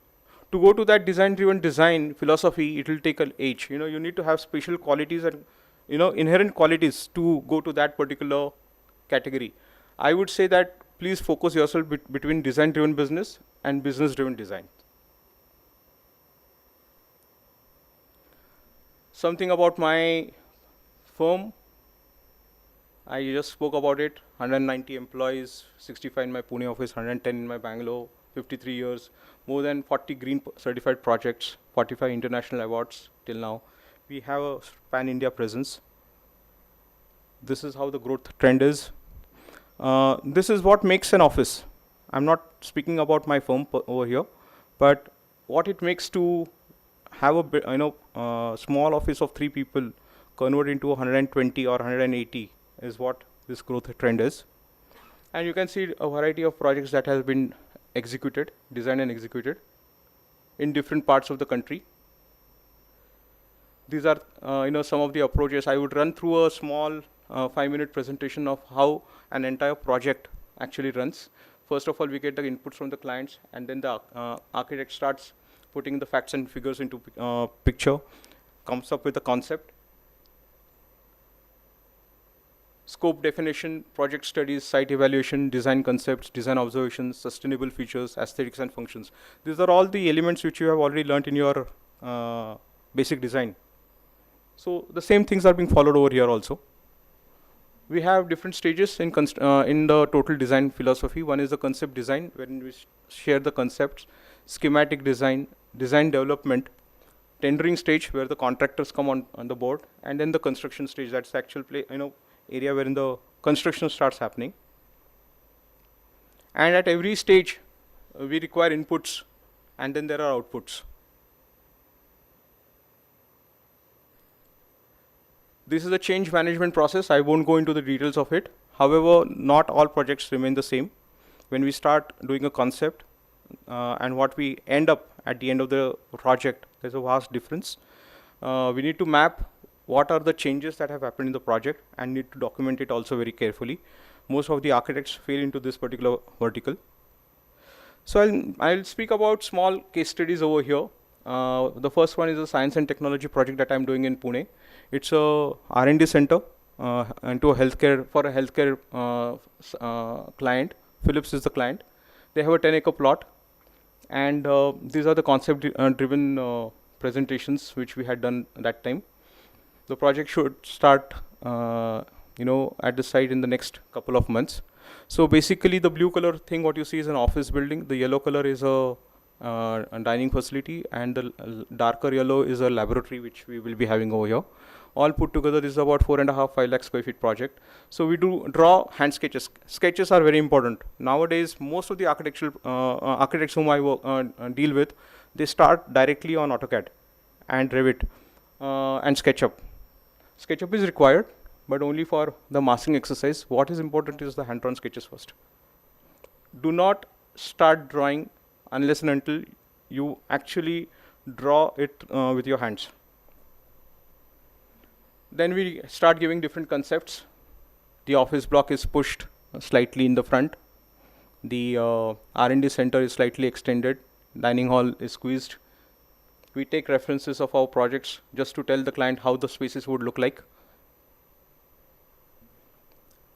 To go to that design-driven design philosophy, it will take an age. You need to have special qualities and inherent qualities to go to that particular category. I would say that please focus yourself between design-driven business and business-driven design. Something about my firm. I just spoke about it. 190 employees, 65 in my Pune office, 110 in my Bangalore, 53 years, more than 40 green certified projects, 45 international awards till now. We have a pan-India presence. This is how the growth trend is. This is what makes an office. I'm not speaking about my firm over here, but what it makes to have a small office of 3 people convert into 120 or 180 is what this growth trend is. And you can see a variety of projects that has been executed, designed and executed in different parts of the country. These are some of the approaches. I would run through a small 5-minute presentation of how an entire project actually runs. First of all, we get the inputs from the clients, and then the architect starts putting the facts and figures into picture, comes up with a concept. Scope definition, project studies, site evaluation, design concepts, design observations, sustainable features, aesthetics and functions. These are all the elements which you have already learnt in your basic design. So the same things are being followed over here also. We have different stages in the total design philosophy. One is the concept design, wherein we share the concepts, schematic design, design development, tendering stage where the contractors come on the board, and then the construction stage. That's the actual area wherein the construction starts happening. And at every stage, we require inputs, and then there are outputs. This is a change management process. I won't go into the details of it. However, not all projects remain the same. When we start doing a concept and what we end up at the end of the project, there's a vast difference. We need to map what are the changes that have happened in the project and need to document it also very carefully. Most of the architects fail into this particular vertical. So I'll speak about small case studies over here. The first one is a science and technology project that I'm doing in Pune. It's a R&D center into a healthcare client Philips is the client. They have a 10-acre plot, and these are the concept-driven presentations which we had done that time. The project should start, at the site in the next couple of months. So basically, the blue color thing, what you see is an office building. The yellow color is a dining facility, and the darker yellow is a laboratory which we will be having over here. All put together, this is about 4.5-5 lakh square feet project. So we do draw hand sketches. Sketches are very important nowadays. Most of the architects whom I deal with, they start directly on AutoCAD and Revit and SketchUp. SketchUp is required, but only for the masking exercise. What is important is the hand-drawn sketches first. Do not start drawing unless and until you actually draw it with your hands. Then we start giving different concepts. The office block is pushed slightly in the front. The R&D center is slightly extended. Dining hall is squeezed. We take references of our projects just to tell the client how the spaces would look like.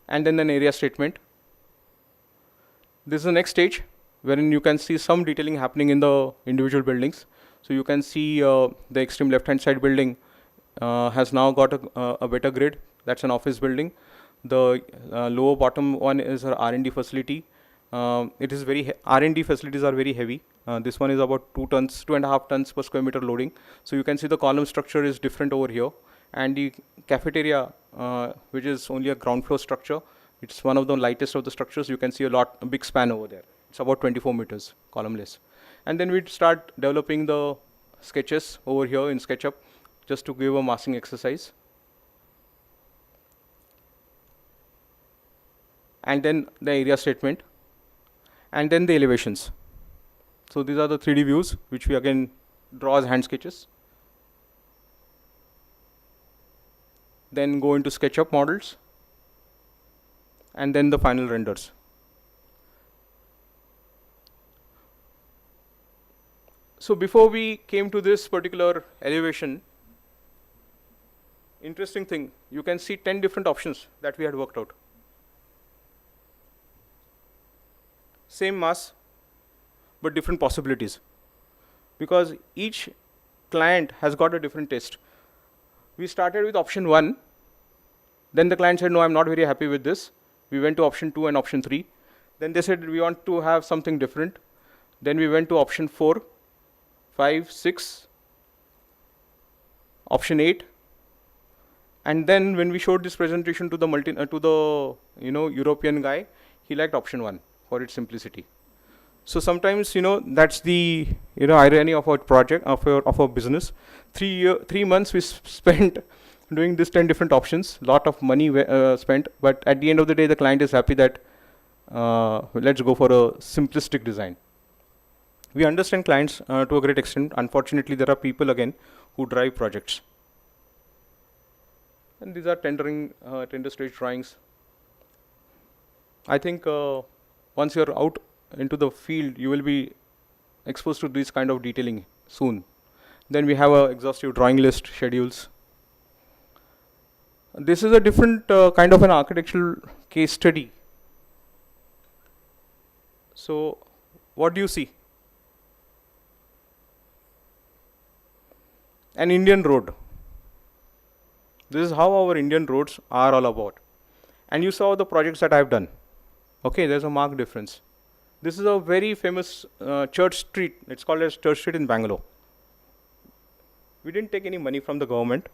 And then an area statement. This is the next stage wherein you can see some detailing happening in the individual buildings. So you can see the extreme left-hand side building has now got a better grid. That's an office building. The lower bottom one is our R&D facility. It is R&D facilities are very heavy. This one is about 2.5 tons per square meter loading. So you can see the column structure is different over here. And the cafeteria, which is only a ground floor structure, it's one of the lightest of the structures. You can see a big span over there. It's about 24 meters columnless. And then we start developing the sketches over here in SketchUp just to give a masking exercise. And then the area statement. And then the elevations. So these are the 3D views, which we again draw as hand sketches. Then go into SketchUp models. And then the final renders. So before we came to this particular elevation, interesting thing, you can see 10 different options that we had worked out. Same mass, but different possibilities. Because each client has got a different taste. We started with option 1. Then the client said, no, I'm not very happy with this. We went to option 2 and option 3. Then they said, we want to have something different. Then we went to option 4, 5, 6, option 8. And then when we showed this presentation to the European guy, he liked option 1 for its simplicity. So sometimes, that's the irony of our project, of our business. 3 months we spent doing this 10 different options, lot of money spent, but at the end of the day, the client is happy that let's go for a simplistic design. We understand clients to a great extent. Unfortunately, there are people again who drive projects. And these are tender stage drawings. I think once you're out into the field, you will be exposed to this kind of detailing soon. Then we have exhaustive drawing list schedules. This is a different kind of an architectural case study. So what do you see? An Indian road. This is how our Indian roads are all about. And you saw the projects that I have done. Okay, there's a marked difference. This is a very famous Church Street. It's called as Church Street in Bangalore. We didn't take any money from the government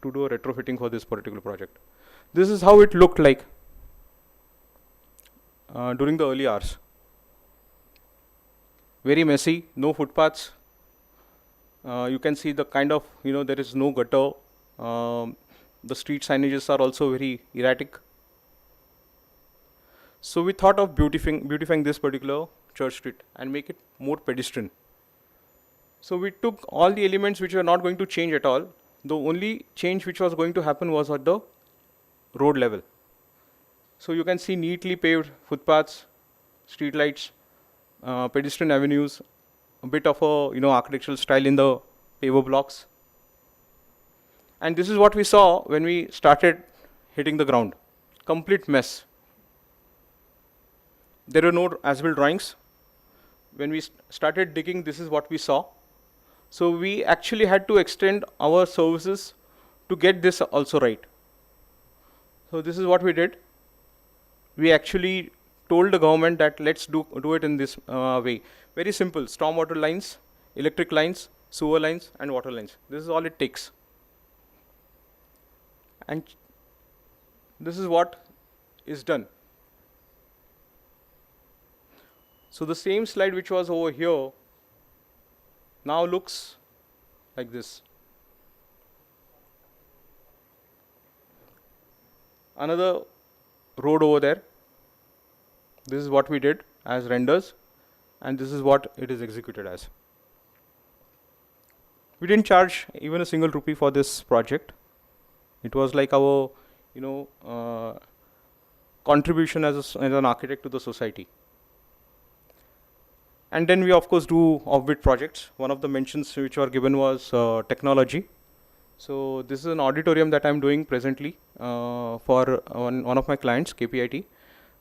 to do a retrofitting for this particular project. This is how it looked like during the early hours. Very messy, no footpaths. You can see the kind of, there is no gutter. The street signages are also very erratic. So we thought of beautifying this particular Church Street and make it more pedestrian. So we took all the elements which were not going to change at all. The only change which was going to happen was at the road level. So you can see neatly paved footpaths, street lights, pedestrian avenues, a bit of a architectural style in the paver blocks. And this is what we saw when we started hitting the ground. Complete mess. there were no as-built drawings. When we started digging, this is what we saw. So we actually had to extend our services to get this also right. So this is what we did. We actually told the government that let's do it in this way. Very simple: stormwater lines, electric lines, sewer lines, and water lines. This is all it takes. And this is what is done. So the same slide which was over here now looks like this. Another road over there. This is what we did as renders, and this is what it is executed as. We didn't charge even a single rupee for this project. It was like our, contribution as an architect to the society. And then we of course do off-bid projects. One of the mentions which were given was technology. So this is an auditorium that I'm doing presently for one of my clients, KPIT.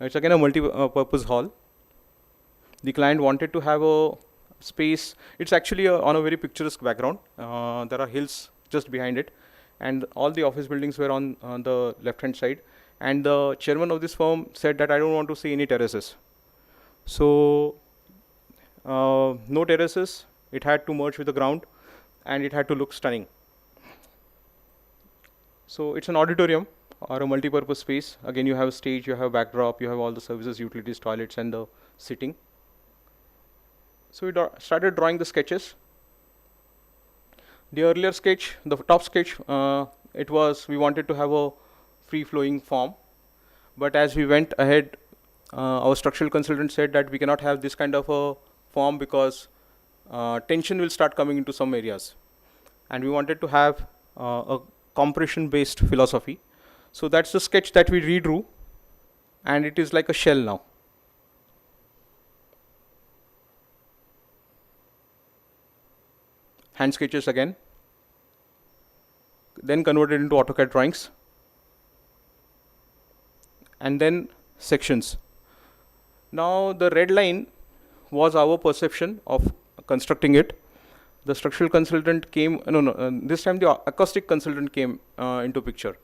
It's again a multi-purpose hall. The client wanted to have a space. It's actually on a very picturesque background. There are hills just behind it, and all the office buildings were on the left-hand side. And the chairman of this firm said that I don't want to see any terraces. So no terraces. It had to merge with the ground, and it had to look stunning. So it's an auditorium or a multi-purpose space. Again, you have a stage, you have a backdrop, you have all the services, utilities, toilets, and the sitting. So we started drawing the sketches. The earlier sketch, the top sketch, we wanted to have a free-flowing form. But as we went ahead, our structural consultant said that we cannot have this kind of a form because tension will start coming into some areas. And we wanted to have a compression-based philosophy. So that's the sketch that we redrew, and it is like a shell now. Hand sketches again, then converted into AutoCAD drawings, and then sections. Now the red line was our perception of constructing it. The structural consultant came, this time the acoustic consultant came into picture.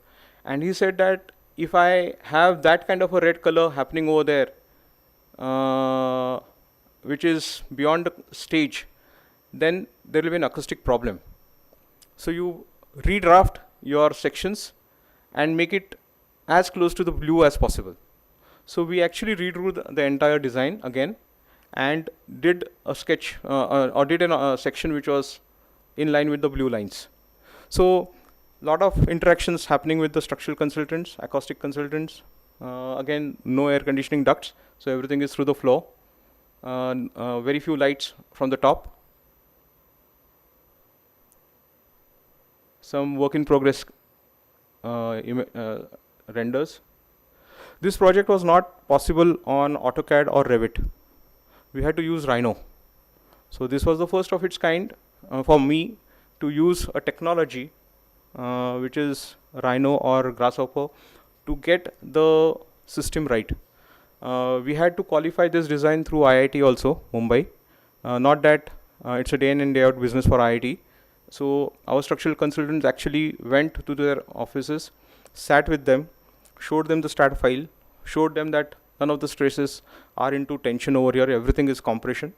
And he said that if I have that kind of a red color happening over there, which is beyond the stage, then there will be an acoustic problem. So you redraft your sections and make it as close to the blue as possible. So we actually redrew the entire design again and did a sketch or did a section which was in line with the blue lines. So lot of interactions happening with the structural consultants, acoustic consultants. Again, no air conditioning ducts, so everything is through the floor. Very few lights from the top. Some work in progress renders. This project was not possible on AutoCAD or Revit. We had to use Rhino. So this was the first of its kind for me to use a technology which is Rhino or Grasshopper to get the system right. We had to qualify this design through IIT also, Mumbai. Not that it's a day in and day out business for IIT. So our structural consultants actually went to their offices, sat with them, showed them the stat file, showed them that none of the stresses are into tension over here, everything is compression.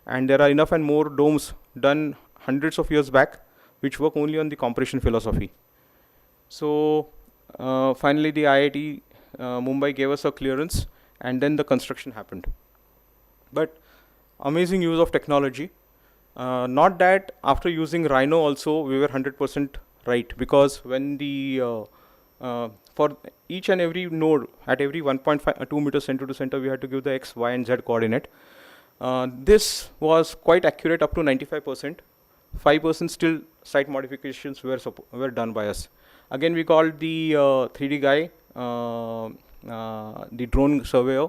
And there are enough and more domes done hundreds of years back which work only on the compression philosophy. So finally the IIT Mumbai gave us a clearance, and then the construction happened. But amazing use of technology. Not that after using Rhino also we were 100% right, because when the for each and every node at every 1.2 meters center to center we had to give the X, Y and Z coordinate. This was quite accurate up to 95%. 5% still site modifications were done by us. Again, we called the 3D guy, the drone surveyor,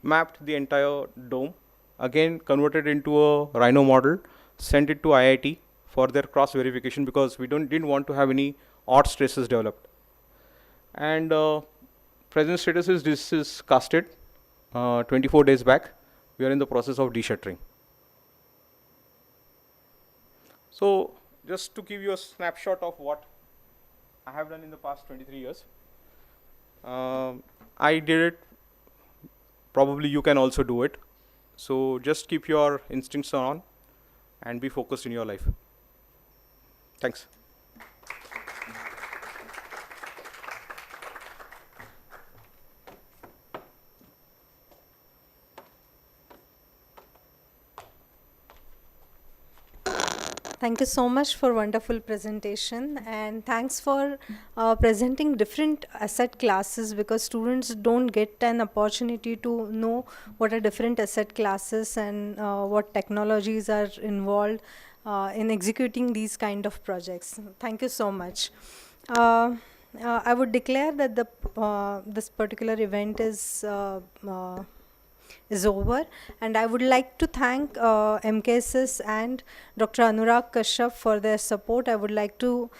mapped the entire dome, again converted into a Rhino model, sent it to IIT for their cross verification because we didn't want to have any odd stresses developed. And present status is this is casted. 24 days back. We are in the process of de-shuttering. So just to give you a snapshot of what I have done in the past 23 years, I did it. Probably you can also do it. So just keep your instincts on and be focused in your life. Thanks. Thank you so much for wonderful presentation, and thanks for presenting different asset classes, because students don't get an opportunity to know what are different asset classes and what technologies are involved in executing these kind of projects. Thank you so much. I would declare that this particular event is over, and I would like to thank MKSS and Dr. Anurag Kashyap for their support. I would like to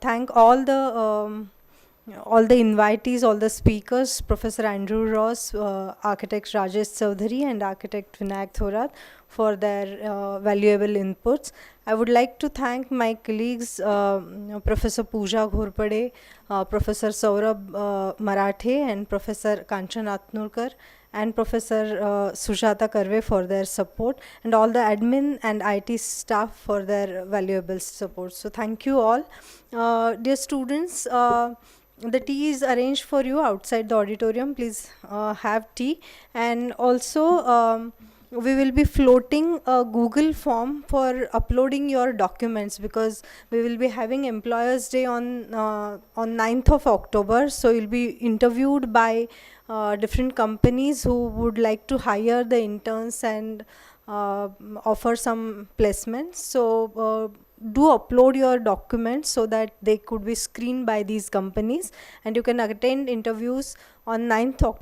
thank all the invitees, all the speakers, Professor Andrew Ross, Architect Rajesh Chaudhary, and Architect Vinayak Thorat for their valuable inputs. I would like to thank my colleagues, Professor Pooja Ghorpade, Professor Saurabh Marathe, and Professor Kanchan Atnurkar, and Professor Sujata Karve for their support, and all the admin and IT staff for their valuable support. So thank you all. Dear students, the tea is arranged for you outside the auditorium. Please have tea. And also we will be floating a Google form for uploading your documents, because we will be having Employers Day on 9th of October. So you'll be interviewed by different companies who would like to hire the interns and offer some placements. So do upload your documents so that they could be screened by these companies, and you can attend interviews on 9th October.